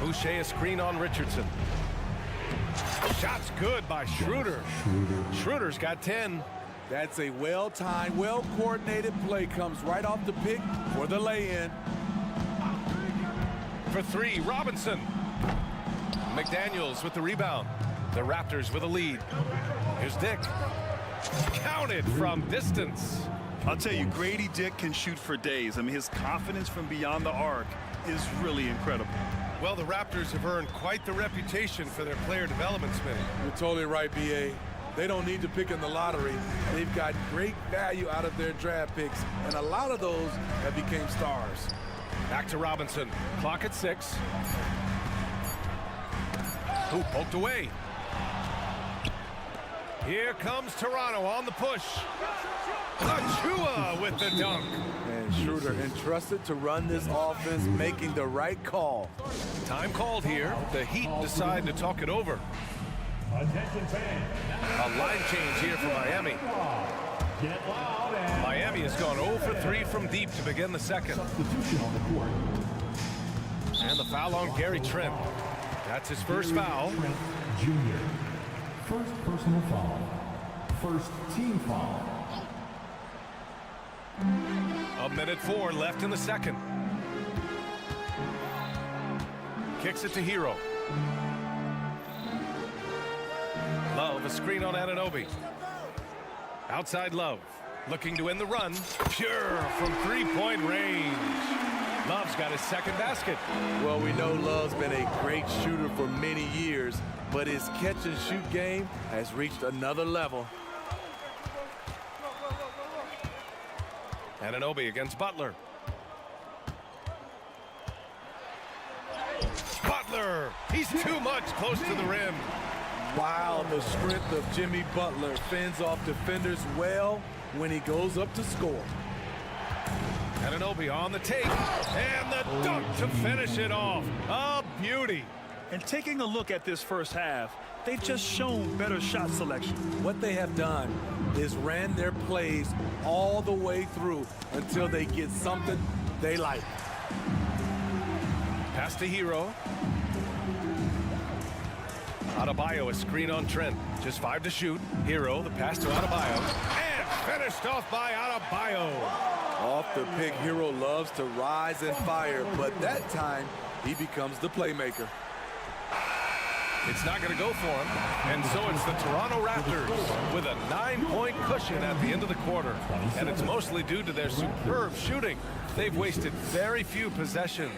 Boucher a screen on Richardson. Shot's good by Schroeder. Schroeder's got 10. That's a well-timed, well-coordinated play. Comes right off the pick for the lay-in. For 3, Robinson. McDaniels with the rebound. The Raptors with a lead. Here's Dick. Counted from distance. I'll tell you, Grady Dick can shoot for days. I mean, his confidence from beyond the arc is really incredible. Well, the Raptors have earned quite the reputation for their player development, Smitty. You're totally right, B.A. They don't need to pick in the lottery. They've got great value out of their draft picks, and a lot of those have become stars. Back to Robinson. Clock at 6. Ooh, poked away. Here comes Toronto on the push. Achua with the dunk. And Schroeder entrusted to run this offense, making the right call. Time called here. The Heat decide to talk it over. Attention fans. A line change here for Miami. Miami has gone 0 for 3 from deep to begin the second. Substitution on the court. And the foul on Gary Trent. That's his first foul. Trent Jr. First personal foul. First team foul. 1:04 left in the second. Kicks it to Hero. Love, a screen on Anunoby. Outside Love, looking to win the run. Pure from three-point range. Love's got his second basket. Well, we know Love's been a great shooter for many years, but his catch-and-shoot game has reached another level. Anunoby against Butler. Butler, he's too much close to the rim. Wow, the strength of Jimmy Butler fends off defenders well when he goes up to score. Anunoby on the take, and the dunk to finish it off. A beauty. And taking a look at this first half, they've just shown better shot selection. What they have done is ran their plays all the way through until they get something they like. Pass to Hero. Adebayo, a screen on Trent. Just 5 to shoot. Hero, the pass to Adebayo. And finished off by Adebayo. Off the pick, Hero loves to rise and fire, but that time he becomes the playmaker. It's not going to go for him. And so it's the Toronto Raptors with a 9-point cushion at the end of the quarter. And it's mostly due to their superb shooting. They've wasted very few possessions.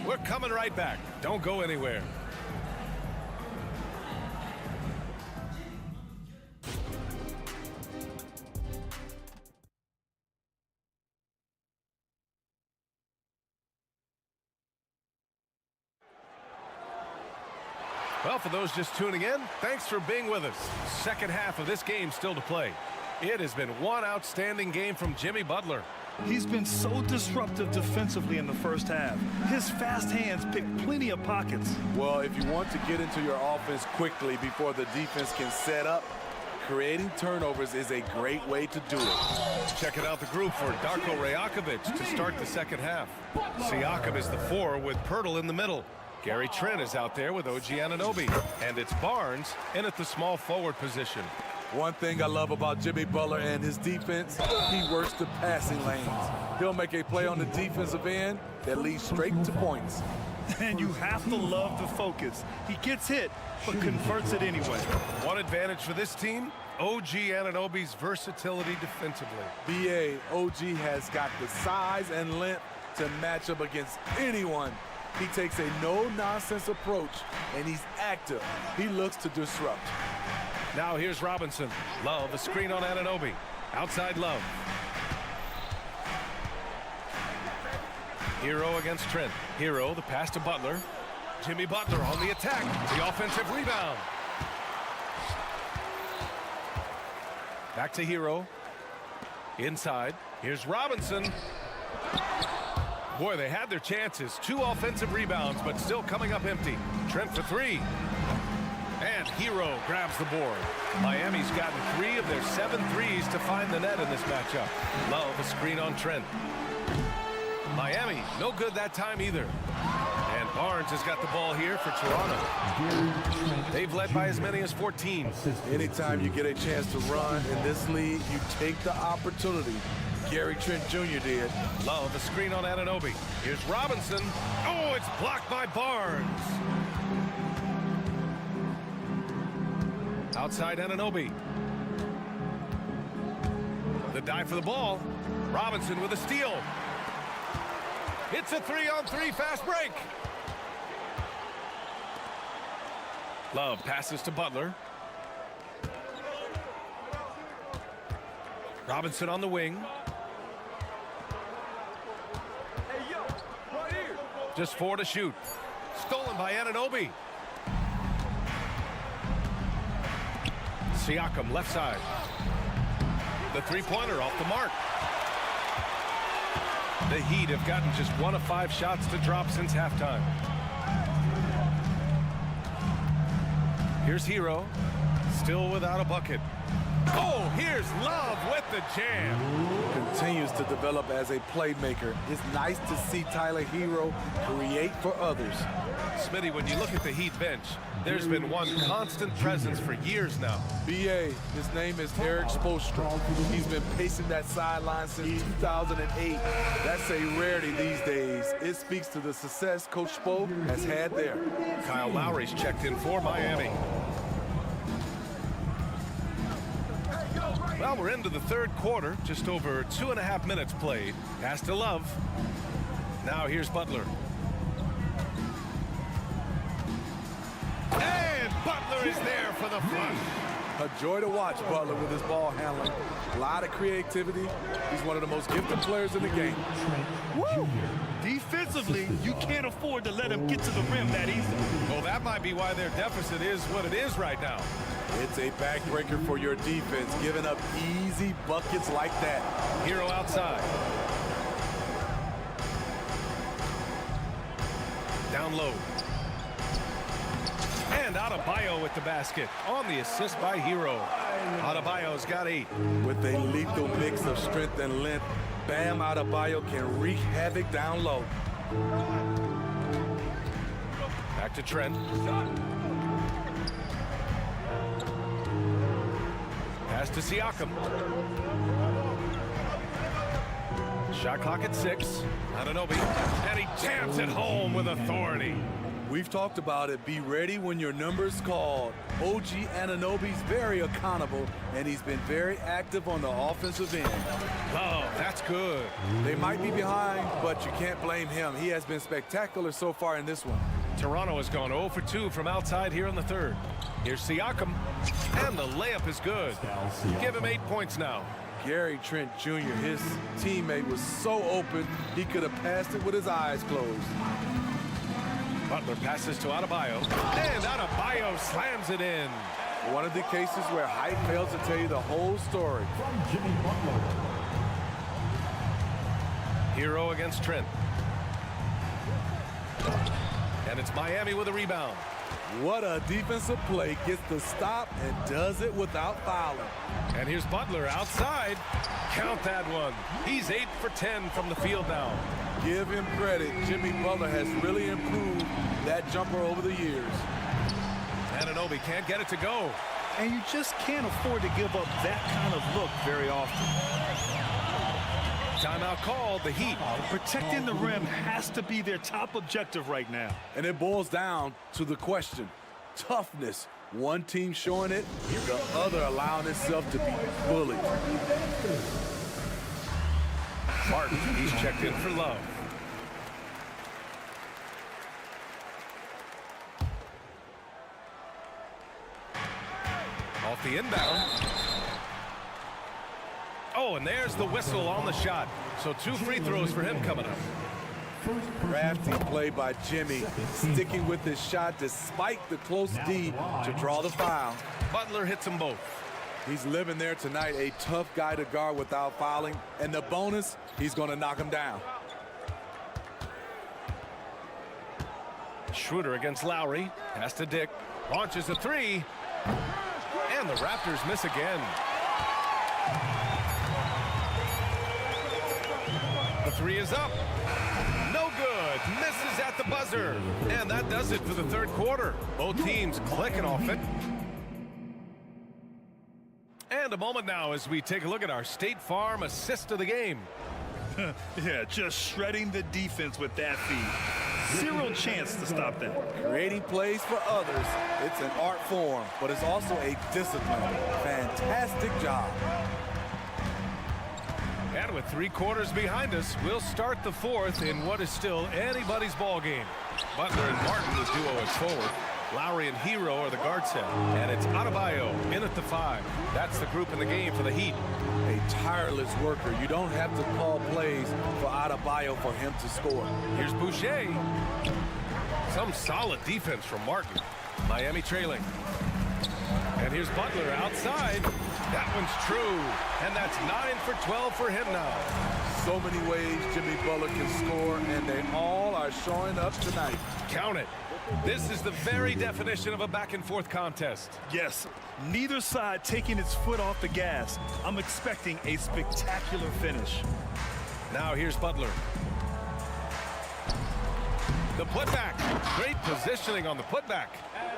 We're coming right back. Don't go anywhere. Well, for those just tuning in, thanks for being with us. Second half of this game still to play. It has been one outstanding game from Jimmy Butler. He's been so disruptive defensively in the first half. His fast hands pick plenty of pockets. Well, if you want to get into your offense quickly before the defense can set up, creating turnovers is a great way to do it. Checking out the group for Darko Rajakovic to start the second half. Siakam is the 4 with Pirtle in the middle. Gary Trent is out there with OG Anunoby. And it's Barnes in at the small forward position. One thing I love about Jimmy Butler and his defense, he works the passing lanes. He'll make a play on the defensive end that leads straight to points. And you have to love the focus. He gets hit, but converts it anyway. One advantage for this team, OG Anunoby's versatility defensively. BA, OG has got the size and length to match up against anyone. He takes a no-nonsense approach, and he's active. He looks to disrupt. Now here's Robinson. Love, a screen on Anunoby. Outside Love. Hero against Trent. Hero, the pass to Butler. Jimmy Butler on the attack. The offensive rebound. Back to Hero. Inside. Here's Robinson. Boy, they had their chances. 2 offensive rebounds, but still coming up empty. Trent for 3. And Hero grabs the board. Miami's gotten 3 of their 7 threes to find the net in this matchup. Love, a screen on Trent. Miami, no good that time either. And Barnes has got the ball here for Toronto. They've led by as many as 14. Anytime you get a chance to run in this league, you take the opportunity. Gary Trent Jr. did. Love, a screen on Anunoby. Here's Robinson. Oh, it's blocked by Barnes. Outside Anunoby. The dive for the ball. Robinson with a steal. It's a 3-on-3 fast break. Love passes to Butler. Robinson on the wing. Just 4 to shoot. Stolen by Anunoby. Siakam, left side. The three-pointer off the mark. The Heat have gotten just 1 of 5 shots to drop since halftime. Here's Hero, still without a bucket. Oh, here's Love with the jam. Continues to develop as a playmaker. It's nice to see Tyler Hero create for others. Smitty, when you look at the Heat bench, there's been one constant presence for years now. BA, his name is Eric Spoelstra. He's been pacing that sideline since 2008. That's a rarity these days. It speaks to the success Coach Spo has had there. Kyle Lowry's checked in for Miami. Well, we're into the third quarter, just over 2.5 minutes played. Pass to Love. Now here's Butler. And Butler is there for the flush. A joy to watch Butler with his ball handling. A lot of creativity. He's one of the most gifted players in the game. Woo! Defensively, you can't afford to let him get to the rim that easily. Well, that might be why their deficit is what it is right now. It's a backbreaker for your defense, giving up easy buckets like that. Hero outside. Down low. And Adebayo with the basket on the assist by Hero. Adebayo's got 8. With a lethal mix of strength and length, Bam Adebayo can wreak havoc down low. Back to Trent. Pass to Siakam. Shot clock at 6. Anunoby. And he jams it home with authority. We've talked about it. Be ready when your number's called. OG Anunoby's very accountable, and he's been very active on the offensive end. Oh, that's good. They might be behind, but you can't blame him. He has been spectacular so far in this one. Toronto has gone 0 for 2 from outside here in the third. Here's Siakam, and the layup is good. Give him 8 points now. Gary Trent Jr., his teammate, was so open, he could have passed it with his eyes closed. Butler passes to Adebayo, and Adebayo slams it in. One of the cases where height fails to tell you the whole story. Hero against Trent. And it's Miami with a rebound. What a defensive play. Gets the stop and does it without fouling. And here's Butler outside. Count that one. He's 8 for 10 from the field now. Give him credit. Jimmy Butler has really improved that jumper over the years. Anunoby can't get it to go. And you just can't afford to give up that kind of look very often. Timeout called, the Heat. Protecting the rim has to be their top objective right now. And it boils down to the question. Toughness. One team showing it, the other allowing itself to be bullied. Martin, he's checked in for Love. Off the inbound. Oh, and there's the whistle on the shot. So 2 free throws for him coming up. Crafty play by Jimmy, sticking with his shot despite the close D to draw the foul. Butler hits them both. He's living there tonight, a tough guy to guard without fouling. And the bonus, he's going to knock him down. Schroeder against Lowry. Pass to Dick. Launches a 3. And the Raptors miss again. The 3 is up. No good. Misses at the buzzer. And that does it for the third quarter. Both teams clicking off it. And a moment now as we take a look at our State Farm assist of the game. Yeah, just shredding the defense with that feed. Zero chance to stop that. Creating plays for others, it's an art form, but it's also a discipline. Fantastic job. And with 3 quarters behind us, we'll start the fourth in what is still anybody's ball game. Butler and Martin, the duo is forward. Lowry and Hero are the guard set. And it's Adebayo in at the 5. That's the group in the game for the Heat. A tireless worker. You don't have to call plays for Adebayo for him to score. Here's Boucher. Some solid defense from Martin. Miami trailing. And here's Butler outside. That one's true. And that's 9 for 12 for him now. So many ways Jimmy Butler can score, and they all are showing up tonight. Count it. This is the very definition of a back-and-forth contest. Yes, neither side taking its foot off the gas. I'm expecting a spectacular finish. Now here's Butler. The putback. Great positioning on the putback.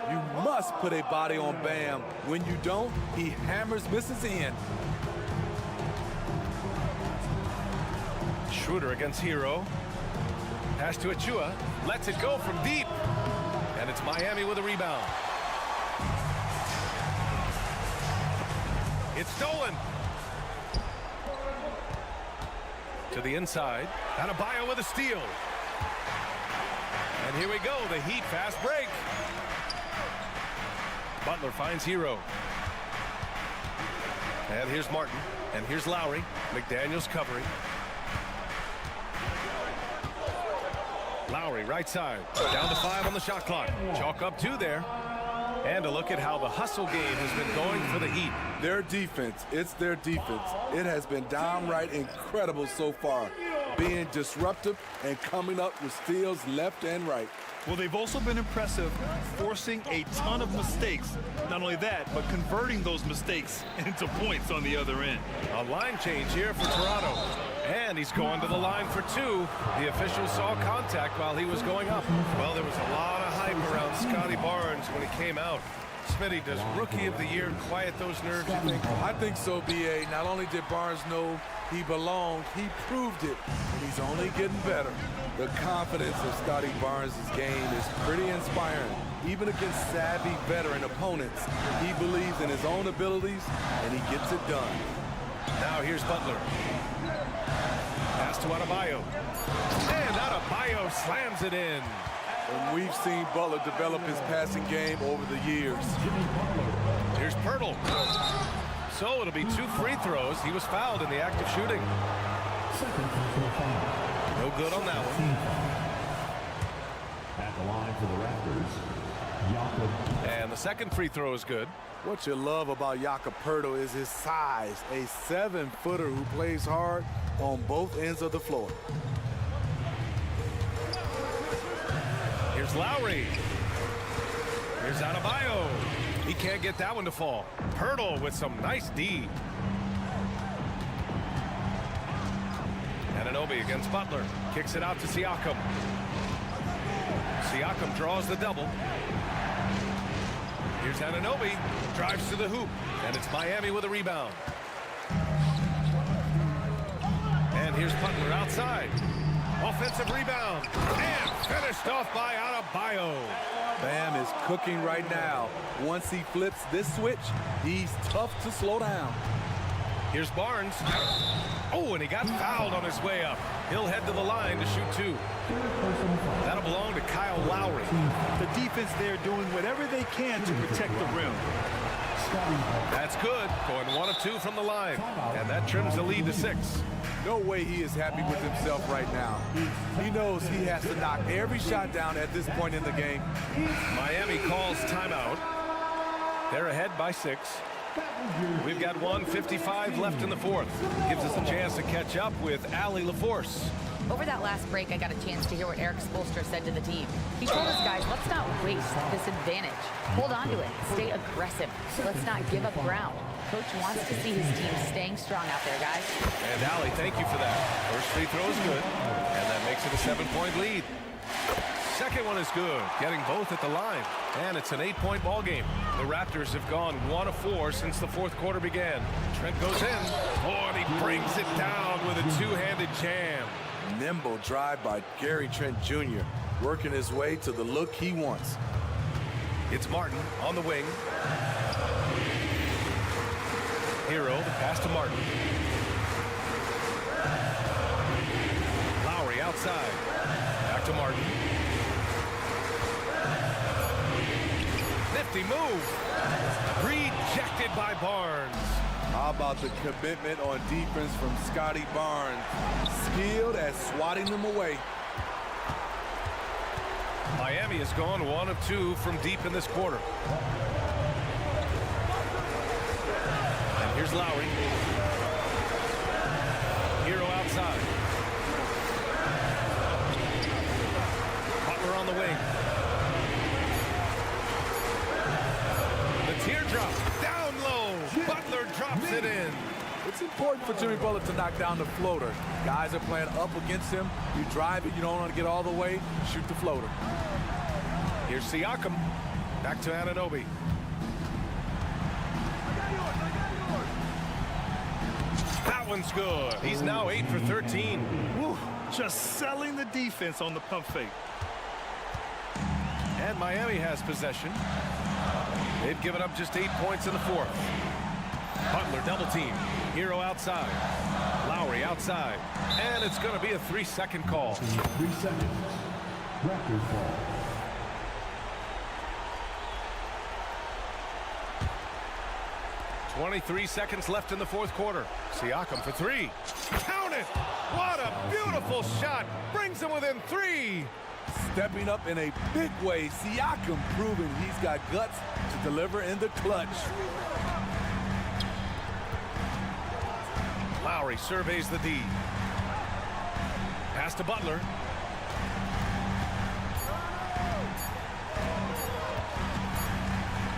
You must put a body on Bam. When you don't, he hammers, misses in. Schroeder against Hero. Pass to Achua. Lets it go from deep. And it's Miami with a rebound. It's stolen. To the inside. Adebayo with a steal. And here we go. The Heat fast break. Butler finds Hero. And here's Martin. And here's Lowry. McDaniels covering. Lowry right side. Down to 5 on the shot clock. Chalk up 2 there. And a look at how the hustle game has been going for the Heat. Their defense, it's their defense. It has been downright incredible so far, being disruptive and coming up with steals left and right. Well, they've also been impressive, forcing a ton of mistakes. Not only that, but converting those mistakes into points on the other end. A line change here for Toronto. And he's going to the line for 2. The official saw contact while he was going up. Well, there was a lot of hype around Scotty Barnes when he came out. Smitty, does Rookie of the Year quiet those nerves, you think? I think so, B.A. Not only did Barnes know he belonged, he proved it. He's only getting better. The confidence of Scotty Barnes' game is pretty inspiring. Even against savvy veteran opponents, he believes in his own abilities, and he gets it done. Now here's Butler. Pass to Adebayo. And Adebayo slams it in. And we've seen Butler develop his passing game over the years. Here's Pirtle. So it'll be 2 free throws. He was fouled in the act of shooting. No good on that one. At the line for the Raptors, Jakob. And the second free throw is good. What you love about Jakob Pirtle is his size, a 7-footer who plays hard on both ends of the floor. Here's Lowry. Here's Adebayo. He can't get that one to fall. Pirtle with some nice D. Anunoby against Butler. Kicks it out to Siakam. Siakam draws the double. Here's Anunoby. Drives to the hoop. And it's Miami with a rebound. And here's Butler outside. Offensive rebound. And finished off by Adebayo. Bam is cooking right now. Once he flips this switch, he's tough to slow down. Here's Barnes. Oh, and he got fouled on his way up. He'll head to the line to shoot 2. That'll belong to Kyle Lowry. The defense there doing whatever they can to protect the rim. That's good. Going 1 of 2 from the line. And that trims the lead to 6. No way he is happy with himself right now. He knows he has to knock every shot down at this point in the game. Miami calls timeout. They're ahead by 6. We've got 1:55 left in the 4th. Gives us a chance to catch up with Allie LaForce. Over that last break, I got a chance to hear what Eric Spoelstra said to the team. He told us, guys, let's not waste this advantage. Hold on to it. Stay aggressive. Let's not give up ground. Coach wants to see his team staying strong out there, guys. And Allie, thank you for that. First free throw is good. And that makes it a 7-point lead. Second one is good, getting both at the line. And it's an 8-point ball game. The Raptors have gone 1 of 4 since the 4th quarter began. Trent goes in. Oh, and he brings it down with a 2-handed jam. Nimble drive by Gary Trent Jr., working his way to the look he wants. It's Martin on the wing. Hero, the pass to Martin. Lowry outside. Back to Martin. Nifty move. Rejected by Barnes. How about the commitment on defense from Scotty Barnes? Skilled at swatting them away. Miami has gone 1 of 2 from deep in this quarter. Here's Lowry. Hero outside. Butler on the wing. The teardrop down low. Butler drops it in. It's important for Jimmy Butler to knock down the floater. Guys are playing up against him. You drive it, you don't want to get all the way, shoot the floater. Here's Siakam. Back to Anunoby. That one's good. He's now 8 for 13. Woo, just selling the defense on the pump fake. And Miami has possession. They've given up just 8 points in the fourth. Butler double team. Hero outside. Lowry outside. And it's going to be a 3-second call. 3 seconds. Raptors ball. .23 seconds left in the fourth quarter. Siakam for 3. Count it! What a beautiful shot! Brings him within 3. Stepping up in a big way, Siakam proving he's got guts to deliver in the clutch. Lowry surveys the D. Pass to Butler.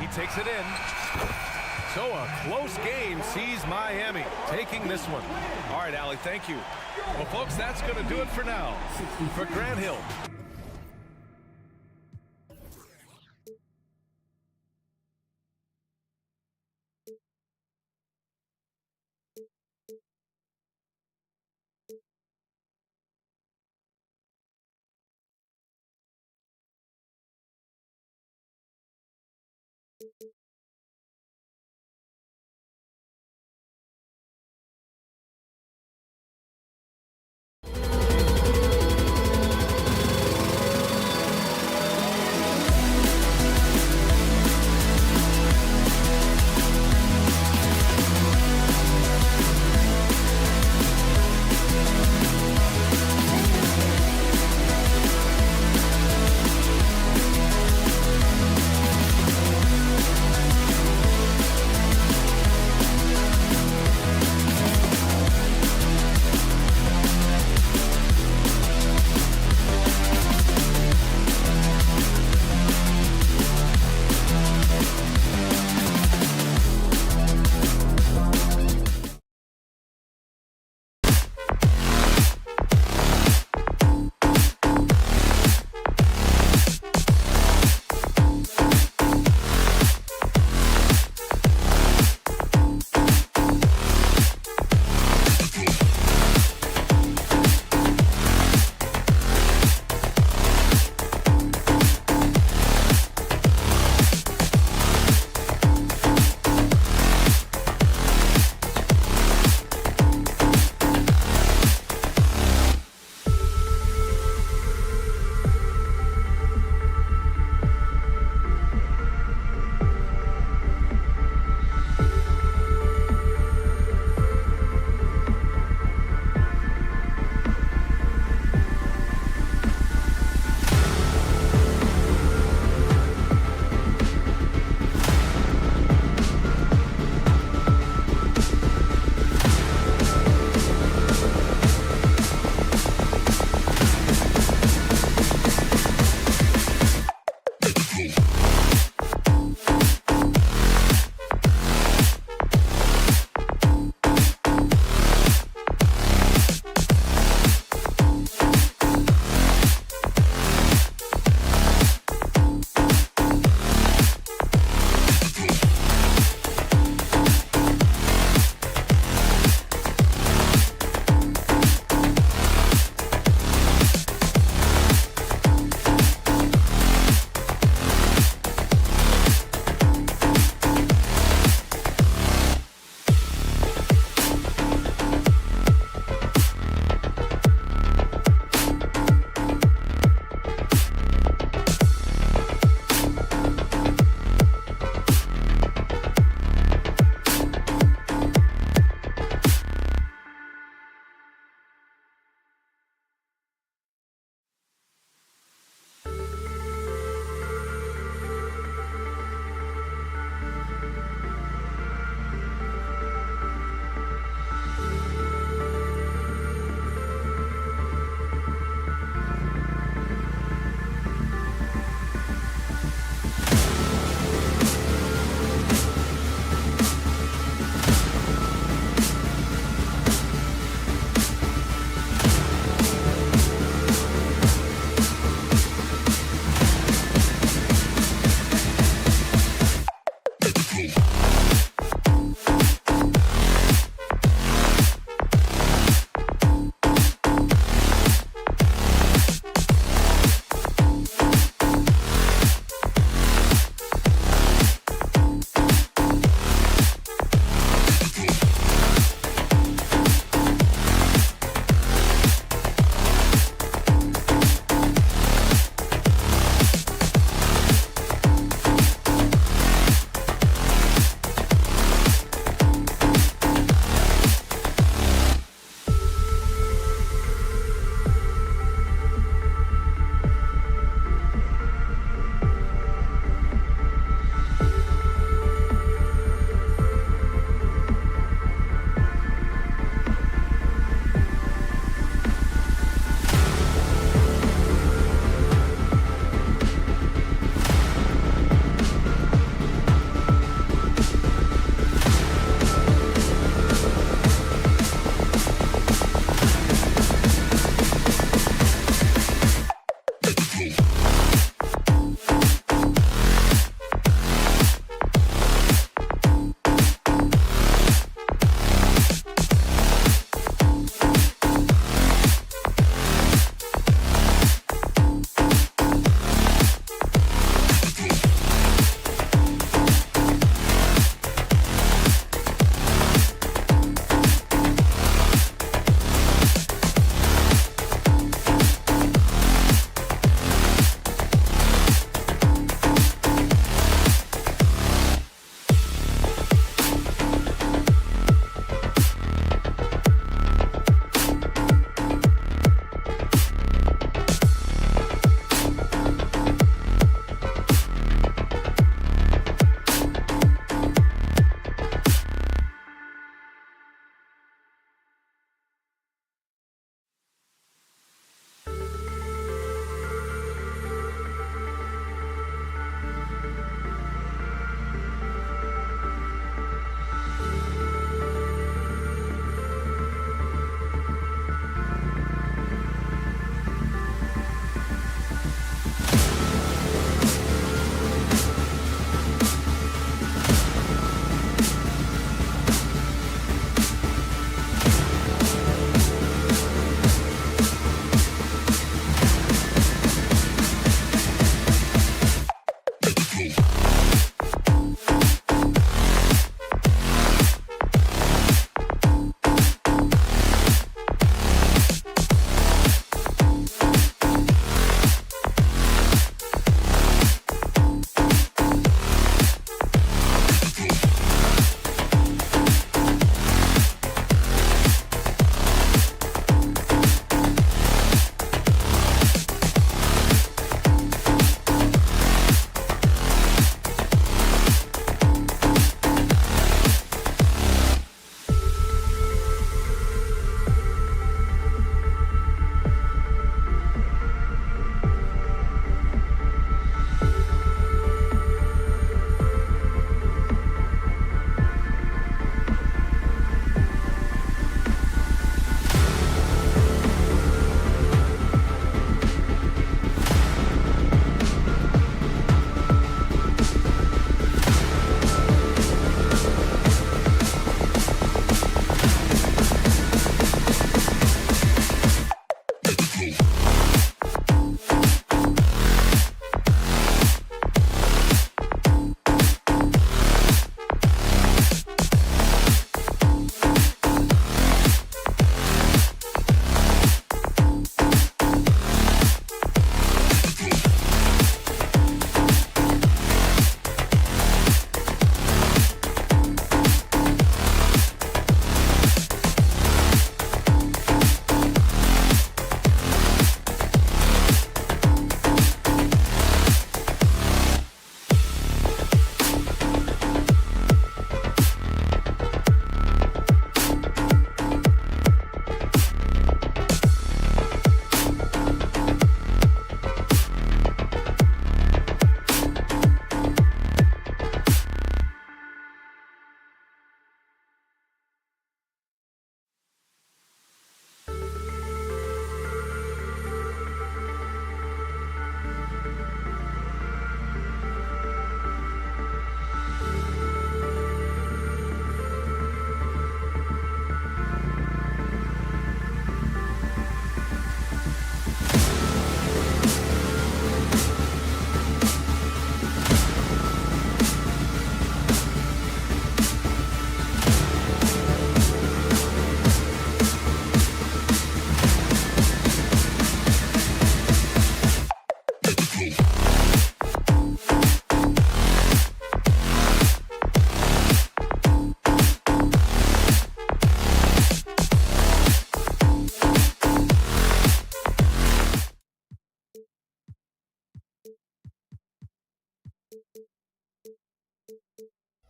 He takes it in. So a close game sees Miami taking this one. All right, Allie, thank you. Well, folks, that's going to do it for now. For Grant Hill.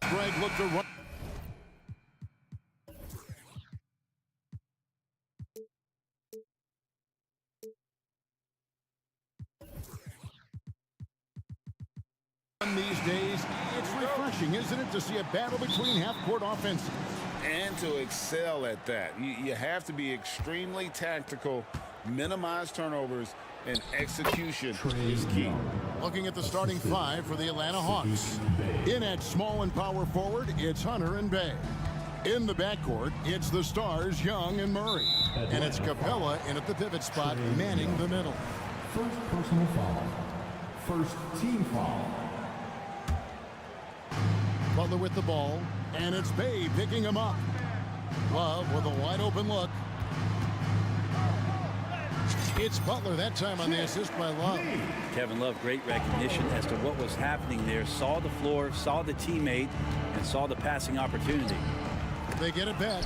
Greg looked to run. These days, it's refreshing, isn't it, to see a battle between half-court offenses. And to excel at that. You have to be extremely tactical, minimize turnovers, and execution is key. Looking at the starting five for the Atlanta Hawks. In at small and power forward, it's Hunter and Bay. In the backcourt, it's the stars Young and Murray. And it's Capella in at the pivot spot, manning the middle. First personal foul. First team foul. Butler with the ball, and it's Bay picking him up. Love with a wide open look. It's Butler that time on the assist by Love. Kevin Love, great recognition as to what was happening there. Saw the floor, saw the teammate, and saw the passing opportunity. They get it back.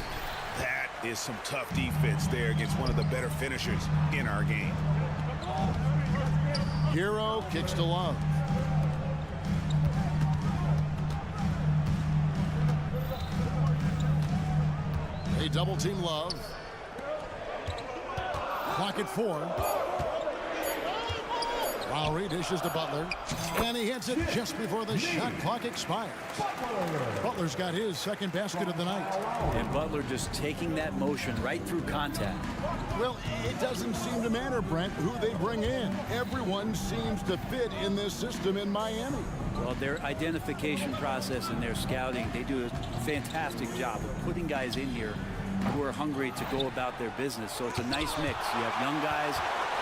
That is some tough defense there against one of the better finishers in our game. Hero kicks to Love. They double team Love. Clock at 4. Lowry dishes to Butler, and he hits it just before the shot clock expires. Butler's got his second basket of the night. And Butler just taking that motion right through contact. Well, it doesn't seem to matter, Brent, who they bring in. Everyone seems to fit in this system in Miami. Well, their identification process and their scouting, they do a fantastic job of putting guys in here who are hungry to go about their business. So it's a nice mix. You have young guys,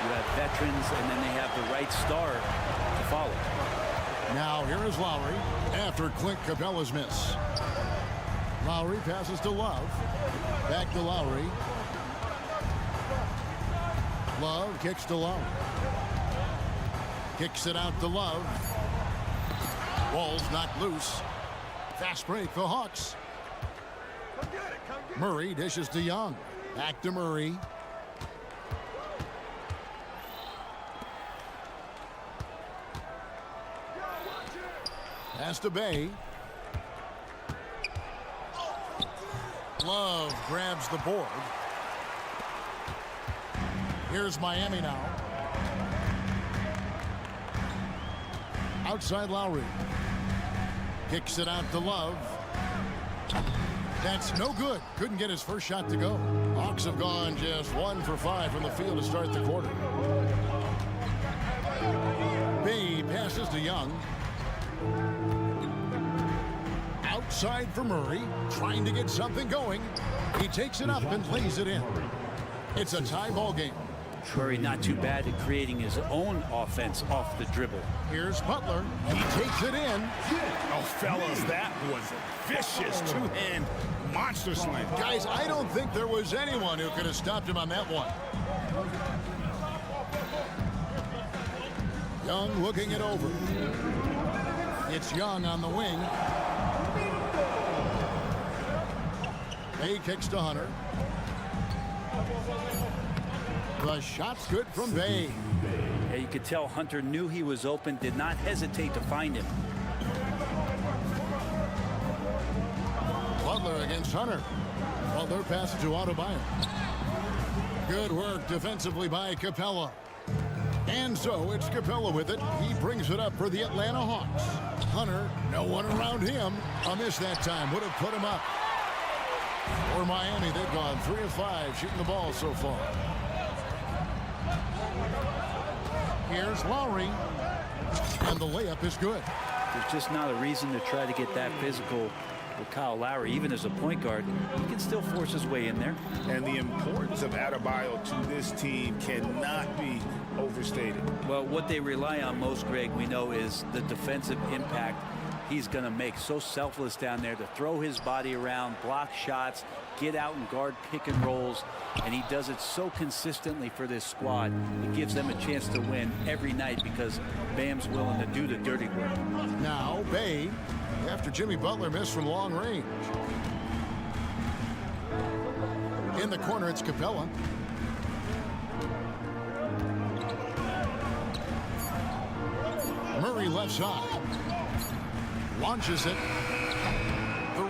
you have veterans, and then they have the right star to follow. Now here is Lowry after Clint Capella's miss. Lowry passes to Love. Back to Lowry. Love kicks to Lowry. Kicks it out to Love. Ball's knocked loose. Fast break for Hawks. Murray dishes to Young. Back to Murray. Pass to Bay. Love grabs the board. Here's Miami now. Outside Lowry. Kicks it out to Love. That's no good. Couldn't get his first shot to go. Hawks have gone just 1 for 5 from the field to start the quarter. Bay passes to Young. Outside for Murray. Trying to get something going. He takes it up and lays it in. It's a tie ball game. Murray not too bad at creating his own offense off the dribble. Here's Butler. He takes it in. Oh, fellas, that was a vicious two-hand monster slam. Guys, I don't think there was anyone who could have stopped him on that one. Young looking it over. It's Young on the wing. Bay kicks to Hunter. The shot's good from Bay. Yeah, you could tell Hunter knew he was open, did not hesitate to find him. Butler against Hunter. Butler passes to Adebayo. Good work defensively by Capella. And so it's Capella with it. He brings it up for the Atlanta Hawks. Hunter, no one around him. A miss that time would have put him up. For Miami, they've gone 3 of 5 shooting the ball so far. Here's Lowry, and the layup is good. There's just not a reason to try to get that physical with Kyle Lowry. Even as a point guard, he can still force his way in there. And the importance of Adebayo to this team cannot be overstated. Well, what they rely on most, Greg, we know, is the defensive impact he's going to make. So selfless down there to throw his body around, block shots, get out and guard pick and rolls, and he does it so consistently for this squad. It gives them a chance to win every night because Bam's willing to do the dirty work. Now Bay, after Jimmy Butler missed from long range. In the corner, it's Capella. Murray left side. Launches it.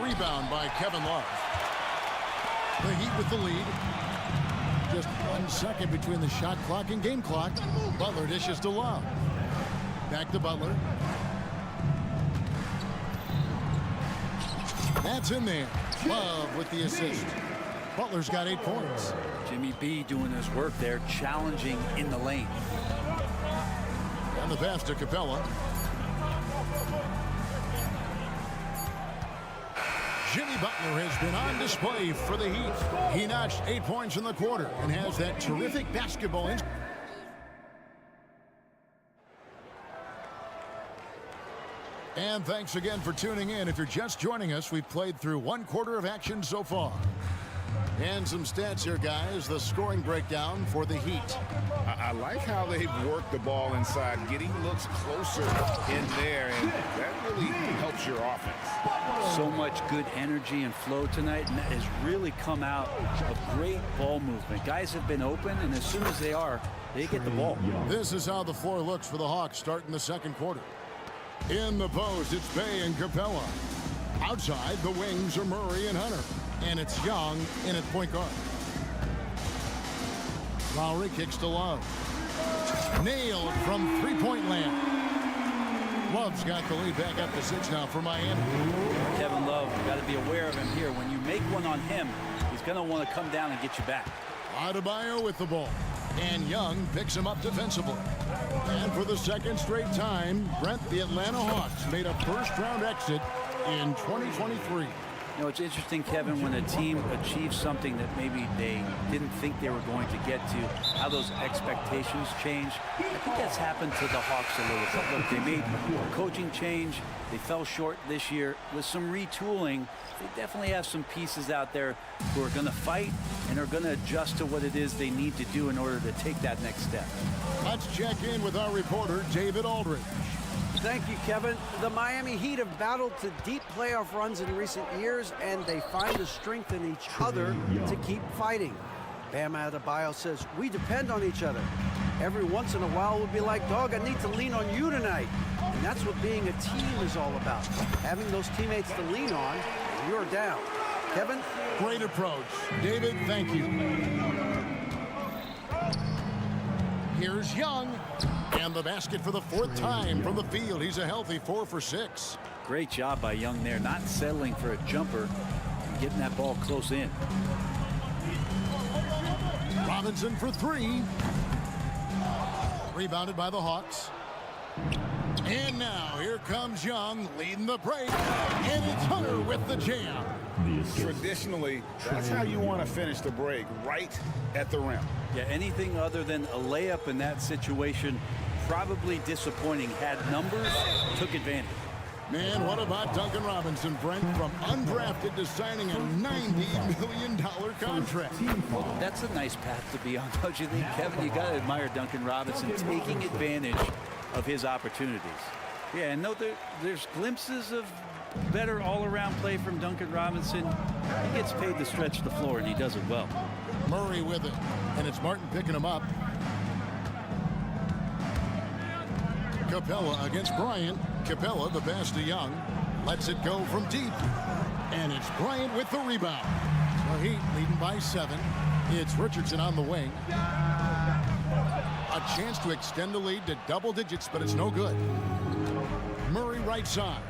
rebound by Kevin Love. The Heat with the lead. Just 1 second between the shot clock and game clock. Butler dishes to Love. Back to Butler. That's in there. Love with the assist. Butler's got 8 points. Jimmy B doing his work there, challenging in the lane. And the pass to Capella. Jimmy Butler has been on display for the Heat. He notched 8 points in the quarter and has that terrific basketball instinct. And thanks again for tuning in. If you're just joining us, we've played through 1 quarter of action so far. And some stats here, guys. The scoring breakdown for the Heat. I like how they've worked the ball inside, getting looks closer in there, and that really helps your offense. So much good energy and flow tonight, and that has really come out of great ball movement. Guys have been open, and as soon as they are, they get the ball. This is how the floor looks for the Hawks starting the second quarter. In the post, it's Bay and Capella. Outside, the wings are Murray and Hunter. And it's Young in at point guard. Lowry kicks to Love. Nailed from three-point land. Love's got the lead back up to 6 now for Miami. Kevin Love, you got to be aware of him here. When you make one on him, he's going to want to come down and get you back. Adebayo with the ball. And Young picks him up defensively. And for the second straight time, Brent, the Atlanta Hawks made a first-round exit in 2023. You know, it's interesting, Kevin, when a team achieves something that maybe they didn't think they were going to get to, how those expectations change. I think that's happened to the Hawks a little bit. Look, they made a coaching change. They fell short this year. With some retooling, they definitely have some pieces out there who are going to fight and are going to adjust to what it is they need to do in order to take that next step. Let's check in with our reporter, David Aldridge. Thank you, Kevin. The Miami Heat have battled to deep playoff runs in recent years, and they find the strength in each other to keep fighting. Bam Adebayo says, we depend on each other. Every once in a while, we'll be like, dog, I need to lean on you tonight. And that's what being a team is all about. Having those teammates to lean on when you're down. Kevin? Great approach. David, thank you. Here's Young. And the basket for the 4th time from the field. He's a healthy 4 for 6. Great job by Young there, not settling for a jumper and getting that ball close in. Robinson for 3. Rebounded by the Hawks. And now here comes Young leading the break. And it's Hunter with the jam. Traditionally, that's how you want to finish the break, right at the rim. Yeah, anything other than a layup in that situation, probably disappointing. Had numbers, took advantage. Man, what about Duncan Robinson, Brent, from undrafted to signing a $90 million contract? Well, that's a nice path to be on, don't you think, Kevin? You got to admire Duncan Robinson taking advantage of his opportunities. Yeah, and no, there's glimpses of better all-around play from Duncan Robinson. He gets paid to stretch the floor, and he does it well. Murray with it, and it's Martin picking him up. Capella against Bryant. Capella, the pass to Young. Lets it go from deep. And it's Bryant with the rebound. The Heat leading by 7. It's Richardson on the wing. A chance to extend the lead to double digits, but it's no good. Murray right side.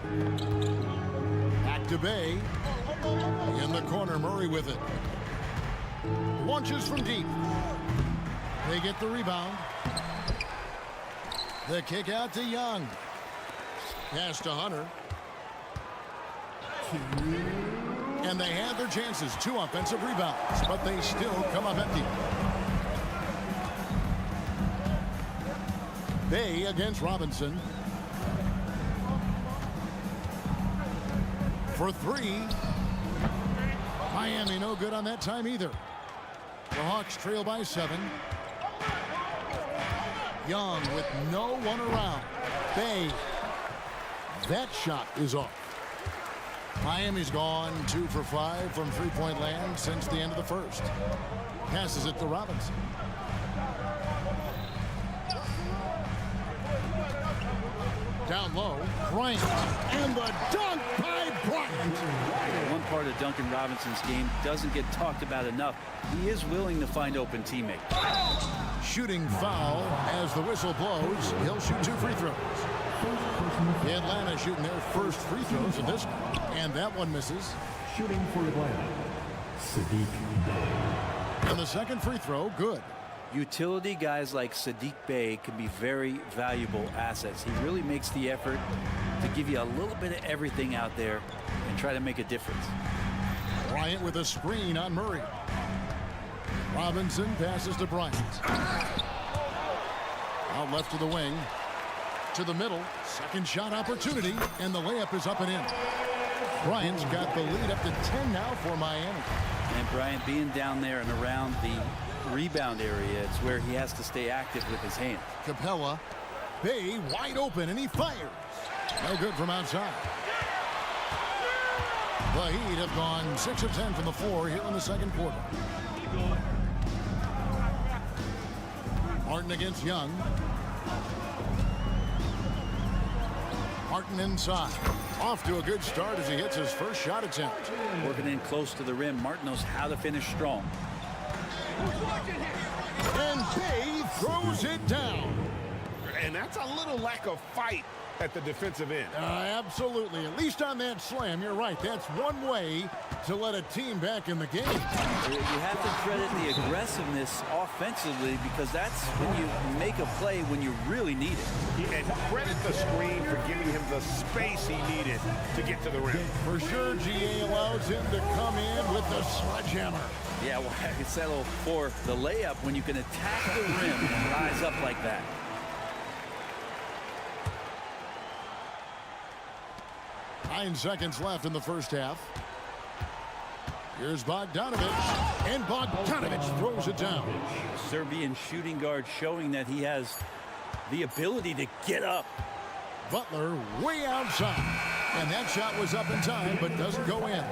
Back to Bay. In the corner, Murray with it. Launches from deep. They get the rebound. The kick out to Young. Pass to Hunter. And they had their chances. 2 offensive rebounds, but they still come up empty. Bay against Robinson. For 3. Miami no good on that time either. The Hawks trail by 7. Young with no one around. Bay. That shot is off. Miami's gone 2 for 5 from three-point land since the end of the first. Passes it to Robinson. Down low, Bryant. And the dunk by One part of Duncan Robinson's game doesn't get talked about enough. He is willing to find open teammates. Shooting foul as the whistle blows. He'll shoot 2 free throws. Atlanta shooting their first free throws in this one, and that one misses. Shooting for Atlanta, Sadiq Bey. And the second free throw, good. Utility guys like Sadiq Bey can be very valuable assets. He really makes the effort to give you a little bit of everything out there and try to make a difference. Bryant with a screen on Murray. Robinson passes to Bryant. Out left to the wing. To the middle. Second shot opportunity. And the layup is up and in. Bryant's got the lead up to 10 now for Miami. And Bryant being down there and around the rebound area, it's where he has to stay active with his hand. Capella. Bey wide open, and he fires. No good from outside. The Heat have gone 6 of 10 from the floor here in the second quarter. Martin against Young. Martin inside. Off to a good start as he hits his first shot attempt. Working in close to the rim. Martin knows how to finish strong. And Bey throws it down. And that's a little lack of fight at the defensive end. Absolutely. At least on that slam, you're right. That's one way to let a team back in the game. You have to credit the aggressiveness offensively, because that's when you make a play when you really need it. And credit the screen for giving him the space he needed to get to the rim. For sure, GA allows him to come in with the sledgehammer. Yeah, well, I settle for the layup when you can attack the rim and rise up like that. Nine seconds left in the first half. Here's Bogdanovic, and Bogdanovic throws it down. Serbian shooting guard showing that he has the ability to get up. Butler way outside. And that shot was up in time, but doesn't go in.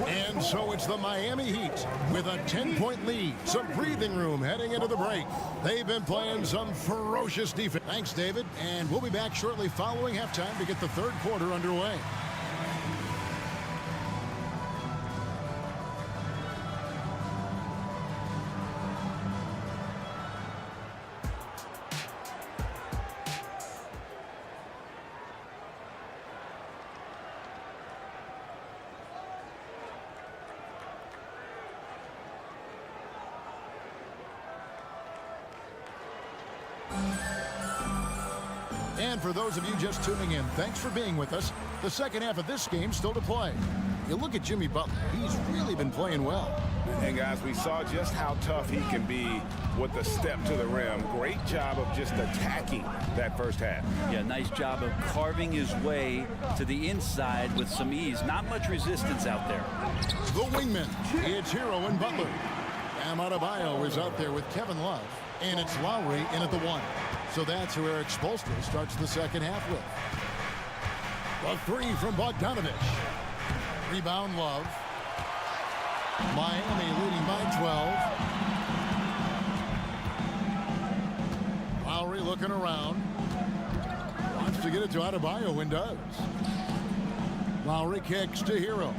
And so it's the Miami Heat with a 10-point lead. Some breathing room heading into the break. They've been playing some ferocious defense. Thanks, David. And we'll be back shortly following halftime to get the third quarter underway. And for those of you just tuning in, thanks for being with us. The second half of this game still to play. You look at Jimmy Butler. He's really been playing well. And guys, we saw just how tough he can be with the step to the rim. Great job of just attacking that first half. Yeah, nice job of carving his way to the inside with some ease. Not much resistance out there. The wingman. It's Hero and Butler. Bam Adebayo is out there with Kevin Love. And it's Lowry in at the 1. So that's who Eric Spoelstra starts the second half with. The 3 from Bogdanovic. Rebound Love. Miami leading by 12. Lowry looking around. Wants to get it to Adebayo and does. Lowry kicks to Hero.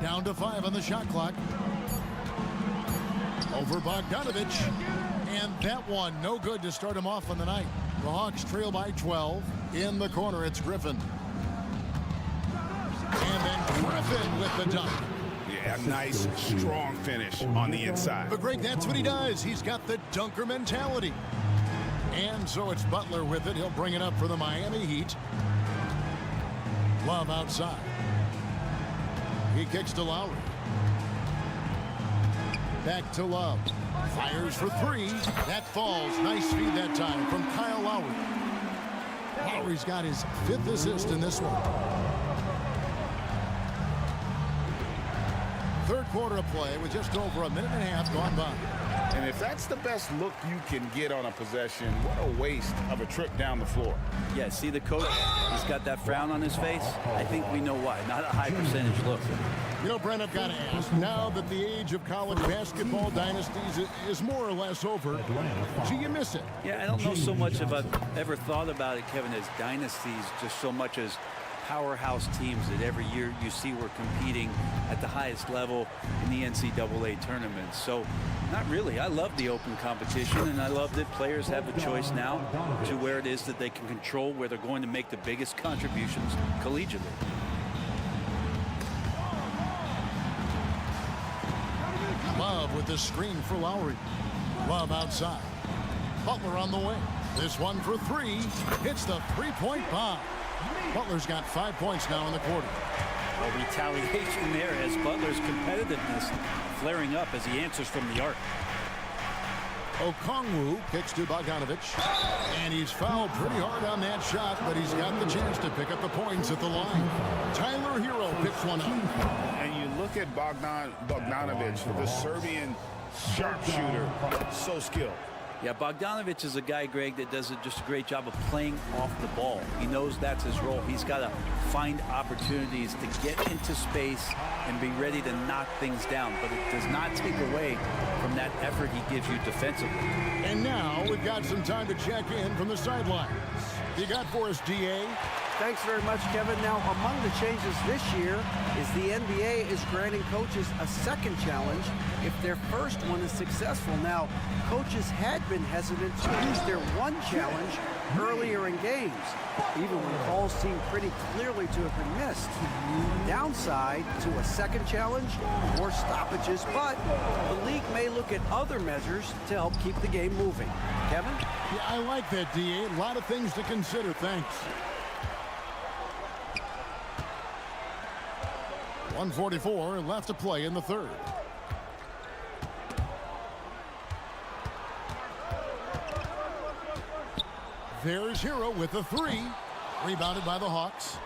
Down to 5 on the shot clock. Over Bogdanovic. And that one, no good to start him off on the night. The Hawks trail by 12. In the corner, it's Griffin. And then Griffin with the dunk. Yeah, nice, strong finish on the inside. But Greg, that's what he does. He's got the dunker mentality. And so it's Butler with it. He'll bring it up for the Miami Heat. Love outside. He kicks to Lowry. Back to Love. Fires for 3. That falls. Nice feed that time from Kyle Lowry. Lowry's got his 5th assist in this one. Third quarter of play with just over a minute and a half gone by. And if that's the best look you can get on a possession, what a waste of a trip down the floor. Yeah, see the coach? He's got that frown on his face. I think we know why. Not a high percentage look. You know, Brent, I've got to ask, now that the age of college basketball dynasties is more or less over, do you miss it? Yeah, I don't know so much if I've ever thought about it, Kevin, as dynasties, just so much as powerhouse teams that every year you see were competing at the highest level in the NCAA tournaments. So not really. I love the open competition, and I love that players have a choice now to where it is that they can control where they're going to make the biggest contributions collegiately. Love with the screen for Lowry. Love outside. Butler on the way. This one for three. Hits the three-point bomb. Butler's got 5 points now in the quarter. A retaliation there as Butler's competitiveness flaring up as he answers from the arc. Okongwu kicks to Bogdanovich. And he's fouled pretty hard on that shot, but he's got the chance to pick up the points at the line. Tyler Hero picks one up. And you look at Bogdanovich, the Serbian sharpshooter, so skilled. Yeah, Bogdanovich is a guy, Greg, that does just a great job of playing off the ball. He knows that's his role. He's got to find opportunities to get into space and be ready to knock things down. But it does not take away from that effort he gives you defensively. And now we've got some time to check in from the sidelines. You got for us, DA? Thanks very much, Kevin. Now, among the changes this year is the NBA is granting coaches a second challenge if their first one is successful. Now, coaches had been hesitant to use their one challenge earlier in games, even when calls seemed pretty clearly to have been missed. Downside to a second challenge, more stoppages, but the league may look at other measures to help keep the game moving. Kevin? Yeah, I like that, DA. A lot of things to consider. Thanks. 1:44 left to play in the third. There's Hero with the three. Rebounded by the Hawks.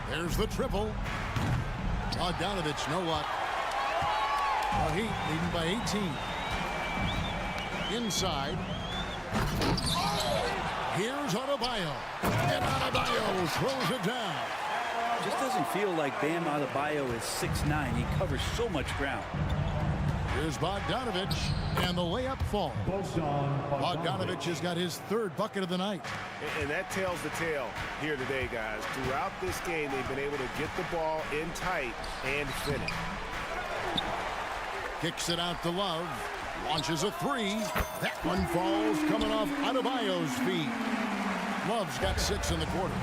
There's the triple. Bogdanovich, no luck. The Heat leading by 18. Inside. Here's Adebayo. And Adebayo throws it down. Just doesn't feel like Bam Adebayo is 6'9". He covers so much ground. Here's Bogdanovich, and the layup falls. Bogdanovich has got his third bucket of the night. And that tells the tale here today, guys. Throughout this game, they've been able to get the ball in tight and finish. Kicks it out to Love. Launches a three. That one falls coming off Adebayo's feet. Love's got 6 in the quarter.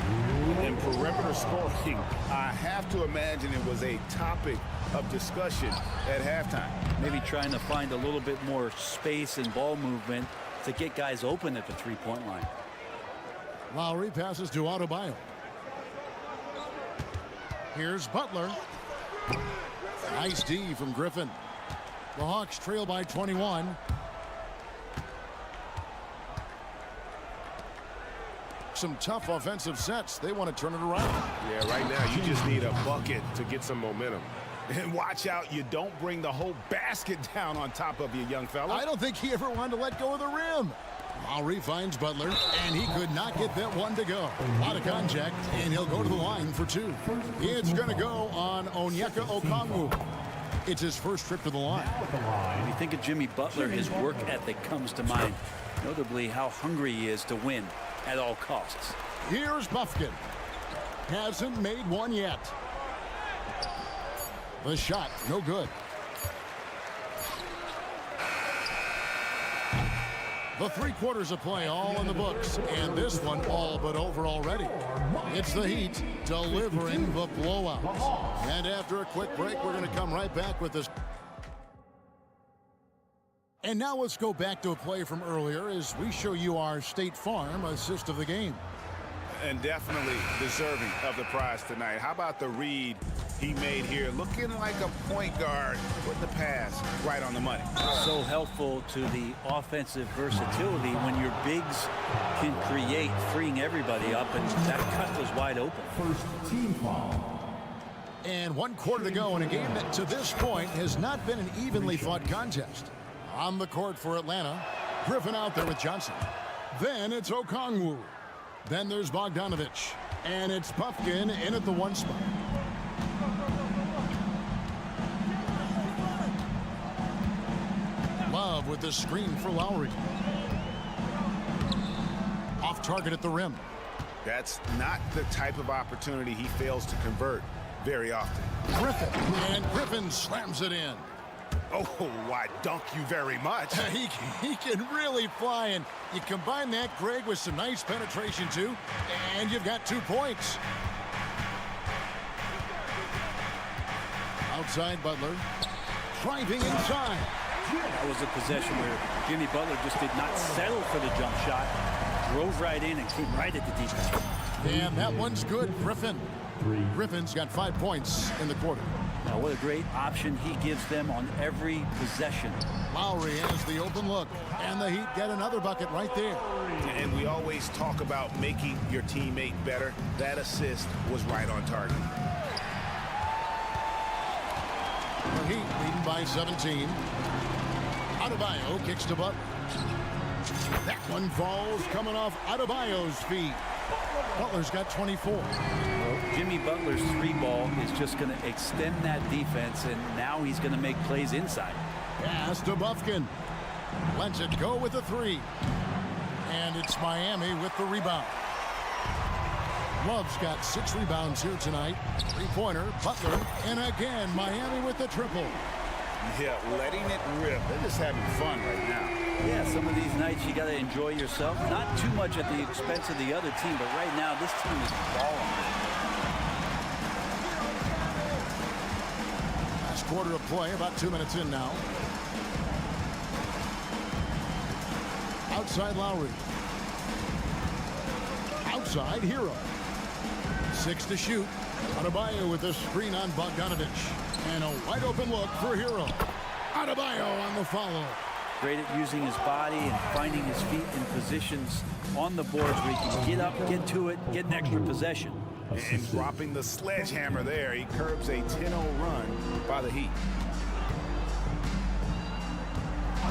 In perimeter scoring, I have to imagine it was a topic of discussion at halftime. Maybe trying to find a little bit more space and ball movement to get guys open at the three-point line. Lowry passes to Adebayo. Here's Butler. Nice D from Griffin. The Hawks trail by 21. Some tough offensive sets. They want to turn it around. Yeah, right now you just need a bucket to get some momentum. And watch out, you don't bring the whole basket down on top of you, young fella. I don't think he ever wanted to let go of the rim. Lowry finds Butler, and he could not get that one to go. Out of contact, and he'll go to the line for 2. It's going to go on Onyeka Okongwu. It's his first trip to the line. When you think of Jimmy Butler, his work ethic comes to mind. Notably, how hungry he is to win at all costs. Here's Buffkin. Hasn't made one yet. The shot, no good. The 3 quarters of play all in the books, and this one all but over already. It's the Heat delivering the blowout. And after a quick break, we're going to come right back with this. And now let's go back to a play from earlier as we show you our State Farm assist of the game. And definitely deserving of the prize tonight. How about the read he made here? Looking like a point guard with the pass right on the money. So helpful to the offensive versatility when your bigs can create, freeing everybody up, and that cut was wide open. First team foul. And 1 quarter to go in a game that to this point has not been an evenly fought contest. On the court for Atlanta, Griffin out there with Johnson. Then it's Okongwu. Then there's Bogdanovich. And it's Buffkin in at the 1 spot. Love with the screen for Lowry. Off target at the rim. That's not the type of opportunity he fails to convert very often. Griffin, and Griffin slams it in. Oh, why dunk you very much. He can really fly, and you combine that, Greg, with some nice penetration too, and you've got 2 points. Outside Butler, driving inside. That was a possession where Jimmy Butler just did not settle for the jump shot, drove right in and came right at the defense. And that one's good, Griffin. Griffin's got 5 points in the quarter. Now, what a great option he gives them on every possession. Lowry has the open look, and the Heat get another bucket right there. And we always talk about making your teammate better. That assist was right on target. The Heat leading by 17. Adebayo kicks to Butler. That one falls coming off Adebayo's feet. Butler's got 24. Well, Jimmy Butler's 3-ball is just going to extend that defense, and now he's going to make plays inside. Pass to Bufkin. Lets it go with the 3. And it's Miami with the rebound. Love's got 6 rebounds here tonight. 3-pointer, Butler, and again Miami with the triple. Yeah, letting it rip. They're just having fun right now. Yeah, some of these nights you got to enjoy yourself. Not too much at the expense of the other team, but right now this team is balling. Last quarter of play, about 2 minutes in now. Outside Lowry. Outside Hero. 6 to shoot. Adebayo with the screen on Bogdanovich. And a wide open look for Hero. Adebayo on the follow. Great at using his body and finding his feet in positions on the boards where he can get up, get to it, get an extra possession. And dropping the sledgehammer there, he curbs a 10-0 run by the Heat.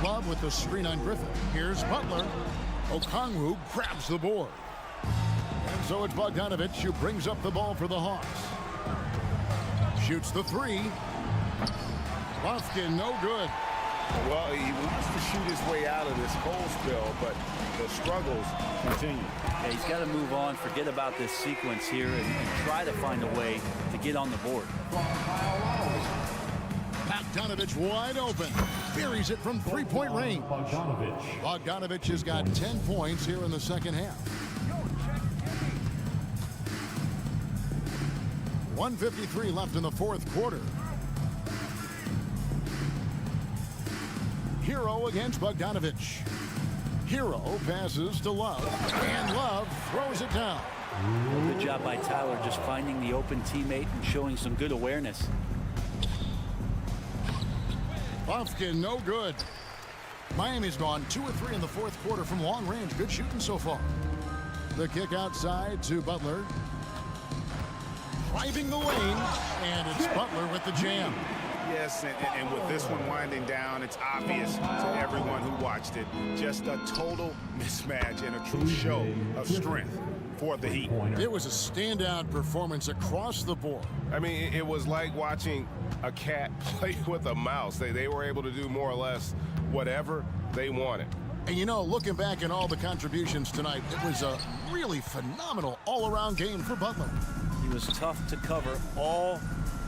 Love with the screen on Griffin. Here's Butler. Okongwu grabs the board. And so it's Bogdanovich who brings up the ball for the Hawks. Shoots the 3. Bufkin, no good. Well, he wants to shoot his way out of this cold spell, but the struggles continue. Yeah, he's got to move on, forget about this sequence here, and try to find a way to get on the board. Bogdanovich wide open. Buries it from 3-point range. Bogdanovich has got 10 points here in the second half. 1:53 left in the fourth quarter. Hero against Bogdanovich. Hero passes to Love, and Love throws it down. Well, good job by Tyler just finding the open teammate and showing some good awareness. Bufkin, no good. Miami's gone 2 of 3 in the fourth quarter from long range. Good shooting so far. The kick outside to Butler. Driving the lane, and it's Butler with the jam. Yes, and with this one winding down, it's obvious to everyone who watched it. Just a total mismatch and a true show of strength for the Heat. It was a standout performance across the board. I mean, it was like watching a cat play with a mouse. They were able to do more or less whatever they wanted. And you know, looking back at all the contributions tonight, it was a really phenomenal all-around game for Butler. He was tough to cover all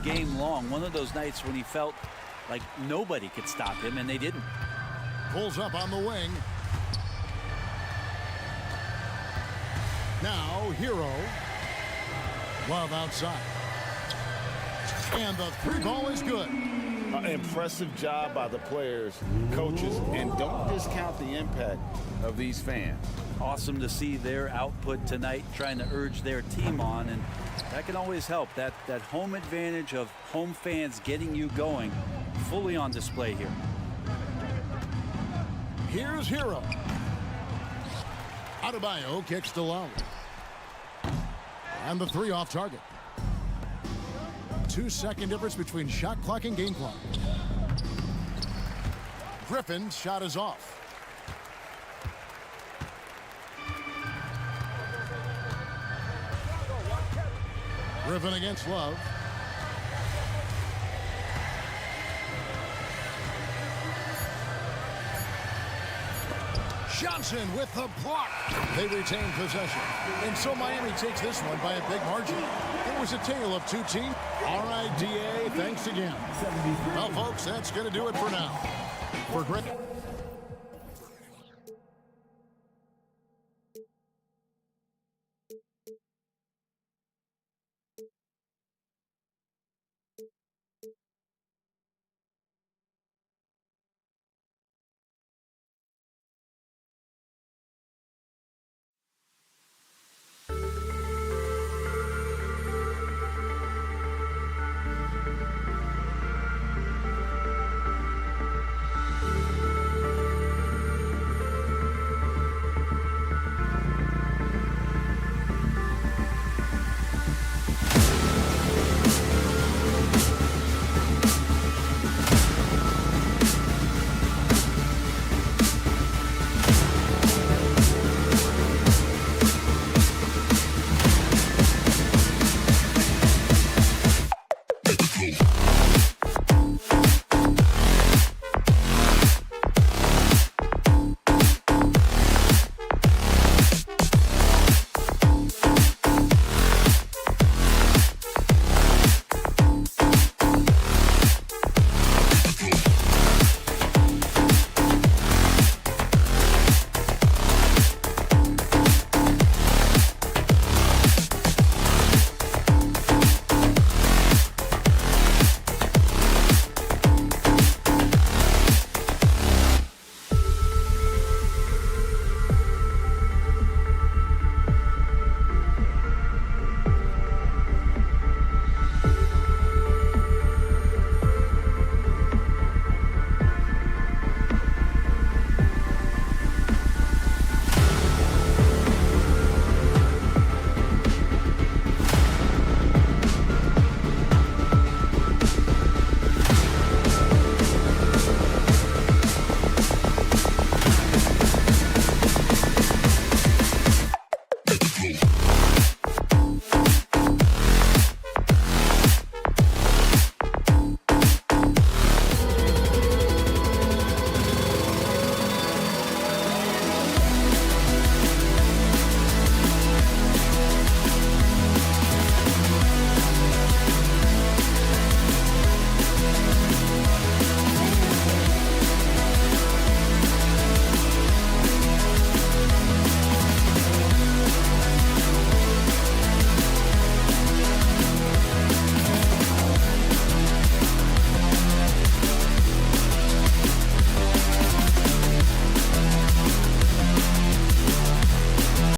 game long. One of those nights when he felt like nobody could stop him, and they didn't. Pulls up on the wing. Now, Hero. Love outside. And the 3-ball is good. Impressive job by the players, coaches, and don't discount the impact of these fans. Awesome to see their output tonight, trying to urge their team on, and that can always help. That home advantage of home fans getting you going, fully on display here. Here's Hero. Adebayo kicks to Lowry. And the 3 off target. 2-second difference between shot clock and game clock. Griffin's shot is off. Griffin against Love. Johnson with the block. They retain possession. And so Miami takes this one by a big margin. It was a tale of two teams. All right, DA, thanks again. Well, folks, that's going to do it for now. For Greg.